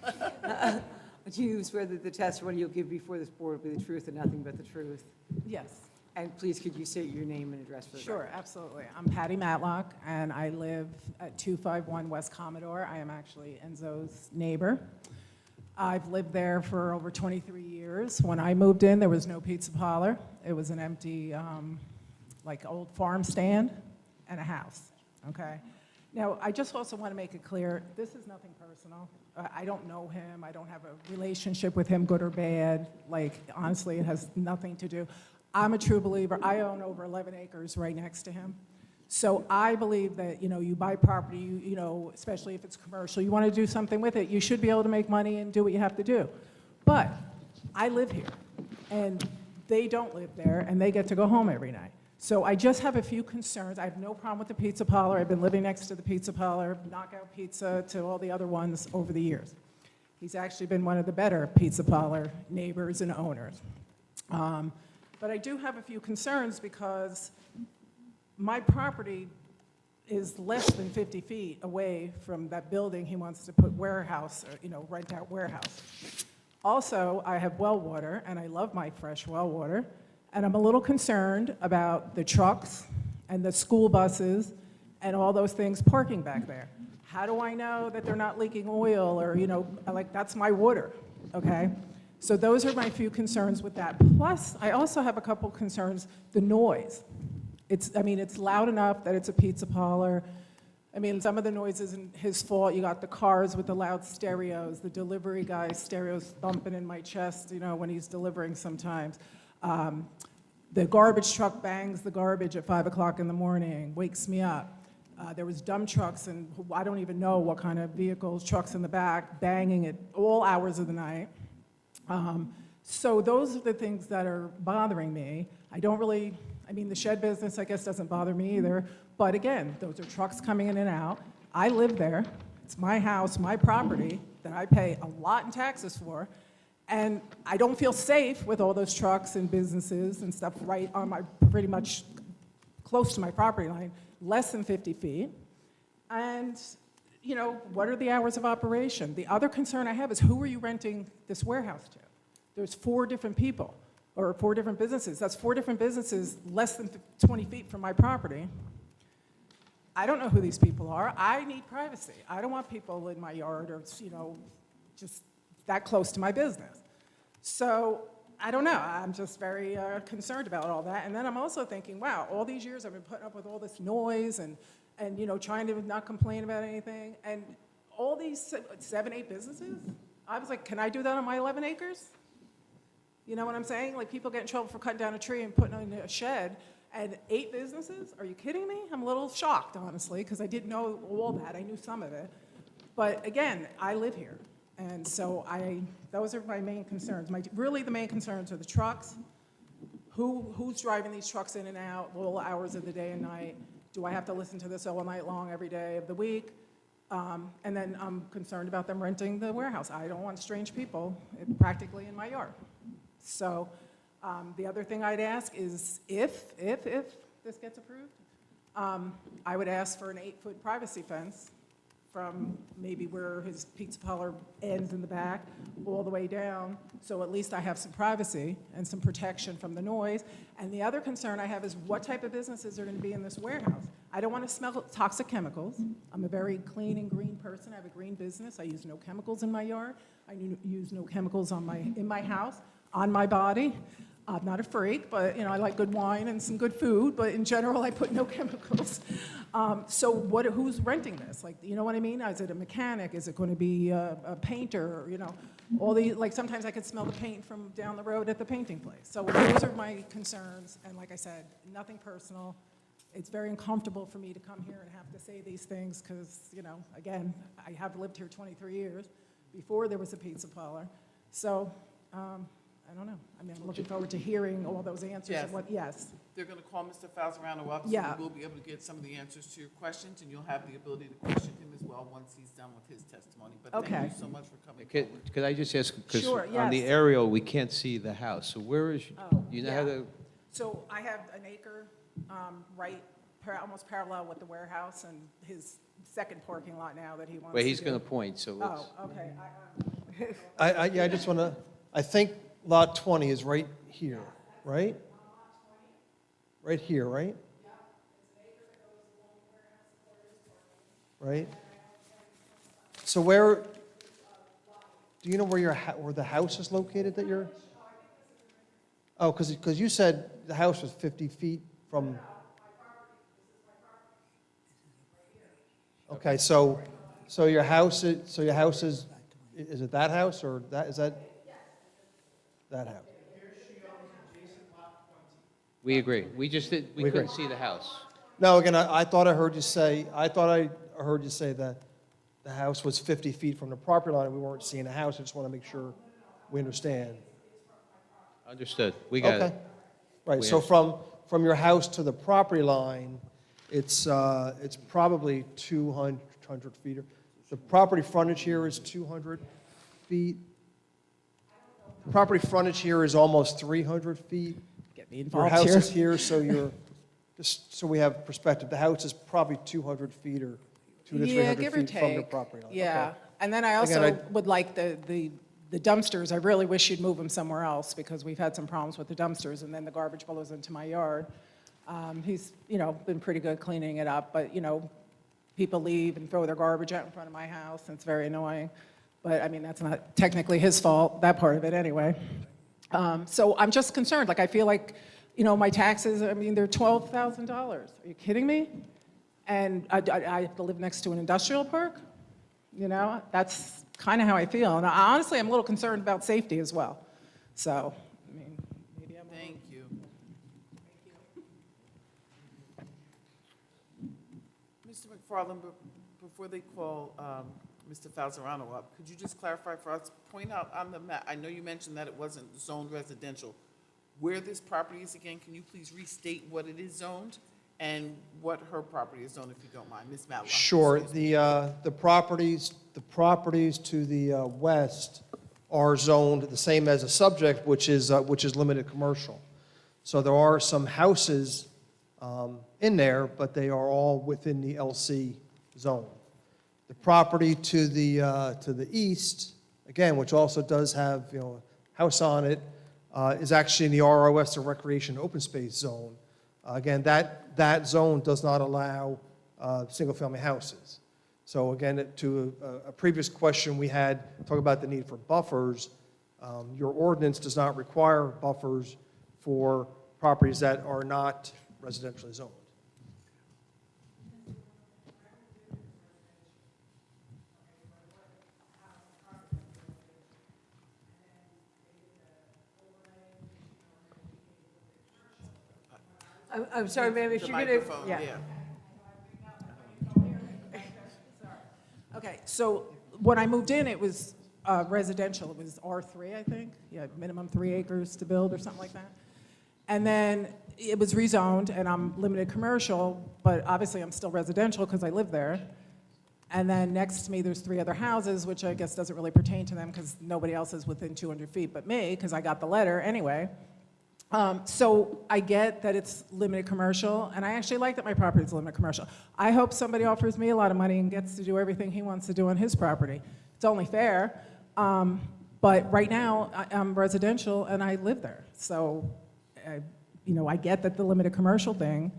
Speaker 1: Do you swear that the testimony you'll give before this board will be the truth and nothing but the truth?
Speaker 18: Yes,
Speaker 1: And please, could you state your name and address for the
Speaker 18: sure,
Speaker 1: record?
Speaker 18: absolutely. I'm Patty Matlock, and I live at 251 West Commodore. I am actually Enzo's neighbor. I've lived there for over 23 years. When I moved in, there was no pizza parlor. It was an empty, like, old farm stand and a house, okay? Now, I just also want to make it clear, this is nothing personal. I don't know him. I don't have a relationship with him, good or bad. Like, honestly, it has nothing to do. I'm a true believer. I own over 11 acres right next to him. So I believe that, you buy property, especially if it's commercial, you want to do something with it, you should be able to make money and do what you have to do. But I live here, and they don't live there, and they get to go home every night. So I just have a few concerns. I have no problem with the pizza parlor. I've been living next to the pizza parlor, Knockout Pizza, to all the other ones over the years. He's actually been one of the better pizza parlor neighbors and owners. But I do have a few concerns because my property is less than 50 feet away from that building he wants to put warehouse, or, rent out warehouse. Also, I have well water, and I love my fresh well water. And I'm a little concerned about the trucks and the school buses and all those things parking back there. How do I know that they're not leaking oil or, like, that's my water, okay? So those are my few concerns with that. Plus, I also have a couple concerns, the noise. It's loud enough that it's a pizza parlor. Some of the noise isn't his fault. You got the cars with the loud stereos, the delivery guy's stereos thumping in my chest, when he's delivering sometimes. The garbage truck bangs the garbage at 5 o'clock in the morning, wakes me up. There was dump trucks, and I don't even know what kind of vehicles, trucks in the back, banging at all hours of the night. So those are the things that are bothering me. The shed business, I guess, doesn't bother me either. But again, those are trucks coming in and out. I live there. It's my house, my property, that I pay a lot in taxes for. And I don't feel safe with all those trucks and businesses and stuff right on pretty much close to my property line, less than 50 feet. And, what are the hours of operation? The other concern I have is, who are you renting this warehouse to? There's 4 different people, or 4 different businesses. That's 4 different businesses less than 20 feet from my property. I don't know who these people are. I need privacy. I don't want people in my yard or, just that close to my business. So, I don't know. I'm just very concerned about all that. And then I'm also thinking, wow, all these years I've been putting up with all this noise and trying to not complain about anything. And all these 7, 8 businesses, I was like, can I do that on my 11 acres? You know what I'm saying? Like, people get in trouble for cutting down a tree and putting in a shed, and 8 businesses? Are you kidding me? I'm a little shocked, honestly, because I didn't know all that. I knew some of it. But again, I live here. And so those are my main concerns. Really, the main concerns are the trucks. Who's driving these trucks in and out, all hours of the day and night? Do I have to listen to this all night long, every day of the week? And then I'm concerned about them renting the warehouse. I don't want strange people practically in my yard. So the other thing I'd ask is, if this gets approved, I would ask for an 8-foot privacy fence from maybe where his pizza parlor ends in the back all the way down, so at least I have some privacy and some protection from the noise. And the other concern I have is, what type of businesses are going to be in this warehouse? I don't want to smell toxic chemicals. I'm a very clean and green person. I have a green business. I use no chemicals in my yard. I use no chemicals in my house, on my body. I'm not a freak, but I like good wine and some good food, but in general, I put no chemicals. So who's renting this? Like, you know what I mean? Is it a mechanic? Is it going to be a painter? All the, like, sometimes I could smell the paint from down the road at the painting place. So those are my concerns, and like I said, nothing personal. It's very uncomfortable for me to come here and have to say these things because, again, I have lived here 23 years before there was a pizza parlor. So, I don't know. I'm looking forward to hearing all those answers.
Speaker 2: Yes.
Speaker 18: Yes.
Speaker 2: They're going to call Mr. Falzarano up, so
Speaker 18: Yeah.
Speaker 2: we will be able to get some of the answers to your questions, and you'll have the ability to question him as well once he's done with his testimony. But
Speaker 18: Okay.
Speaker 2: thank you so much for coming forward.
Speaker 15: Could I just ask, because
Speaker 18: Sure,
Speaker 15: on the
Speaker 18: yes.
Speaker 15: aerial, we can't see the house, so where is,
Speaker 18: Oh,
Speaker 15: you know
Speaker 18: yeah.
Speaker 15: how to,
Speaker 18: So I have an acre almost parallel with the warehouse and his second parking lot now that he wants to
Speaker 15: well, he's
Speaker 18: do.
Speaker 15: going to point, so let's.
Speaker 18: Oh, okay.
Speaker 14: I just want to, I think Lot 20 is right here, right? Right here, right? Right? So where, do you know where where the house is located that you're? Oh, because you said the house was 50 feet from. Okay, so your house is, is it that house or is that house?
Speaker 15: We agree. We just did, we
Speaker 14: We
Speaker 15: couldn't
Speaker 14: agree.
Speaker 15: see the house.
Speaker 14: No, again, I thought I heard you say, that the house was 50 feet from the property line and we weren't seeing the house. I just want to make sure we understand.
Speaker 15: Understood. We got
Speaker 14: Okay.
Speaker 15: it.
Speaker 14: Right,
Speaker 15: We
Speaker 14: so
Speaker 15: understand.
Speaker 14: from your house to the property line, it's probably 200 feet. The property frontage here is 200 feet. The property frontage here is almost 300 feet.
Speaker 18: Get me
Speaker 14: Your
Speaker 18: involved
Speaker 14: house
Speaker 18: here.
Speaker 14: is here, so just so we have perspective, the house is probably 200 feet or 200 to 300
Speaker 18: give or
Speaker 14: feet from the
Speaker 18: take.
Speaker 14: property line.
Speaker 18: Yeah.
Speaker 14: Okay.
Speaker 18: And then I
Speaker 14: Again,
Speaker 18: also would like the dumpsters. I really wish you'd move them somewhere else because we've had some problems with the dumpsters and then the garbage blows into my yard. He's, been pretty good cleaning it up, but, people leave and throw their garbage out in front of my house, and it's very annoying. But, that's not technically his fault, that part of it anyway. So I'm just concerned. Like, I feel like, my taxes, they're $12,000. Are you kidding me? And I have to live next to an industrial park? That's kind of how I feel. And honestly, I'm a little concerned about safety as well. So, maybe I'm...
Speaker 2: Thank you. Mr. McFarland, before they call Mr. Falzarano up, could you just clarify for us, point out on the map, I know you mentioned that it wasn't zoned residential, where this property is again, can you please restate what it is zoned and what her property is zoned, if you don't mind, Ms. Matlock?
Speaker 14: Sure.
Speaker 2: Excuse me.
Speaker 14: The properties to the west are zoned the same as a subject, which is limited commercial. So there are some houses in there, but they are all within the LC zone. The property to the east, again, which also does have, a house on it, is actually in the ROS, the Recreation Open Space Zone. Again, that zone does not allow single-family houses. So again, to a previous question we had, talk about the need for buffers. Your ordinance does not require buffers for properties that are not residentially zoned.
Speaker 1: I'm sorry, ma'am, if
Speaker 2: The
Speaker 1: you're gonna,
Speaker 2: microphone,
Speaker 1: yeah.
Speaker 18: Okay, so when I moved in, it was residential. It was R3, I think. Yeah, minimum 3 acres to build or something like that. And then it was rezoned, and I'm limited commercial, but obviously I'm still residential because I live there. And then next to me, there's 3 other houses, which I guess doesn't really pertain to them because nobody else is within 200 feet but me, because I got the letter anyway. So I get that it's limited commercial, and I actually like that my property is limited commercial. I hope somebody offers me a lot of money and gets to do everything he wants to do on his property. It's only fair. But right now, I'm residential and I live there. So, I get that the limited commercial thing,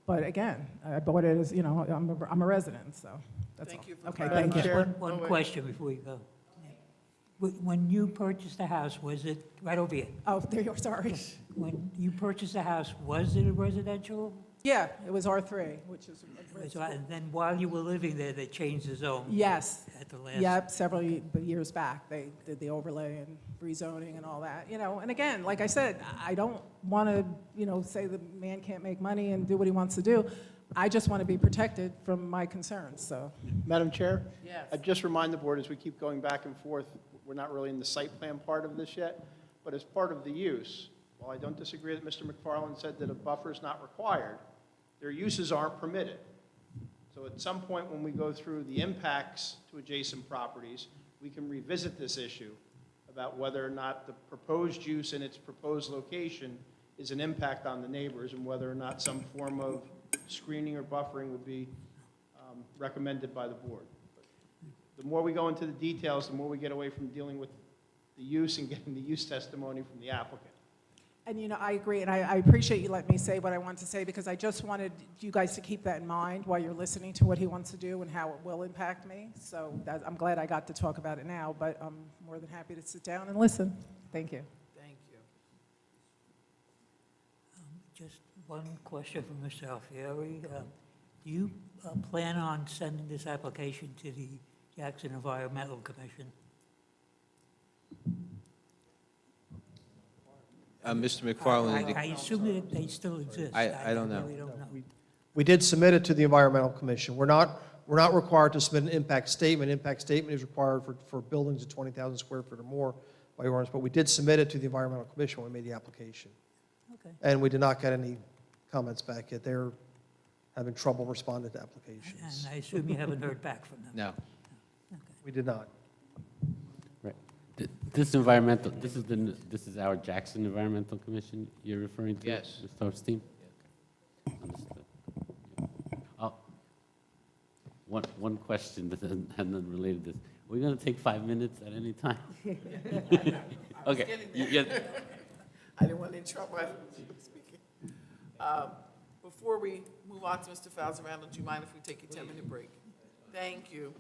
Speaker 18: but again, I bought it as, I'm a resident, so that's all.
Speaker 2: Thank you for
Speaker 18: Okay,
Speaker 2: clarifying.
Speaker 18: thank you.
Speaker 5: One question before you go. When you purchased the house, was it, right over here,
Speaker 18: Oh, there you are, sorry.
Speaker 5: when you purchased the house, was it a residential?
Speaker 18: Yeah, it was R3, which is.
Speaker 5: And then while you were living there, they changed the zone?
Speaker 18: Yes.
Speaker 5: At the last?
Speaker 18: Yep, several years back, they did the overlay and rezoning and all that, and again, like I said, I don't want to, say the man can't make money and do what he wants to do. I just want to be protected from my concerns, so.
Speaker 10: Madam Chair?
Speaker 2: Yes.
Speaker 10: I'd just remind the board, as we keep going back and forth, we're not really in the site plan part of this yet, but as part of the use, while I don't disagree that Mr. McFarland said that a buffer is not required, their uses aren't permitted. So at some point when we go through the impacts to adjacent properties, we can revisit this issue about whether or not the proposed use in its proposed location is an impact on the neighbors and whether or not some form of screening or buffering would be recommended by the board. The more we go into the details, the more we get away from dealing with the use and getting the use testimony from the applicant.
Speaker 18: And, I agree, and I appreciate you letting me say what I want to say, because I just wanted you guys to keep that in mind while you're listening to what he wants to do and how it will impact me. So I'm glad I got to talk about it now, but I'm more than happy to sit down and listen. Thank you.
Speaker 2: Thank you.
Speaker 5: Just one question for Mr. Alfieri. Do you plan on sending this application to the Jackson Environmental Commission?
Speaker 15: Mr. McFarland,
Speaker 5: I assume that they still exist.
Speaker 15: I don't know.
Speaker 5: really don't know.
Speaker 14: We did submit it to the Environmental Commission. We're not required to submit an impact statement. Impact statement is required for buildings of 20,000 square feet or more by ordinance, but we did submit it to the Environmental Commission when we made the application.
Speaker 5: Okay.
Speaker 14: And we did not get any comments back yet. They're having trouble responding to applications.
Speaker 5: And I assume you haven't heard back from them?
Speaker 15: No.
Speaker 14: We did not.
Speaker 4: Right. This environmental, this is our Jackson Environmental Commission you're referring to?
Speaker 15: Yes.
Speaker 4: Mr. Osteen? Understood. Oh, one question that hasn't related to this. Are we going to take 5 minutes at any time? Okay.
Speaker 2: I didn't want to interrupt while you were speaking. Before we move on to Mr. Falzarano, do you mind if we take a 10-minute break? Thank you.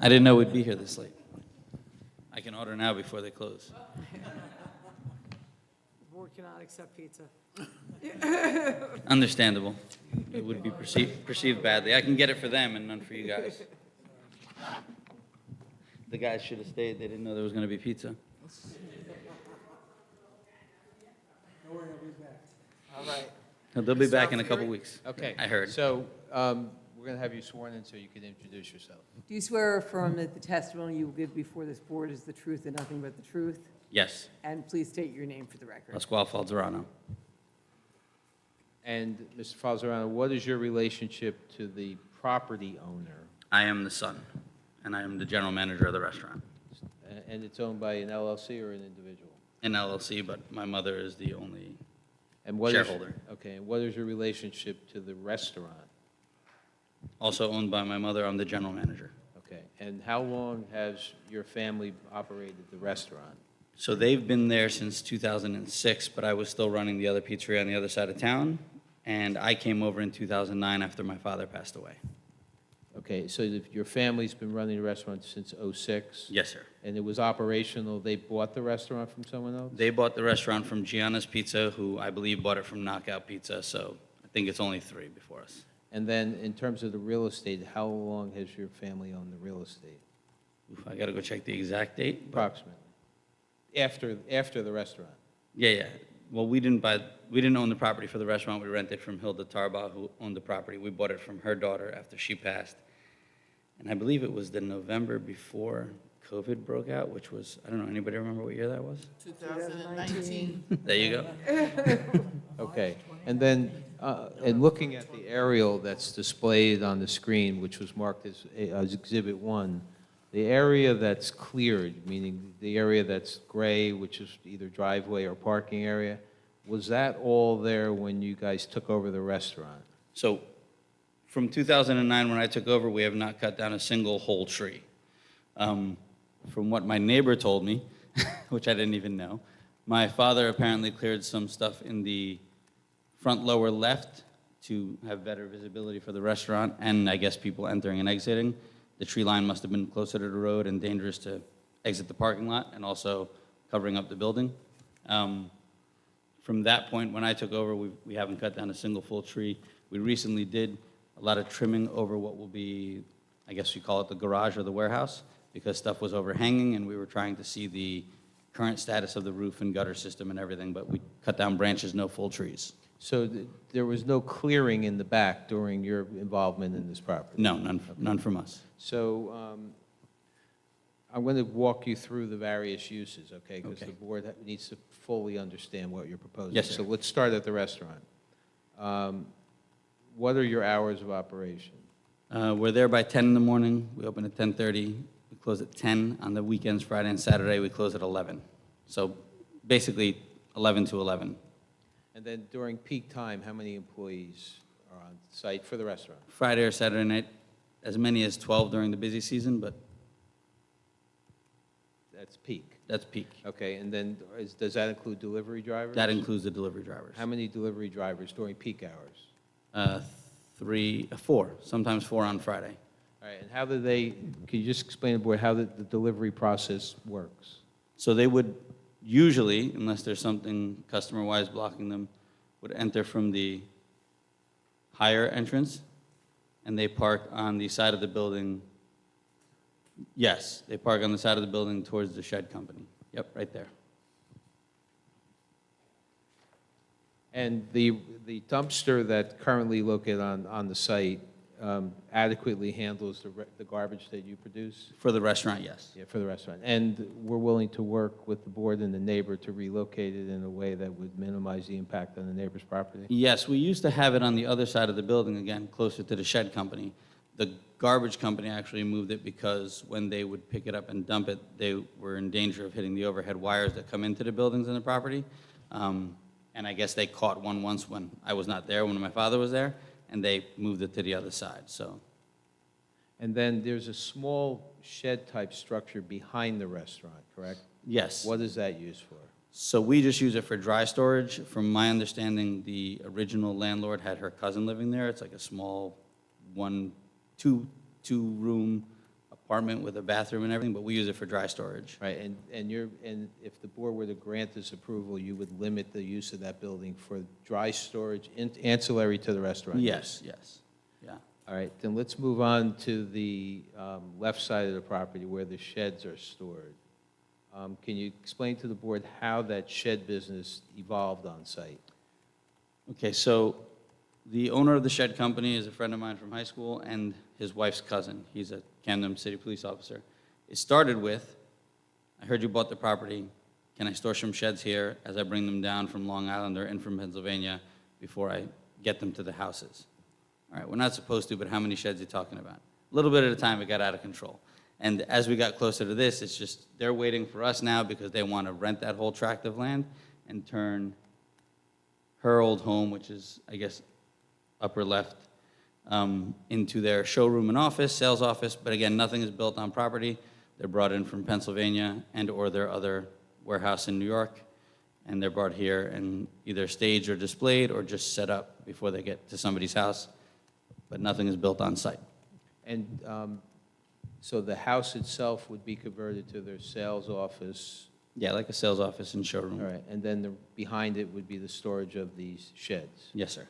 Speaker 3: I didn't know we'd be here this late. I can order now before they close.
Speaker 1: The board cannot accept pizza.
Speaker 3: Understandable. It would be perceived badly. I can get it for them and none for you guys. The guys should have stayed. They didn't know there was going to be pizza.
Speaker 12: All right.
Speaker 3: They'll be back in a couple weeks.
Speaker 15: Okay.
Speaker 3: I heard.
Speaker 15: So we're going to have you sworn in so you can introduce yourself.
Speaker 1: Do you swear or affirm that the testimony you will give before this board is the truth and nothing but the truth?
Speaker 3: Yes.
Speaker 1: And please state your name for the record.
Speaker 3: Pasquale Falzerano.
Speaker 15: And Mr. Falzerano, what is your relationship to the property owner?
Speaker 3: I am the son, and I am the general manager of the restaurant.
Speaker 15: And it's owned by an LLC or an individual?
Speaker 3: An LLC, but my mother is the only
Speaker 15: And what
Speaker 3: shareholder.
Speaker 15: Okay, and what is your relationship to the restaurant?
Speaker 3: Also owned by my mother. I'm the general manager.
Speaker 15: Okay, and how long has your family operated the restaurant?
Speaker 3: So they've been there since 2006, but I was still running the other pizzeria on the other side of town, and I came over in 2009 after my father passed away.
Speaker 15: Okay, so your family's been running the restaurant since '06?
Speaker 3: Yes, sir.
Speaker 15: And it was operational, they bought the restaurant from someone else?
Speaker 3: They bought the restaurant from Gianna's Pizza, who I believe bought it from Knockout Pizza, so I think it's only 3 before us.
Speaker 15: And then, in terms of the real estate, how long has your family owned the real estate?
Speaker 3: Oof, I got to go check the exact date. but-
Speaker 15: Approximately. After the restaurant?
Speaker 3: Yeah. Well, we didn't own the property for the restaurant. We rented from Hilda Tarbaugh, who owned the property. We bought it from her daughter after she passed. And I believe it was the November before COVID broke out, which was, I don't know, anybody remember what year that was?
Speaker 2: 2019.
Speaker 3: There you go.
Speaker 15: Okay, and then, and looking at the aerial that's displayed on the screen, which was marked as Exhibit 1, the area that's cleared, meaning the area that's gray, which is either driveway or parking area, was that all there when you guys took over the restaurant?
Speaker 3: So from 2009, when I took over, we have not cut down a single whole tree. From what my neighbor told me, which I didn't even know, my father apparently cleared some stuff in the front lower left to have better visibility for the restaurant, and I guess people entering and exiting. The tree line must have been closer to the road and dangerous to exit the parking lot, and also covering up the building. From that point, when I took over, we haven't cut down a single full tree. We recently did a lot of trimming over what will be, I guess you call it the garage or the warehouse, because stuff was overhanging, and we were trying to see the current status of the roof and gutter system and everything, but we cut down branches, no full trees.
Speaker 15: So there was no clearing in the back during your involvement in this property?
Speaker 3: No, none from us.
Speaker 15: So I'm going to walk you through the various uses, okay? Because
Speaker 3: Okay.
Speaker 15: the board needs to fully understand what you're proposing.
Speaker 3: Yes, sir.
Speaker 15: So let's start at the restaurant. What are your hours of operation?
Speaker 3: We're there by 10 in the morning. We open at 10:30. We close at 10. On the weekends, Friday and Saturday, we close at 11. So basically 11 to 11.
Speaker 15: And then during peak time, how many employees are on site for the restaurant?
Speaker 3: Friday or Saturday night, as many as 12 during the busy season, but
Speaker 15: That's peak.
Speaker 3: that's peak.
Speaker 15: Okay, and then does that include delivery drivers?
Speaker 3: That includes the delivery drivers.
Speaker 15: How many delivery drivers during peak hours?
Speaker 3: 4, sometimes 4 on Friday.
Speaker 15: All right, and how do they, can you just explain to the board how the delivery process works?
Speaker 3: So they would usually, unless there's something customer-wise blocking them, would enter from the higher entrance, and they park on the side of the building. Yes, they park on the side of the building towards the shed company. Yep, right there.
Speaker 15: And the dumpster that currently located on the site adequately handles the garbage that you produce?
Speaker 3: For the restaurant, yes.
Speaker 15: Yeah, for the restaurant. And we're willing to work with the board and the neighbor to relocate it in a way that would minimize the impact on the neighbor's property?
Speaker 3: Yes, we used to have it on the other side of the building, again, closer to the shed company. The garbage company actually moved it because when they would pick it up and dump it, they were in danger of hitting the overhead wires that come into the buildings and the property. And I guess they caught one once when I was not there, when my father was there, and they moved it to the other side, so.
Speaker 15: And then there's a small shed-type structure behind the restaurant, correct?
Speaker 3: Yes.
Speaker 15: What is that used for?
Speaker 3: So we just use it for dry storage. From my understanding, the original landlord had her cousin living there. It's like a small two-room apartment with a bathroom and everything, but we use it for dry storage.
Speaker 15: Right, and if the board were to grant this approval, you would limit the use of that building for dry storage ancillary to the restaurant? use?
Speaker 3: Yes, yeah.
Speaker 15: All right, then let's move on to the left side of the property where the sheds are stored. Can you explain to the board how that shed business evolved on site?
Speaker 3: Okay, so the owner of the shed company is a friend of mine from high school and his wife's cousin. He's a Camden City police officer. It started with, I heard you bought the property. Can I store some sheds here as I bring them down from Long Island or in from Pennsylvania before I get them to the houses? All right, we're not supposed to, but how many sheds are you talking about? A little bit at a time, it got out of control. And as we got closer to this, it's just, they're waiting for us now because they want to rent that whole tract of land and turn her old home, which is, I guess, upper left, into their showroom and office, sales office. But again, nothing is built on property. They're brought in from Pennsylvania and or their other warehouse in New York. And they're brought here and either staged or displayed or just set up before they get to somebody's house. But nothing is built on site.
Speaker 15: And so the house itself would be converted to their sales office?
Speaker 3: Yeah, like a sales office and showroom.
Speaker 15: All right, and then behind it would be the storage of these sheds?
Speaker 3: Yes, sir.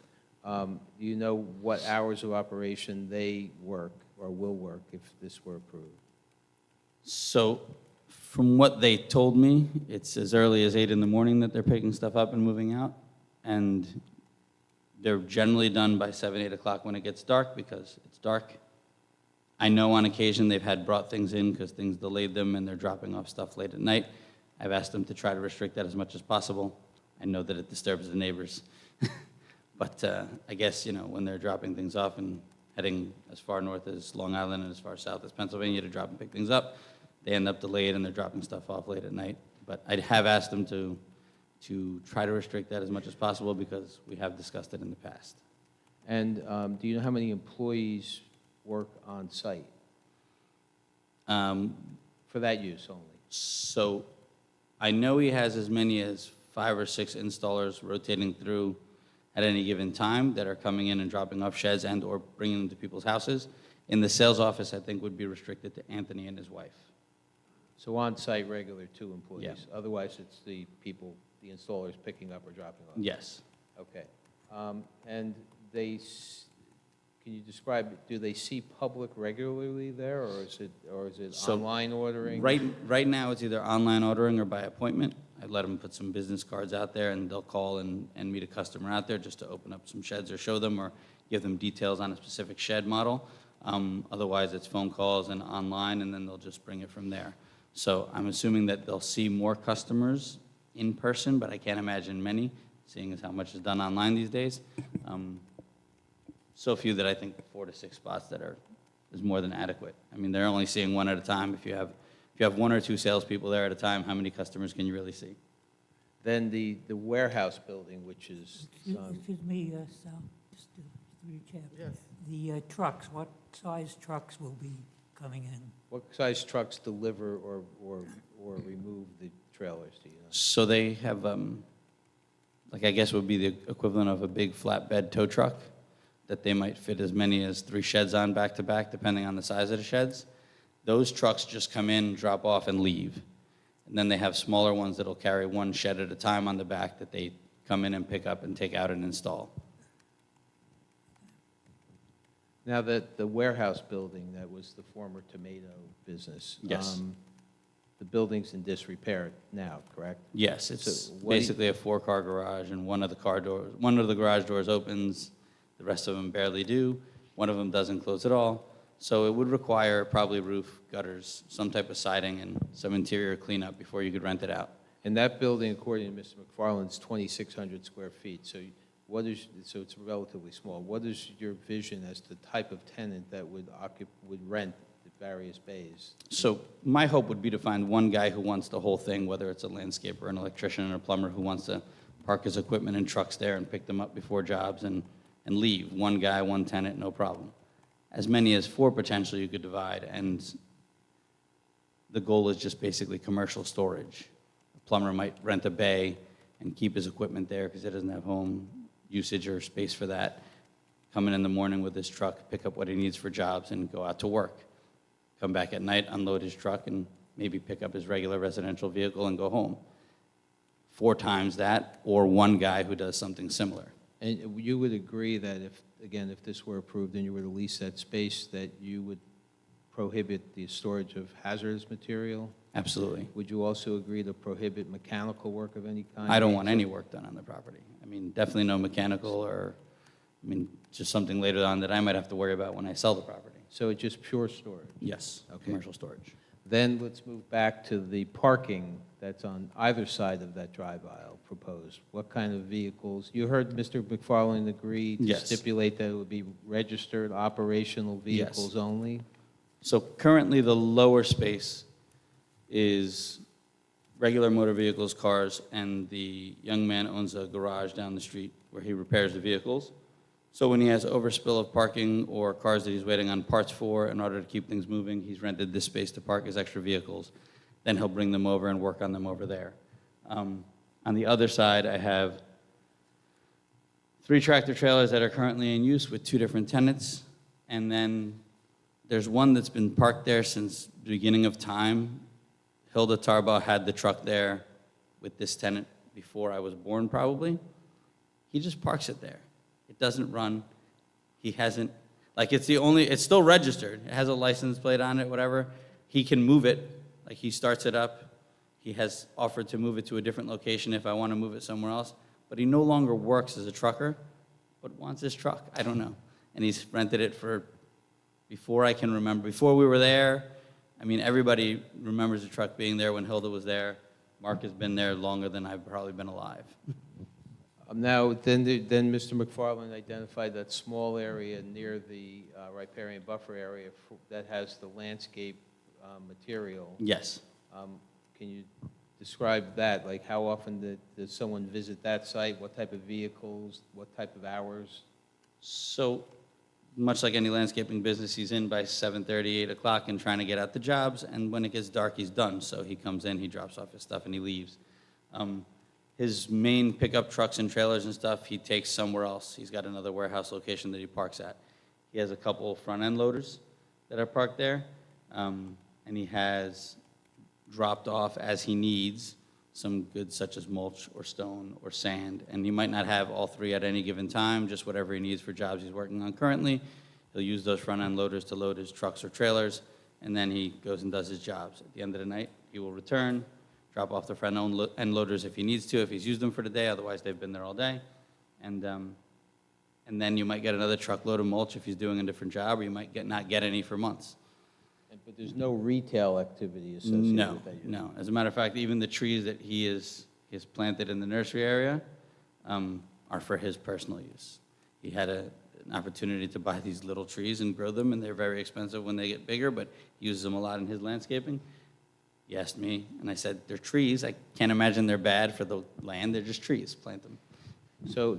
Speaker 15: Do you know what hours of operation they work or will work if this were approved?
Speaker 3: So from what they told me, it's as early as 8 in the morning that they're picking stuff up and moving out. And they're generally done by 7, 8 o'clock when it gets dark because it's dark. I know on occasion they've had brought things in because things delayed them and they're dropping off stuff late at night. I've asked them to try to restrict that as much as possible. I know that it disturbs the neighbors. But I guess, when they're dropping things off and heading as far north as Long Island and as far south as Pennsylvania to drop and pick things up, they end up delayed and they're dropping stuff off late at night. But I have asked them to try to restrict that as much as possible because we have discussed it in the past.
Speaker 15: And do you know how many employees work on site for that use only?
Speaker 3: So I know he has as many as 5 or 6 installers rotating through at any given time that are coming in and dropping off sheds and or bringing them to people's houses. In the sales office, I think would be restricted to Anthony and his wife.
Speaker 15: So on-site regular 2 employees?
Speaker 3: Yeah.
Speaker 15: Otherwise, it's the people, the installers picking up or dropping off?
Speaker 3: Yes.
Speaker 15: Okay. And can you describe, do they see public regularly there, or is it
Speaker 3: So,
Speaker 15: online ordering?
Speaker 3: Right now, it's either online ordering or by appointment. I let them put some business cards out there, and they'll call and meet a customer out there just to open up some sheds or show them or give them details on a specific shed model. Otherwise, it's phone calls and online, and then they'll just bring it from there. So I'm assuming that they'll see more customers in person, but I can't imagine many, seeing as how much is done online these days. So few that I think 4 to 6 spots is more than adequate. I mean, they're only seeing one at a time. If you have 1 or 2 salespeople there at a time, how many customers can you really see?
Speaker 15: Then the warehouse building, which is,
Speaker 5: Excuse me, Sal, just to recap.
Speaker 2: Yes.
Speaker 5: The trucks, what size trucks will be coming in?
Speaker 15: what size trucks deliver or remove the trailers, do you know?
Speaker 3: So they have, I guess would be the equivalent of a big flatbed tow truck that they might fit as many as 3 sheds on back to back, depending on the size of the sheds. Those trucks just come in, drop off, and leave. And then they have smaller ones that'll carry 1 shed at a time on the back that they come in and pick up and take out and install.
Speaker 15: Now, that the warehouse building that was the former tomato business.
Speaker 3: Yes.
Speaker 15: The building's in disrepair now, correct?
Speaker 3: Yes, it's
Speaker 15: So what do you-
Speaker 3: basically a 4-car garage, and one of the garage doors opens, the rest of them barely do. One of them doesn't close at all. So it would require probably roof, gutters, some type of siding, and some interior cleanup before you could rent it out.
Speaker 15: And that building, according to Mr. McFarland's 2,600 square feet, so it's relatively small. What is your vision as to the type of tenant that would rent the various bays?
Speaker 3: So my hope would be to find one guy who wants the whole thing, whether it's a landscaper, an electrician, or a plumber who wants to park his equipment and trucks there and pick them up before jobs and leave. One guy, one tenant, no problem. As many as 4 potentially you could divide, and the goal is just basically commercial storage. A plumber might rent a bay and keep his equipment there because he doesn't have home usage or space for that. Come in the morning with his truck, pick up what he needs for jobs, and go out to work. come back at night, unload his truck, and maybe pick up his regular residential vehicle and go home. 4 times that, or one guy who does something similar.
Speaker 15: And you would agree that if this were approved and you were to lease that space, that you would prohibit the storage of hazardous material?
Speaker 3: Absolutely.
Speaker 15: Would you also agree to prohibit mechanical work of any kind?
Speaker 3: I don't want any work done on the property. I mean, definitely no mechanical or, I mean, just something later on that I might have to worry about when I sell the property.
Speaker 15: So it's just pure storage?
Speaker 3: Yes,
Speaker 15: Okay.
Speaker 3: commercial storage.
Speaker 15: Then let's move back to the parking that's on either side of that drive aisle proposed. What kind of vehicles? You heard Mr. McFarland agree to
Speaker 3: Yes.
Speaker 15: stipulate that it would be registered operational vehicles only?
Speaker 3: So currently, the lower space is regular motor vehicles, cars, and the young man owns a garage down the street where he repairs the vehicles. So when he has overspill of parking or cars that he's waiting on parts for in order to keep things moving, he's rented this space to park his extra vehicles. Then he'll bring them over and work on them over there. On the other side, I have 3 tractor trailers that are currently in use with 2 different tenants. And then there's one that's been parked there since the beginning of time. Hilda Tarbaugh had the truck there with this tenant before I was born, probably. He just parks it there. It doesn't run. He hasn't, like, it's still registered. It has a license plate on it, whatever. He can move it. Like, he starts it up. He has offered to move it to a different location if I want to move it somewhere else. But he no longer works as a trucker, but wants his truck. I don't know. And he's rented it for, before I can remember, before we were there. I mean, everybody remembers the truck being there when Hilda was there. Mark has been there longer than I've probably been alive.
Speaker 15: Now, then Mr. McFarland identified that small area near the riparian buffer area that has the landscape material.
Speaker 3: Yes.
Speaker 15: Can you describe that? Like, how often does someone visit that site? What type of vehicles? What type of hours?
Speaker 3: So, much like any landscaping business, he's in by 7:30, 8 o'clock and trying to get out the jobs, and when it gets dark, he's done. So he comes in, he drops off his stuff, and he leaves. His main pickup trucks and trailers and stuff, he takes somewhere else. He's got another warehouse location that he parks at. He has a couple front-end loaders that are parked there, and he has dropped off as he needs some goods such as mulch or stone or sand, and he might not have all 3 at any given time, just whatever he needs for jobs he's working on currently. He'll use those front-end loaders to load his trucks or trailers, and then he goes and does his jobs. At the end of the night, he will return, drop off the front-end loaders if he needs to, if he's used them for the day, otherwise they've been there all day. And then you might get another truckload of mulch if he's doing a different job, or you might not get any for months.
Speaker 15: But there's no retail activity associated
Speaker 3: No,
Speaker 15: with that?
Speaker 3: no. As a matter of fact, even the trees that he has planted in the nursery area are for his personal use. He had an opportunity to buy these little trees and grow them, and they're very expensive when they get bigger, but he uses them a lot in his landscaping. He asked me, and I said, they're trees. I can't imagine they're bad for the land. They're just trees. Plant them.
Speaker 15: So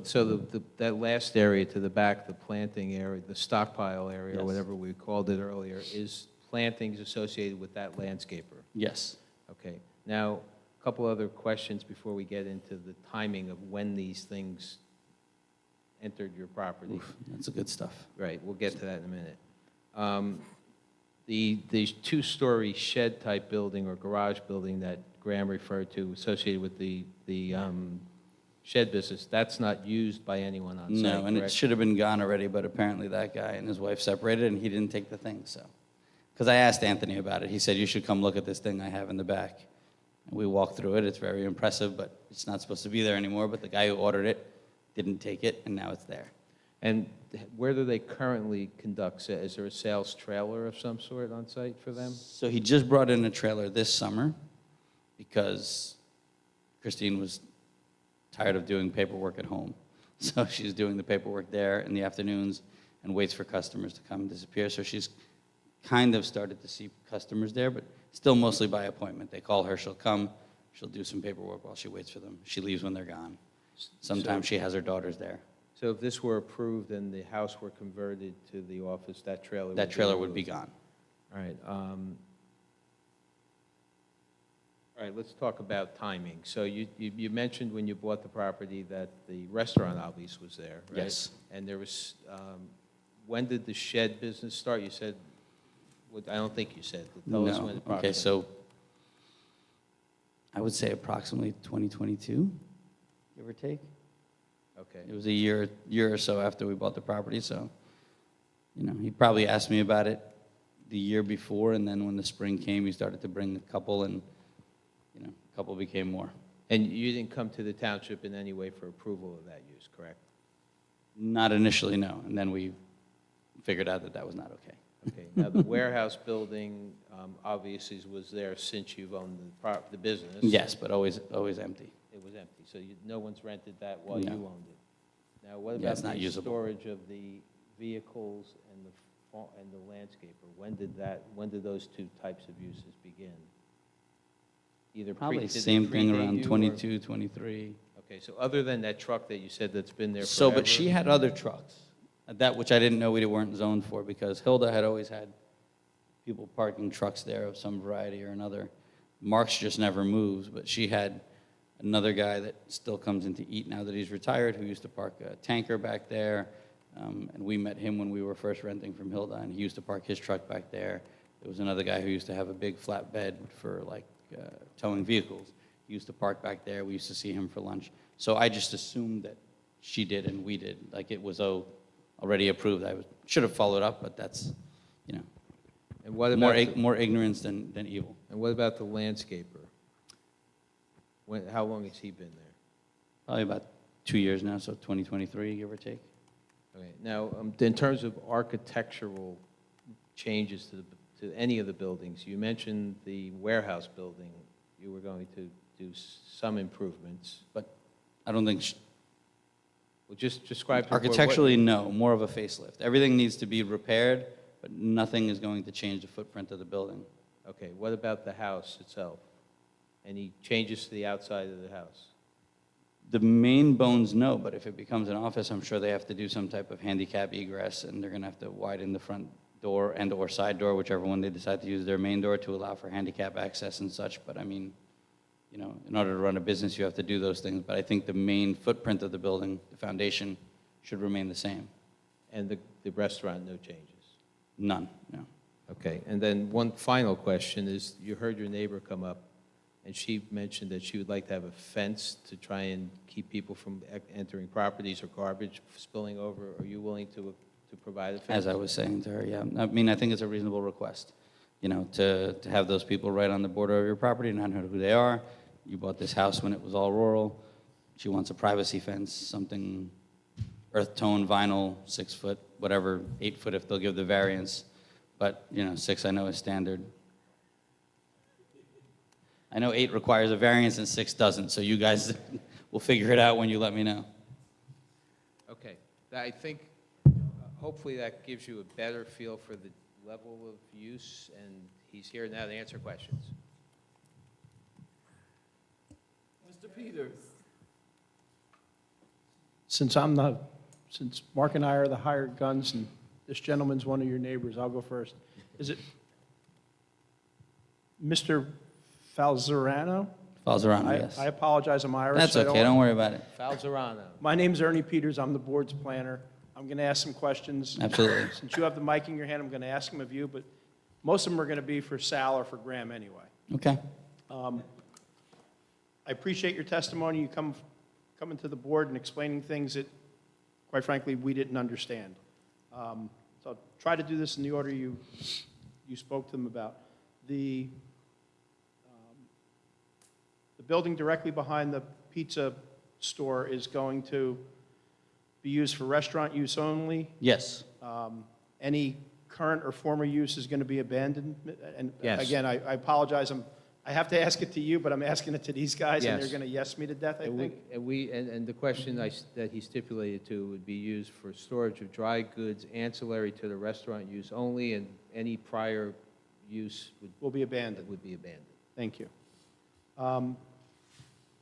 Speaker 15: that last area to the back, the planting area, the stockpile area, or
Speaker 3: Yes.
Speaker 15: whatever we called it earlier, is plantings associated with that landscaper?
Speaker 3: Yes.
Speaker 15: Okay. Now, a couple other questions before we get into the timing of when these things entered your property.
Speaker 3: Oof, that's the good stuff.
Speaker 15: Right, we'll get to that in a minute. The 2-story shed-type building or garage building that Graham referred to associated with the shed business, that's not used by anyone on site,
Speaker 3: No, and it
Speaker 15: correct?
Speaker 3: should have been gone already, but apparently that guy and his wife separated, and he didn't take the thing, so. Because I asked Anthony about it. He said, you should come look at this thing I have in the back. And we walked through it. It's very impressive, but it's not supposed to be there anymore. But the guy who ordered it didn't take it, and now it's there.
Speaker 15: And where do they currently conduct, is there a sales trailer of some sort on site for them?
Speaker 3: So he just brought in a trailer this summer because Christine was tired of doing paperwork at home. So she's doing the paperwork there in the afternoons and waits for customers to come and disappear. So she's kind of started to see customers there, but still mostly by appointment. They call her, she'll come, she'll do some paperwork while she waits for them. She leaves when they're gone. Sometimes she has her daughters there.
Speaker 15: So if this were approved and the house were converted to the office, that trailer
Speaker 3: Would be gone.
Speaker 15: All right. All right, let's talk about timing. So you mentioned when you bought the property that the restaurant obviously was there, right?
Speaker 3: Yes.
Speaker 15: And there was, when did the shed business start? You said I don't think you said. Tell us when
Speaker 3: No, okay,
Speaker 15: approximately.
Speaker 3: so I would say approximately 2022, give or take.
Speaker 15: Okay.
Speaker 3: It was a year or so after we bought the property, so, you know, he probably asked me about it the year before, and then when the spring came, he started to bring a couple, and, you know, a couple became more.
Speaker 15: And you didn't come to the township in any way for approval of that use, correct?
Speaker 3: Not initially, no, and then we figured out that that was not okay.
Speaker 15: Okay, now the warehouse building obviously was there since you've owned the business.
Speaker 3: Yes, but always empty.
Speaker 15: It was empty, so no one's rented that while you
Speaker 3: No.
Speaker 15: owned it. Now, what
Speaker 3: Yeah, it's
Speaker 15: about
Speaker 3: not
Speaker 15: the
Speaker 3: usable.
Speaker 15: storage of the vehicles and the landscaper? When did those two types of uses begin? Either
Speaker 3: Probably
Speaker 15: did they
Speaker 3: same thing
Speaker 15: predate
Speaker 3: around
Speaker 15: you or-
Speaker 3: 22, 23.
Speaker 15: Okay, so other than that truck that you said that's been there
Speaker 3: So,
Speaker 15: forever?
Speaker 3: but she had other trucks, that which I didn't know we weren't zoned for, because Hilda had always had people parking trucks there of some variety or another. Mark's just never moves, but she had another guy that still comes in to eat now that he's retired, who used to park a tanker back there. And we met him when we were first renting from Hilda, and he used to park his truck back there. There was another guy who used to have a big flatbed for like towing vehicles. He used to park back there. We used to see him for lunch. So I just assumed that she did and we did, like it was already approved. Should have followed up, but that's, you know,
Speaker 15: And what about
Speaker 3: more ignorance than evil.
Speaker 15: And what about the landscaper? How long has he been there?
Speaker 3: Probably about 2 years now, so 2023, give or take.
Speaker 15: Okay, now, in terms of architectural changes to any of the buildings, you mentioned the warehouse building, you were going to do some improvements.
Speaker 3: But I don't think,
Speaker 15: Well, just describe to the board what-
Speaker 3: architecturally, no, more of a facelift. Everything needs to be repaired, but nothing is going to change the footprint of the building.
Speaker 15: Okay, what about the house itself? Any changes to the outside of the house?
Speaker 3: The main bones, no, but if it becomes an office, I'm sure they have to do some type of handicap egress, and they're going to have to widen the front door and/or side door, whichever one they decide to use their main door to allow for handicap access and such. But I mean, you know, in order to run a business, you have to do those things. But I think the main footprint of the building, the foundation, should remain the same.
Speaker 15: And the restaurant, no changes?
Speaker 3: None, no.
Speaker 15: Okay, and then one final question is, you heard your neighbor come up, and she mentioned that she would like to have a fence to try and keep people from entering properties or garbage spilling over. Are you willing to provide a fence?
Speaker 3: As I was saying to her, yeah. I mean, I think it's a reasonable request, you know, to have those people right on the border of your property, not know who they are. You bought this house when it was all rural. She wants a privacy fence, something earth tone, vinyl, 6 foot, whatever, 8 foot if they'll give the variance. But, you know, 6 I know is standard. I know 8 requires a variance and 6 doesn't, so you guys will figure it out when you let me know.
Speaker 15: Okay, I think hopefully that gives you a better feel for the level of use, and he's here now to answer questions.
Speaker 2: Mr. Peters?
Speaker 10: Since Mark and I are the hired guns and this gentleman's one of your neighbors, I'll go first. Is it Mr. Falzarano?
Speaker 3: Falzarano,
Speaker 10: I-
Speaker 3: yes.
Speaker 10: I apologize, I'm Irish.
Speaker 3: That's
Speaker 10: so I
Speaker 3: okay, don't worry about it.
Speaker 15: Falzarano.
Speaker 10: My name's Ernie Peters, I'm the board's planner. I'm going to ask some questions.
Speaker 3: Absolutely.
Speaker 10: Since you have the mic in your hand, I'm going to ask them of you, but most of them are going to be for Sal or for Graham anyway.
Speaker 3: Okay.
Speaker 10: I appreciate your testimony, you coming to the board and explaining things that, quite frankly, we didn't understand. So I'll try to do this in the order you spoke to them about. The building directly behind the pizza store is going to be used for restaurant use only?
Speaker 3: Yes.
Speaker 10: Any current or former use is going to be abandoned? And
Speaker 15: Yes.
Speaker 10: again, I apologize, I have to ask it to you, but I'm asking it to these guys, and
Speaker 15: Yes.
Speaker 10: they're going to yes me to death, I
Speaker 15: And
Speaker 10: think.
Speaker 15: and the question that he stipulated to would be used for storage of dry goods ancillary to the restaurant use only, and any prior use
Speaker 10: Will be abandoned.
Speaker 15: would be abandoned.
Speaker 10: Thank you.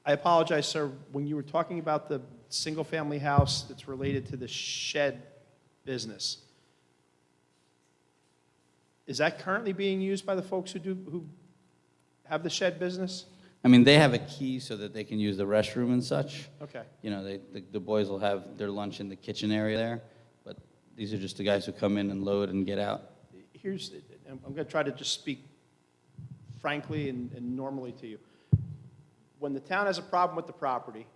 Speaker 10: I apologize, sir, when you were talking about the single-family house that's related to the shed business, is that currently being used by the folks who have the shed business?
Speaker 3: I mean, they have a key so that they can use the restroom and such.
Speaker 10: Okay.
Speaker 3: You know, the boys will have their lunch in the kitchen area there, but these are just the guys who come in and load and get out.
Speaker 10: here's, I'm going to try to just speak frankly and normally to you. When the town has a problem with the property,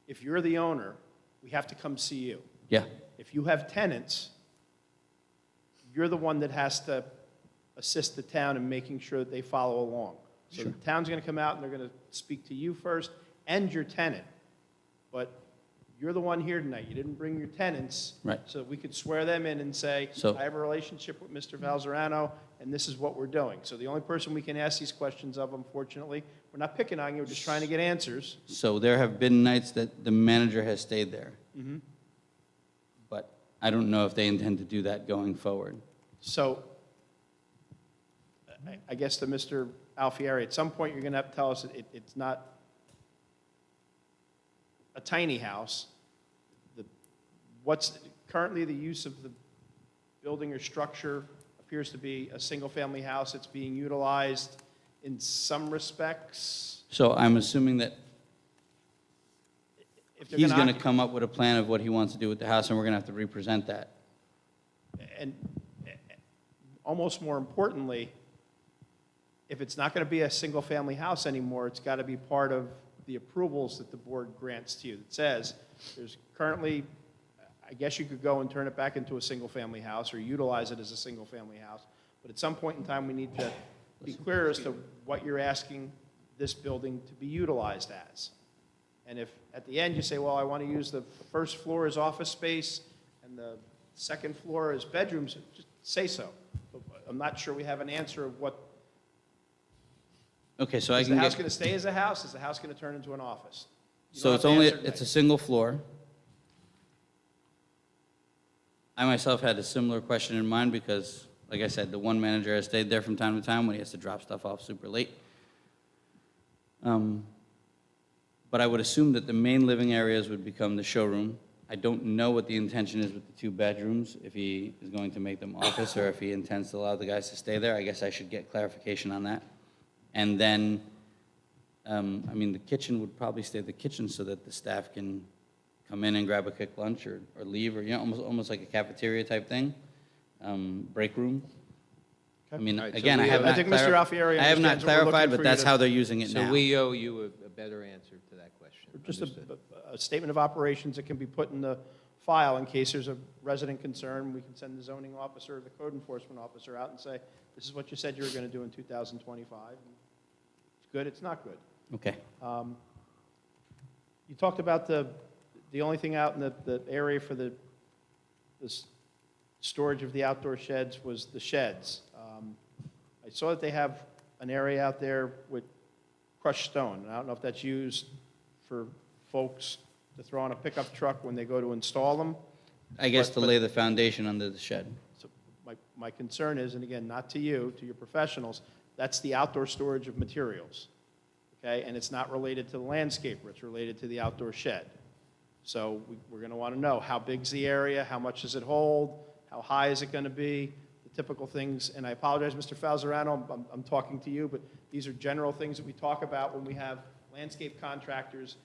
Speaker 10: if you're the owner, we have to come see you.
Speaker 3: Yeah.
Speaker 10: If you have tenants, you're the one that has to assist the town in making sure that they follow along. So the town's going to come out and they're going to speak to you first and your tenant. But you're the one here tonight. You didn't bring your tenants.
Speaker 3: Right.
Speaker 10: So we could swear them in and say,
Speaker 3: So-
Speaker 10: I have a relationship with Mr. Valerano, and this is what we're doing. So the only person we can ask these questions of, unfortunately, we're not picking on you, we're just trying to get answers.
Speaker 3: So there have been nights that the manager has stayed there,
Speaker 10: Mhm.
Speaker 3: but I don't know if they intend to do that going forward.
Speaker 10: So I guess to Mr. Alfieri, at some point, you're going to have to tell us that it's not a tiny house. What's currently the use of the building or structure appears to be a single-family house. It's being utilized in some respects.
Speaker 3: So I'm assuming that
Speaker 10: If they're
Speaker 3: he's going to
Speaker 10: occup-
Speaker 3: come up with a plan of what he wants to do with the house, and we're going to have to represent that.
Speaker 10: And almost more importantly, if it's not going to be a single-family house anymore, it's got to be part of the approvals that the board grants to you. That says there's currently, I guess you could go and turn it back into a single-family house or utilize it as a single-family house. But at some point in time, we need to be clear as to what you're asking this building to be utilized as. And if at the end you say, well, I want to use the first floor as office space and the second floor as bedrooms, just say so. But I'm not sure we have an answer of what.
Speaker 3: Okay, so I
Speaker 10: Is the
Speaker 3: can
Speaker 10: house
Speaker 3: get,
Speaker 10: going to stay as a house? Is the house going to turn into an office? You
Speaker 3: so
Speaker 10: don't
Speaker 3: it's
Speaker 10: have to
Speaker 3: only,
Speaker 10: answer
Speaker 3: it's a
Speaker 10: tonight.
Speaker 3: single floor. I myself had a similar question in mind because, like I said, the one manager has stayed there from time to time when he has to drop stuff off super late. But I would assume that the main living areas would become the showroom. I don't know what the intention is with the 2 bedrooms, if he is going to make them office or if he intends to allow the guys to stay there. I guess I should get clarification on that. And then, I mean, the kitchen would probably stay the kitchen so that the staff can come in and grab a quick lunch or leave, or, you know, almost like a cafeteria type thing, break room. I mean,
Speaker 15: All right, so
Speaker 3: again, I
Speaker 15: we-
Speaker 3: have
Speaker 15: I
Speaker 3: not
Speaker 10: think Mr. Alfieri
Speaker 3: I have not
Speaker 10: understands what we're looking
Speaker 3: clarified,
Speaker 10: for
Speaker 3: but
Speaker 10: you
Speaker 3: that's
Speaker 10: to-
Speaker 3: how they're using it now.
Speaker 15: So we owe you a better answer to that question.
Speaker 10: Just
Speaker 15: Understood.
Speaker 10: a statement of operations that can be put in the file in case there's a resident concern. We can send the zoning officer or the code enforcement officer out and say, this is what you said you were going to do in 2025. It's good, it's not good.
Speaker 3: Okay.
Speaker 10: You talked about the only thing out in the area for the storage of the outdoor sheds was the sheds. I saw that they have an area out there with crushed stone. I don't know if that's used for folks to throw on a pickup truck when they go to install them.
Speaker 3: I guess to
Speaker 10: But-
Speaker 3: lay the foundation under the shed.
Speaker 10: So my concern is, and again, not to you, to your professionals, that's the outdoor storage of materials, okay? And it's not related to the landscaper, it's related to the outdoor shed. So we're going to want to know, how big's the area, how much does it hold, how high is it going to be, the typical things. And I apologize, Mr. Falzarano, I'm talking to you, but these are general things that we talk about when we have landscape contractors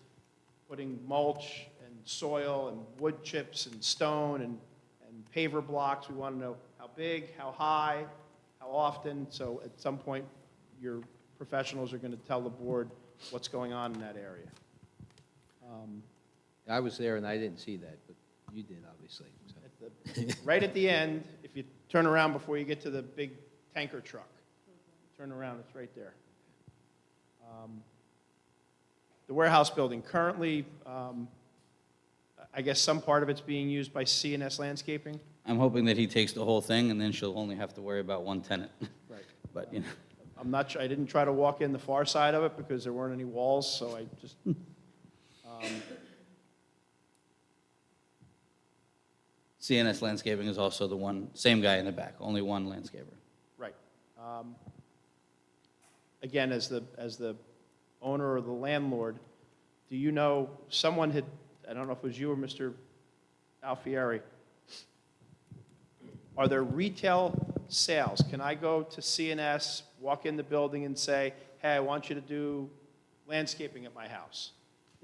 Speaker 10: putting mulch and soil and wood chips and stone and paver blocks. We want to know how big, how high, how often. So at some point, your professionals are going to tell the board what's going on in that area.
Speaker 15: I was there and I didn't see that, but you did, obviously. so.
Speaker 10: Right at the end, if you turn around before you get to the big tanker truck, turn around, it's right there. The warehouse building, currently, I guess some part of it's being used by C&S Landscaping.
Speaker 3: I'm hoping that he takes the whole thing, and then she'll only have to worry about one tenant.
Speaker 10: Right.
Speaker 3: But, you know,
Speaker 10: I'm not sure, I didn't try to walk in the far side of it because there weren't any walls, so I just,
Speaker 3: CNS Landscaping is also the one, same guy in the back, only one landscaper.
Speaker 10: right. Again, as the owner or the landlord, do you know, someone had, I don't know if it was you or Mr. Alfieri, are there retail sales? Can I go to CNS, walk in the building and say, hey, I want you to do landscaping at my house?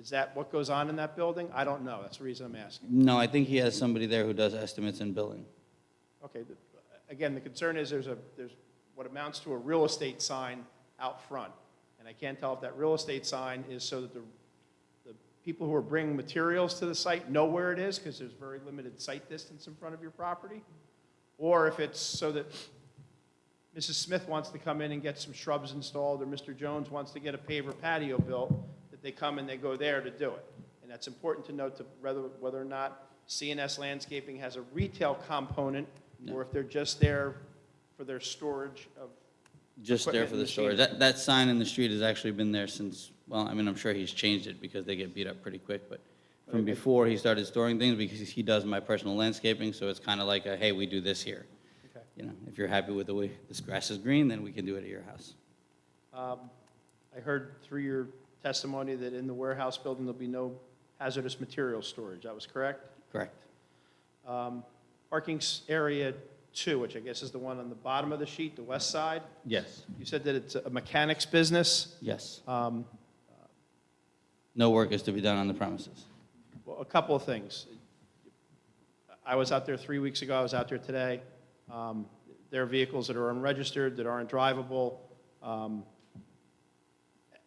Speaker 10: Is that what goes on in that building? I don't know. That's the reason I'm asking.
Speaker 3: No, I think he has somebody there who does estimates and billing.
Speaker 10: Okay, again, the concern is there's what amounts to a real estate sign out front. And I can't tell if that real estate sign is so that the people who are bringing materials to the site know where it is, because there's very limited sight distance in front of your property, or if it's so that Mrs. Smith wants to come in and get some shrubs installed, or Mr. Jones wants to get a paver patio built, that they come and they go there to do it. And that's important to note, to whether or not CNS Landscaping has a retail component, or if they're just there for their storage of
Speaker 3: Just there
Speaker 10: equipment
Speaker 3: for
Speaker 10: and
Speaker 3: the storage.
Speaker 10: machinery.
Speaker 3: That sign in the street has actually been there since, well, I mean, I'm sure he's changed it because they get beat up pretty quick, but from before he started storing things, because he does my personal landscaping, so it's kind of like a, hey, we do this here.
Speaker 10: Okay.
Speaker 3: You know, if you're happy with the way this grass is green, then we can do it at your house.
Speaker 10: I heard through your testimony that in the warehouse building, there'll be no hazardous material storage. That was correct?
Speaker 3: Correct.
Speaker 10: Parking area 2, which I guess is the one on the bottom of the sheet, the west side.
Speaker 3: Yes.
Speaker 10: You said that it's a mechanic's business.
Speaker 3: Yes. No work is to be done on the premises.
Speaker 10: Well, a couple of things. I was out there 3 weeks ago, I was out there today. There are vehicles that are unregistered, that aren't drivable.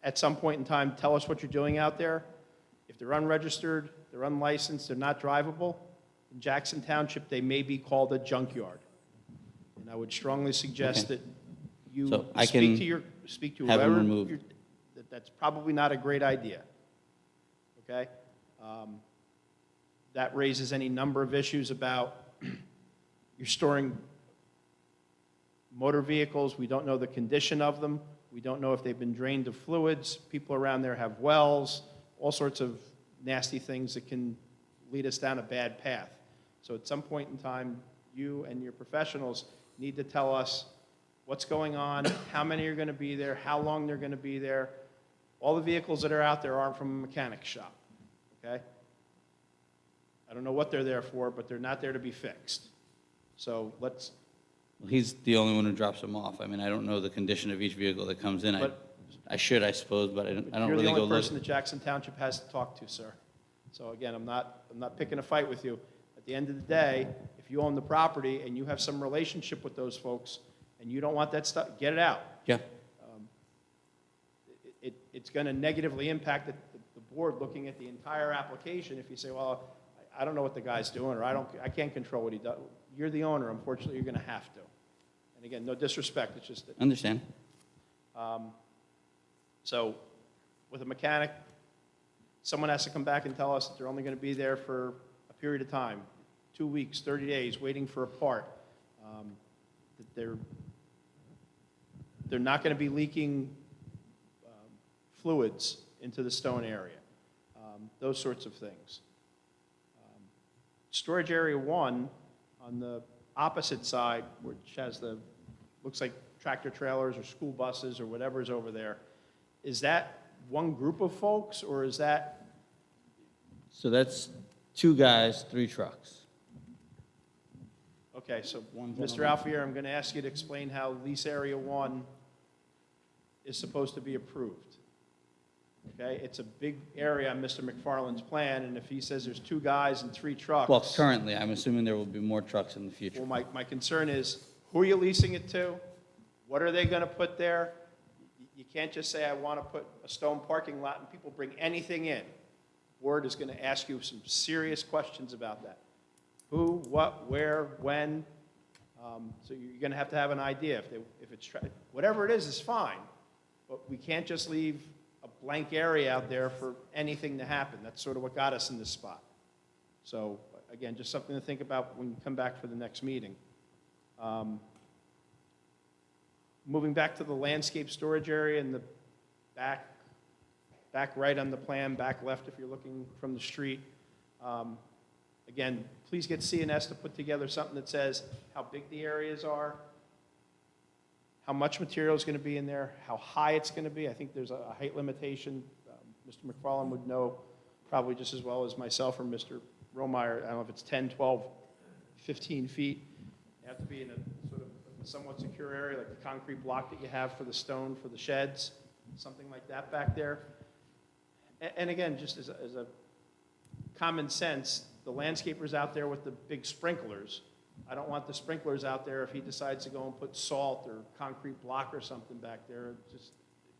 Speaker 10: At some point in time, tell us what you're doing out there. If they're unregistered, they're unlicensed, they're not drivable, in Jackson Township, they may be called a junkyard. And I would strongly suggest
Speaker 3: Okay.
Speaker 10: that you
Speaker 3: So I
Speaker 10: speak
Speaker 3: can
Speaker 10: to speak to
Speaker 3: have them
Speaker 10: whoever.
Speaker 3: removed.
Speaker 10: That's probably not a great idea. Okay? That raises any number of issues about you're storing motor vehicles. We don't know the condition of them. We don't know if they've been drained of fluids. People around there have wells, all sorts of nasty things that can lead us down a bad path. So at some point in time, you and your professionals need to tell us what's going on, how many are going to be there, how long they're going to be there. All the vehicles that are out there aren't from a mechanic shop, okay? I don't know what they're there for, but they're not there to be fixed. So let's,
Speaker 3: Well, he's the only one who drops them off. I mean, I don't know the condition of each vehicle that comes in. I should, I suppose, but I don't
Speaker 10: you're
Speaker 3: really
Speaker 10: the
Speaker 3: go
Speaker 10: only
Speaker 3: look.
Speaker 10: person that Jackson Township has to talk to, sir. So again, I'm not picking a fight with you. At the end of the day, if you own the property and you have some relationship with those folks and you don't want that stuff, get it out.
Speaker 3: Yeah.
Speaker 10: It's going to negatively impact the board looking at the entire application if you say, well, I don't know what the guy's doing, or I can't control what he does. You're the owner, unfortunately, you're going to have to. And again, no disrespect, it's just that.
Speaker 3: Understand.
Speaker 10: So with a mechanic, someone has to come back and tell us that they're only going to be there for a period of time, 2 weeks, 30 days, waiting for a part. That they're not going to be leaking fluids into the stone area, those sorts of things. Storage area 1 on the opposite side, which has looks like tractor trailers or school buses or whatever's over there, is that one group of folks, or is that?
Speaker 3: So that's 2 guys, 3 trucks.
Speaker 10: Okay, so
Speaker 3: One
Speaker 10: Mr.
Speaker 3: gentleman.
Speaker 10: Alfier, I'm going to ask you to explain how lease area 1 is supposed to be approved. Okay, it's a big area on Mr. McFarland's plan, and if he says there's 2 guys and 3 trucks.
Speaker 3: Well, currently, I'm assuming there will be more trucks in the future.
Speaker 10: Well, my concern is, who are you leasing it to? What are they going to put there? You can't just say, I want to put a stone parking lot, and people bring anything in. Board is going to ask you some serious questions about that. Who, what, where, when. So you're going to have an idea. If it's whatever it is fine, but we can't just leave a blank area out there for anything to happen. That's sort of what got us in this spot. So again, just something to think about when you come back for the next meeting. Moving back to the landscape storage area in the back right on the plan, back left if you're looking from the street. Again, please get CNS to put together something that says how big the areas are, how much material is going to be in there, how high it's going to be. I think there's a height limitation. Mr. McFarland would know probably just as well as myself or Mr. Romeyer. I don't know if it's 10, 12, 15 feet. You have to be in a sort of somewhat secure area, like the concrete block that you have for the stone, for the sheds, something like that back there. And again, just as a common sense, the landscapers out there with the big sprinklers, I don't want the sprinklers out there if he decides to go and put salt or concrete block or something back there.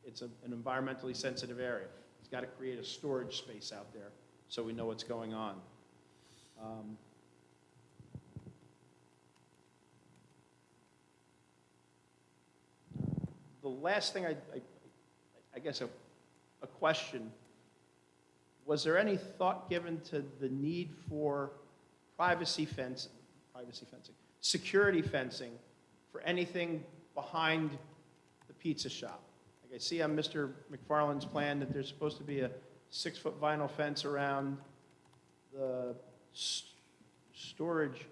Speaker 10: It's an environmentally sensitive area. He's got to create a storage space out there so we know what's going on. The last thing, I guess a question, was there any thought given to the need for privacy fencing, security fencing for anything behind the pizza shop? Like I see on Mr. McFarland's plan that there's supposed to be a 6-foot vinyl fence around the storage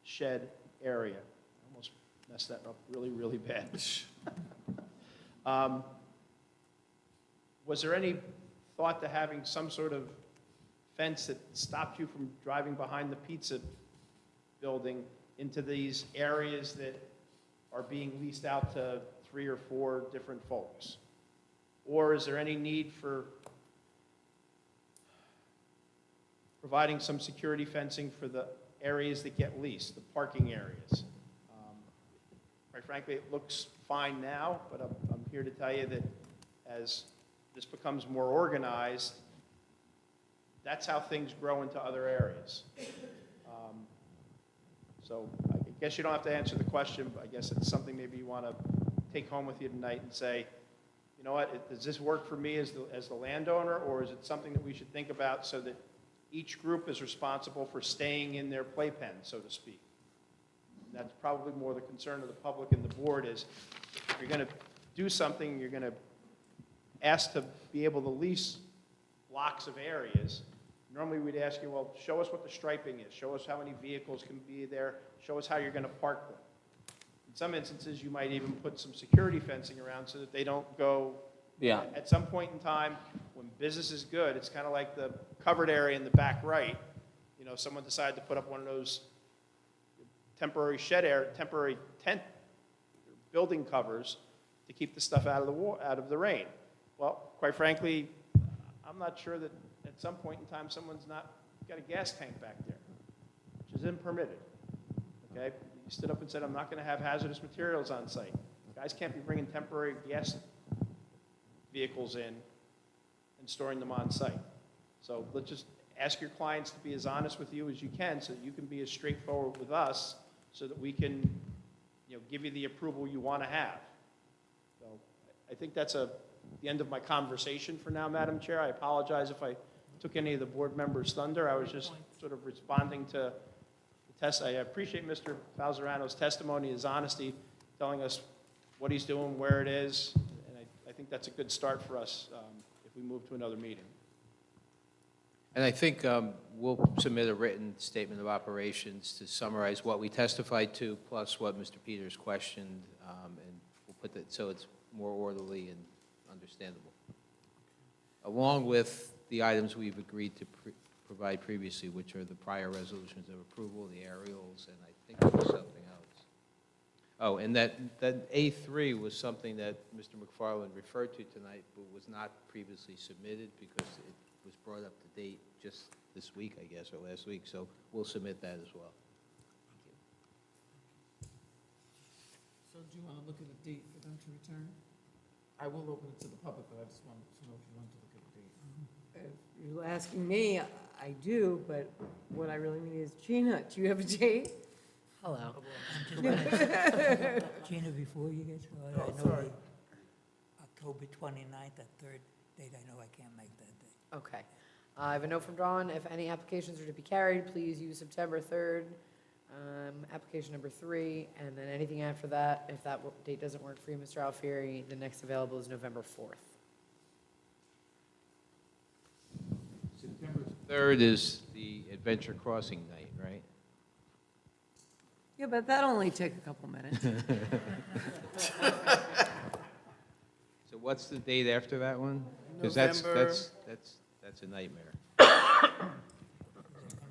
Speaker 10: shed area. I almost messed that up really, really bad. Was there any thought to having some sort of fence that stopped you from driving behind the pizza building into these areas that are being leased out to 3 or 4 different folks? Or is there any need for providing some security fencing for the areas that get leased, the parking areas? Quite frankly, it looks fine now, but I'm here to tell you that as this becomes more organized, that's how things grow into other areas. So I guess you don't have to answer the question, but I guess it's something maybe you want to take home with you tonight and say, you know what, does this work for me as the landowner, or is it something that we should think about so that each group is responsible for staying in their playpen, so to speak? And that's probably more the concern of the public and the board is, if you're going to do something, you're going to ask to be able to lease blocks of areas. Normally, we'd ask you, well, show us what the striping is. Show us how many vehicles can be there. Show us how you're going to park them. In some instances, you might even put some security fencing around so that they don't go.
Speaker 6: Yeah.
Speaker 10: At some point in time, when business is good, it's kind of like the covered area in the back right. You know, someone decided to put up one of those temporary temporary tent building covers to keep the stuff out of the rain. Well, quite frankly, I'm not sure that at some point in time someone's not got a gas tank back there, which is unpermitted. Okay, you stood up and said, I'm not going to have hazardous materials on site. Guys can't be bringing temporary gas vehicles in and storing them on site. So let's just ask your clients to be as honest with you as you can so that you can be as straightforward with us so that we can, you know, give you the approval you want to have. So I think that's the end of my conversation for now, Madam Chair. I apologize if I took any of the board members' thunder. I was just sort of responding to the test. I appreciate Mr. Valerano's testimony, his honesty, telling us what he's doing, where it is, and I think that's a good start for us if we move to another meeting.
Speaker 15: And I think we'll submit a written statement of operations to summarize what we testified to, plus what Mr. Peters questioned, and we'll put that so it's more orderly and understandable, along with the items we've agreed to provide previously, which are the prior resolutions of approval, the aerials, and I think there was something else. Oh, and that A3 was something that Mr. McFarland referred to tonight, but was not previously submitted because it was brought up to date just this week, I guess, or last week, so we'll submit that as well.
Speaker 2: So do you want to look at a date for them to return? I will open it to the public, but I just wanted to know if you want to look at a date.
Speaker 1: If you're asking me, I do, but what I really mean is, Gina, do you have a date?
Speaker 5: Hello. Gina, before you get started, I know
Speaker 1: sorry.
Speaker 5: the October 29th, that third date, I know I can't make that date.
Speaker 12: Okay. I have a note from Dawn. If any applications are to be carried, please use September 3rd, application number 3, and then anything after that, if that date doesn't work for you, Mr. Alfieri, the next available is November 4th.
Speaker 15: September 3rd is the Adventure Crossing night, right?
Speaker 1: Yeah, but that'll only take a couple minutes.
Speaker 15: So what's the date after that one? Because
Speaker 2: November.
Speaker 15: that's a nightmare.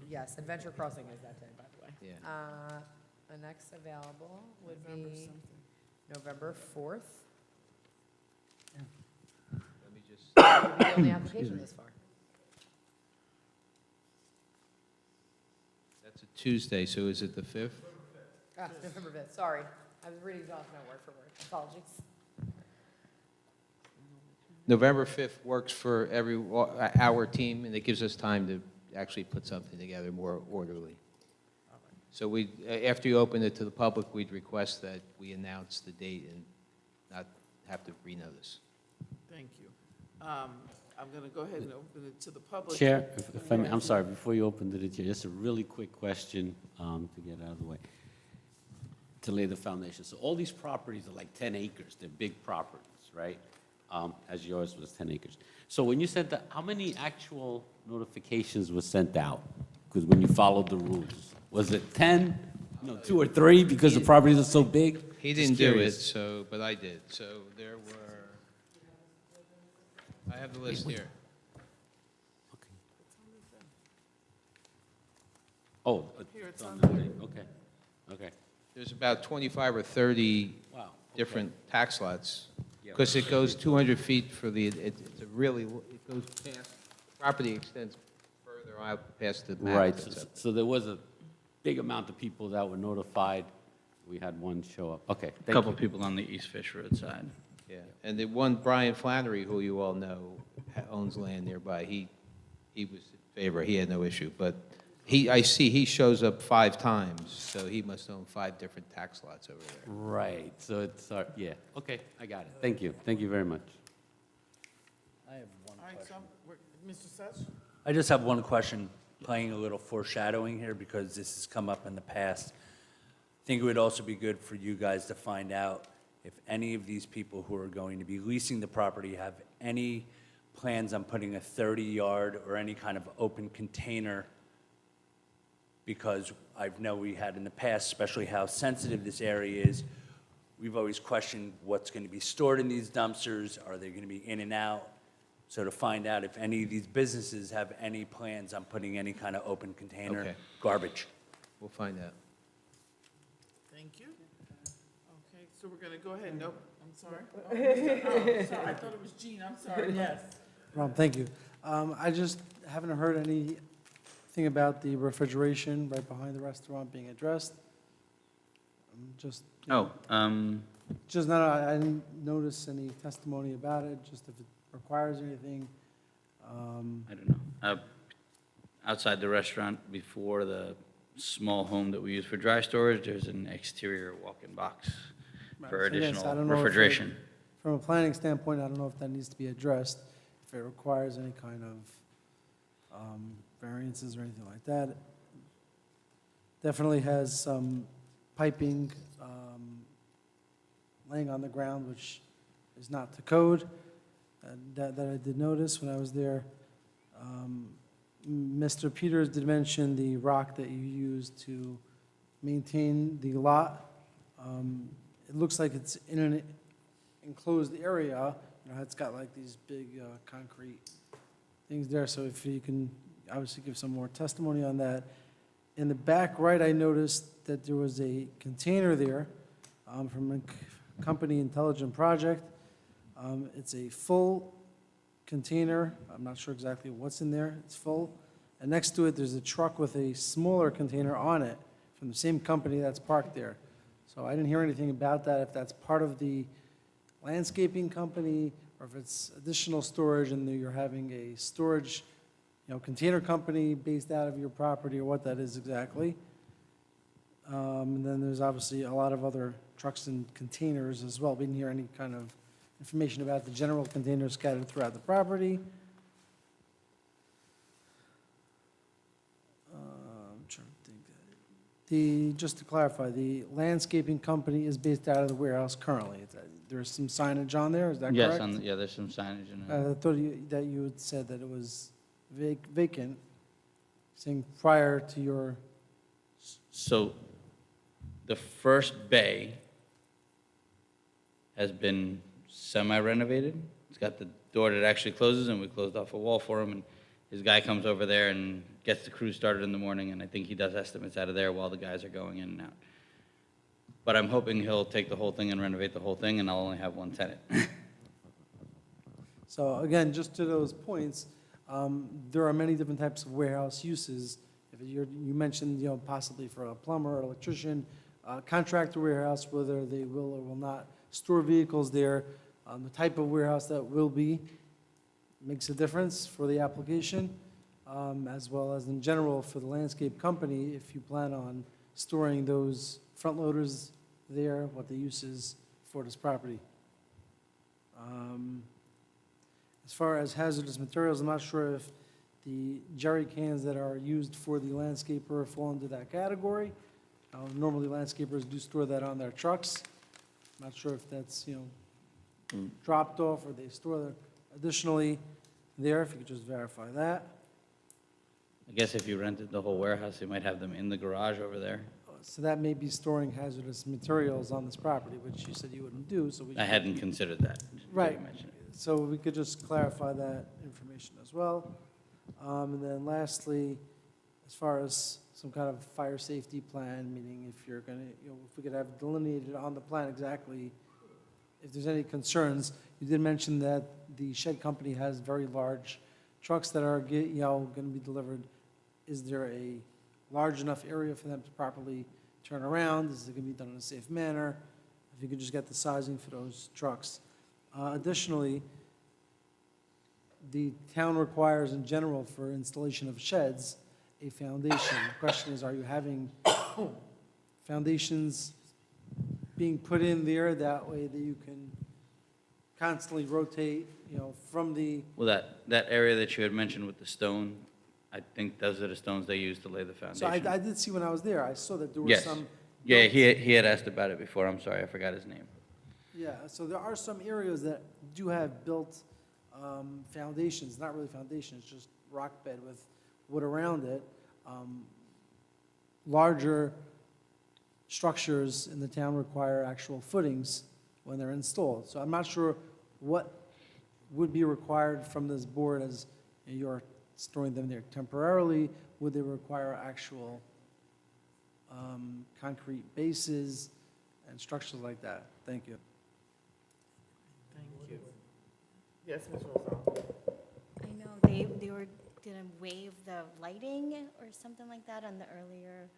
Speaker 12: Yes, Adventure Crossing is that day, by the way.
Speaker 15: Yeah.
Speaker 12: The next available would
Speaker 2: November
Speaker 12: be
Speaker 2: something.
Speaker 12: November 4th.
Speaker 15: Let me just.
Speaker 12: That would be the only application this far.
Speaker 15: That's a Tuesday, so is it the 5th?
Speaker 12: November 5th, sorry. I was reading off my word for word. Apologies.
Speaker 15: November 5th works for our team, and it gives us time to actually put something together more orderly. So we, after you open it to the public, we'd request that we announce the date and not have to renotice.
Speaker 2: Thank you. I'm going to go ahead and open it to the public.
Speaker 4: Chair, if I may, I'm sorry, before you open to the chair, just a really quick question to get out of the way, to lay the foundation. So all these properties are like 10 acres, they're big properties, right? As yours was 10 acres. So when you said that, how many actual notifications were sent out? Because when you followed the rules, was it 10, 2 or 3 because the properties are so big?
Speaker 15: He
Speaker 4: Just
Speaker 15: didn't do it,
Speaker 4: curious.
Speaker 15: so, but I did. So there were, I have the list here.
Speaker 4: Oh,
Speaker 2: Here, it's
Speaker 4: on
Speaker 2: on
Speaker 4: the
Speaker 2: there.
Speaker 4: thing. Okay.
Speaker 15: There's about 25 or 30
Speaker 4: Wow, okay.
Speaker 15: different tax lots.
Speaker 4: Yeah.
Speaker 15: Because it goes 200 feet for the, it's a really, it goes past, property extends further out past the map.
Speaker 4: Right,
Speaker 15: that's up.
Speaker 4: so there was a big amount of people that were notified. We had one show up. Okay,
Speaker 3: A
Speaker 4: thank
Speaker 3: couple
Speaker 4: you.
Speaker 3: people on the East Fish Road side.
Speaker 15: Yeah, and the one, Brian Flannery, who you all know, owns land nearby, he was in favor, he had no issue, but I see he shows up 5 times, so he must own 5 different tax lots over there.
Speaker 4: Right, so it's, yeah, okay, I got it. Thank you very much.
Speaker 19: I have one
Speaker 2: All right,
Speaker 19: question.
Speaker 2: so, Mr. Such?
Speaker 19: I just have one question, playing a little foreshadowing here, because this has come up in the past. I think it would also be good for you guys to find out if any of these people who are going to be leasing the property have any plans on putting a 30-yard or any kind of open container, because I know we had in the past, especially how sensitive this area is, we've always questioned what's going to be stored in these dumpsters, are they going to be in and out? So to find out if any of these businesses have any plans on putting any kind of open container
Speaker 15: Okay.
Speaker 19: garbage.
Speaker 15: We'll find out.
Speaker 2: Thank you. Okay, so we're going to go ahead. Nope, I'm sorry. Oh, sorry. I thought it was Jean. I'm sorry. Yes.
Speaker 16: Rob, thank you. I just haven't heard anything about the refrigeration right behind the restaurant being addressed. Just,
Speaker 3: Oh,
Speaker 16: just not, I didn't notice any testimony about it, just if it requires anything.
Speaker 3: I don't know. Outside the restaurant, before the small home that we use for dry storage, there's an exterior walk-in box for
Speaker 16: So yes, I
Speaker 3: additional
Speaker 16: don't know if it-
Speaker 3: refrigeration.
Speaker 16: From a planning standpoint, I don't know if that needs to be addressed, if it requires any kind of variances or anything like that. Definitely has some piping laying on the ground, which is not to code, that I did notice when I was there. Mr. Peters did mention the rock that you used to maintain the lot. It looks like it's in an enclosed area. It's got like these big concrete things there, so if you can obviously give some more testimony on that. In the back right, I noticed that there was a container there from a company, Intelligent Project. It's a full container. I'm not sure exactly what's in there. It's full. And next to it, there's a truck with a smaller container on it from the same company that's parked there. So I didn't hear anything about that, if that's part of the landscaping company or if it's additional storage and you're having a storage, container company based out of your property or what that is exactly. And then there's obviously a lot of other trucks and containers as well. We didn't hear any kind of information about the general containers scattered throughout the property. I'm trying to think. Just to clarify, the landscaping company is based out of the warehouse currently. There's some signage on there, is that correct?
Speaker 3: Yes, yeah, there's some signage in it.
Speaker 16: I thought that you had said that it was vacant, saying prior to your,
Speaker 3: So the first bay has been semi-renovated. It's got the door that actually closes, and we closed off a wall for him, and his guy comes over there and gets the crew started in the morning, and I think he does estimates out of there while the guys are going in and out. But I'm hoping he'll take the whole thing and renovate the whole thing, and I'll only have one tenant.
Speaker 16: so again, just to those points, there are many different types of warehouse uses. If If you mentioned, possibly for a plumber or electrician, contractor warehouse, whether they will or will not store vehicles there, the type of warehouse that will be makes a difference for the application, as well as in general for the landscape company, if you plan on storing those front loaders there, what the use is for this property. As far as hazardous materials, I'm not sure if the jerry cans that are used for the landscaper fall into that category. Normally landscapers do store that on their trucks. Not sure if that's, dropped off or they store that additionally there, if you could just verify that.
Speaker 3: I guess if you rented the whole warehouse, you might have them in the garage over there.
Speaker 16: So that may be storing hazardous materials on this property, which you said you wouldn't do, so we
Speaker 3: I
Speaker 16: should-
Speaker 3: hadn't considered that.
Speaker 16: Right, so we could just clarify that information as well. And then lastly, as far as some kind of fire safety plan, meaning if you're gonna, if we could have delineated on the plan exactly if there's any concerns. You did mention that the shed company has very large trucks that are, gonna be delivered. Is there a large enough area for them to properly turn around? Is it gonna be done in a safe manner? If you could just get the sizing for those trucks. Additionally, the town requires in general for installation of sheds, a foundation. The question is, are you having foundations being put in there that way that you can constantly rotate, from the,
Speaker 3: Well, that area that you had mentioned with the stone, I think those are the stones they use to lay the
Speaker 16: so
Speaker 3: foundation.
Speaker 16: I did see when I was there, I saw that there were
Speaker 3: Yes.
Speaker 16: some.
Speaker 3: Yeah, he had asked about it before. I'm sorry, I forgot his name.
Speaker 16: Yeah, so there are some areas that do have built foundations, not really foundations, just rock bed with wood around it. Larger structures in the town require actual footings when they're installed. So I'm not sure what would be required from this board as you're storing them there temporarily. Would they require actual concrete bases and structures like that? Thank you.
Speaker 2: Thank you. Yes, Ms. Rosal?
Speaker 17: I know they were gonna waive the lighting or something like that on the earlier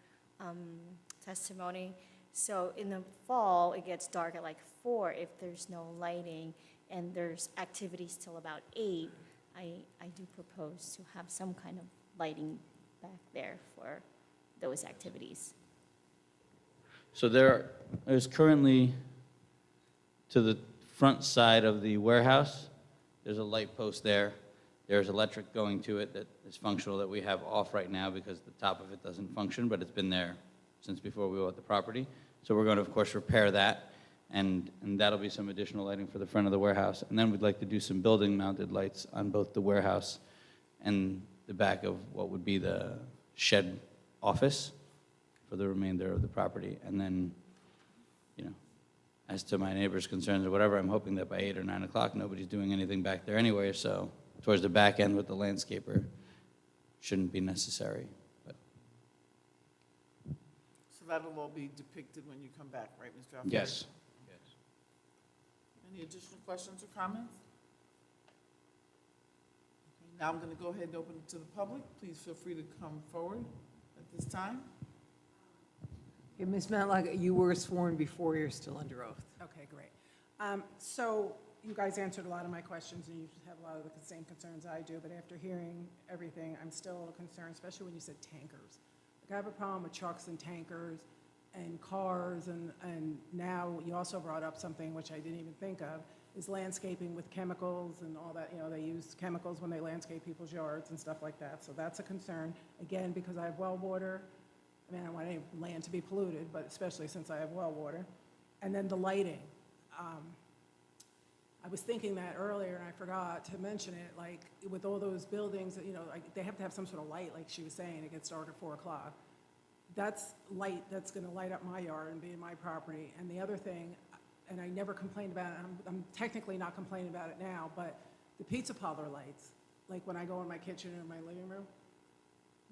Speaker 17: testimony. So in the fall, it gets dark at like 4 if there's no lighting, and there's activities till about 8. I do propose to have some kind of lighting back there for those activities.
Speaker 3: So there's currently, to the front side of the warehouse, there's a light post there. There's electric going to it that is functional that we have off right now because the top of it doesn't function, but it's been there since before we bought the property. So we're going to, of course, repair that, and that'll be some additional lighting for the front of the warehouse. And then we'd like to do some building-mounted lights on both the warehouse and the back of what would be the shed office for the remainder of the property. And then, as to my neighbor's concerns or whatever, I'm hoping that by 8 or 9 o'clock, nobody's doing anything back there anyway, so towards the back end with the landscaper shouldn't be necessary. But
Speaker 2: So that'll all be depicted when you come back, right, Mr. Alfieri?
Speaker 3: yes.
Speaker 2: Any additional questions or comments? Okay, now I'm going to go ahead and open it to the public. Please feel free to come forward at this time.
Speaker 1: Okay, Ms. Matlock, you were sworn before, you're still under oath.
Speaker 18: Okay, great. So you guys answered a lot of my questions, and you have a lot of the same concerns I do, but after hearing everything, I'm still a little concerned, especially when you said tankers. Like, I have a problem with trucks and tankers and cars, and now you also brought up something which I didn't even think of, is landscaping with chemicals and all that. They use chemicals when they landscape people's yards and stuff like that, so that's a concern. Again, because I have well water, I mean, I don't want any land to be polluted, but especially since I have well water. And then the lighting. I was thinking that earlier, and I forgot to mention it, like, with all those buildings, like, they have to have some sort of light, like she was saying, it gets dark at 4 o'clock. That's light that's gonna light up my yard and be in my property. And the other thing, and I never complained about it, I'm technically not complaining about it now, but the pizza parlor lights, like when I go in my kitchen or my living room,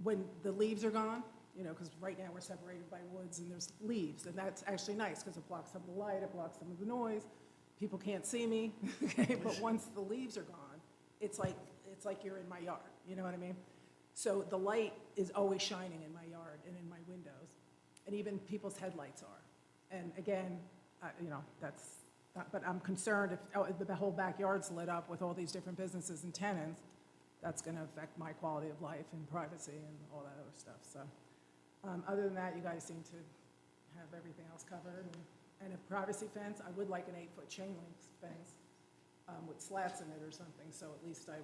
Speaker 18: when the leaves are gone, because right now we're separated by woods and there's leaves, and that's actually nice because it blocks some of the light, it blocks some of the noise. People can't see me, okay? But once the leaves are gone, it's like you're in my yard, you know what I mean? So the light is always shining in my yard and in my windows, and even people's headlights are. And again, that's, but I'm concerned if the whole backyard's lit up with all these different businesses and tenants, that's going to affect my quality of life and privacy and all that other stuff. So other than that, you guys seem to have everything else covered. And a privacy fence, I would like an 8-foot chain link fence with slats in it or something, so at least I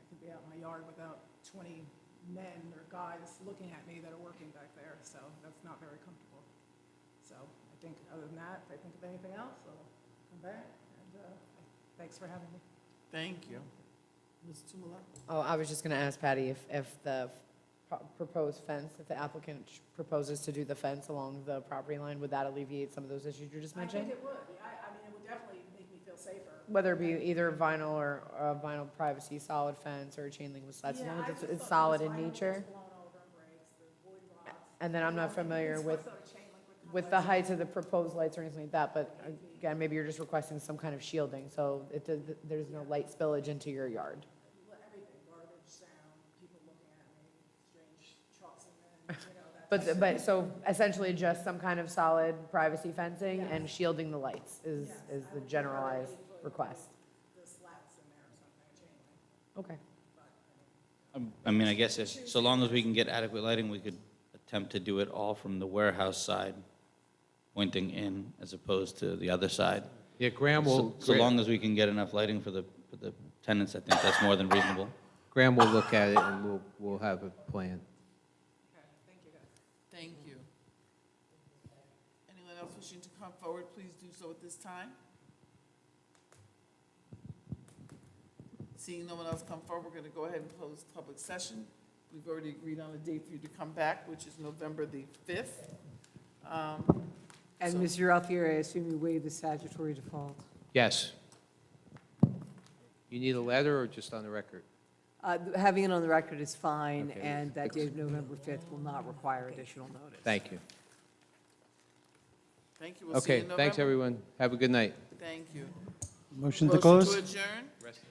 Speaker 18: could be out in my yard without 20 men or guys looking at me that are working back there, so that's not very comfortable. So I think, other than that, if I think of anything else, I'll come back, and thanks for having me.
Speaker 2: Thank you. Ms. Tumala?
Speaker 12: Oh, I was just going to ask Patty if the proposed fence, if the applicant proposes to do the fence along the property line, would that alleviate some of those issues you just
Speaker 18: I
Speaker 12: mentioned?
Speaker 18: think it would. I mean, it would definitely make me feel safer.
Speaker 12: Whether it be either vinyl or a vinyl privacy solid fence or a chain link with slats, as long as
Speaker 18: I just
Speaker 12: it's
Speaker 18: thought
Speaker 12: solid
Speaker 18: those
Speaker 12: in
Speaker 18: vinyl
Speaker 12: nature.
Speaker 18: was blown over and breaks, the wood rots.
Speaker 12: And then I'm not familiar
Speaker 18: It's
Speaker 12: with,
Speaker 18: what sort of chain link would come
Speaker 12: with
Speaker 18: like
Speaker 12: the
Speaker 18: that.
Speaker 12: heights of the proposed lights or anything like that, but again, maybe you're just requesting some kind of shielding, so there's no light spillage into your yard.
Speaker 18: Everything, garbage, sound, people looking at me, strange trucks and men, that.
Speaker 12: But, so essentially just some kind of solid privacy fencing and shielding the lights is the generalized request.
Speaker 18: The slats in there or something, a chain link.
Speaker 12: Okay.
Speaker 3: I mean, I guess so long as we can get adequate lighting, we could attempt to do it all from the warehouse side, pointing in, as opposed to the other side.
Speaker 15: Yeah, Graham will.
Speaker 3: So long as we can get enough lighting for the tenants, I think that's more than reasonable.
Speaker 15: Graham will look at it and we'll have a plan.
Speaker 2: Thank you. Anyone else wishing to come forward, please do so at this time. Seeing no one else come forward, we're going to go ahead and close public session. We've already agreed on a date for you to come back, which is November the 5th.
Speaker 1: And
Speaker 2: So-
Speaker 1: Mr. Alfieri, I assume you waive the statutory default?
Speaker 15: Yes. You need a letter or just on the record?
Speaker 1: Having it on the record is fine,
Speaker 15: Okay.
Speaker 1: and that date of November 5th will not require additional notice.
Speaker 15: Thank you.
Speaker 2: Thank you. We'll see you
Speaker 15: Okay,
Speaker 2: in
Speaker 15: thanks,
Speaker 2: November.
Speaker 15: everyone. Have a good night.
Speaker 2: Thank you.
Speaker 16: Motion to close?
Speaker 2: Motion to adjourn?
Speaker 5: Motion?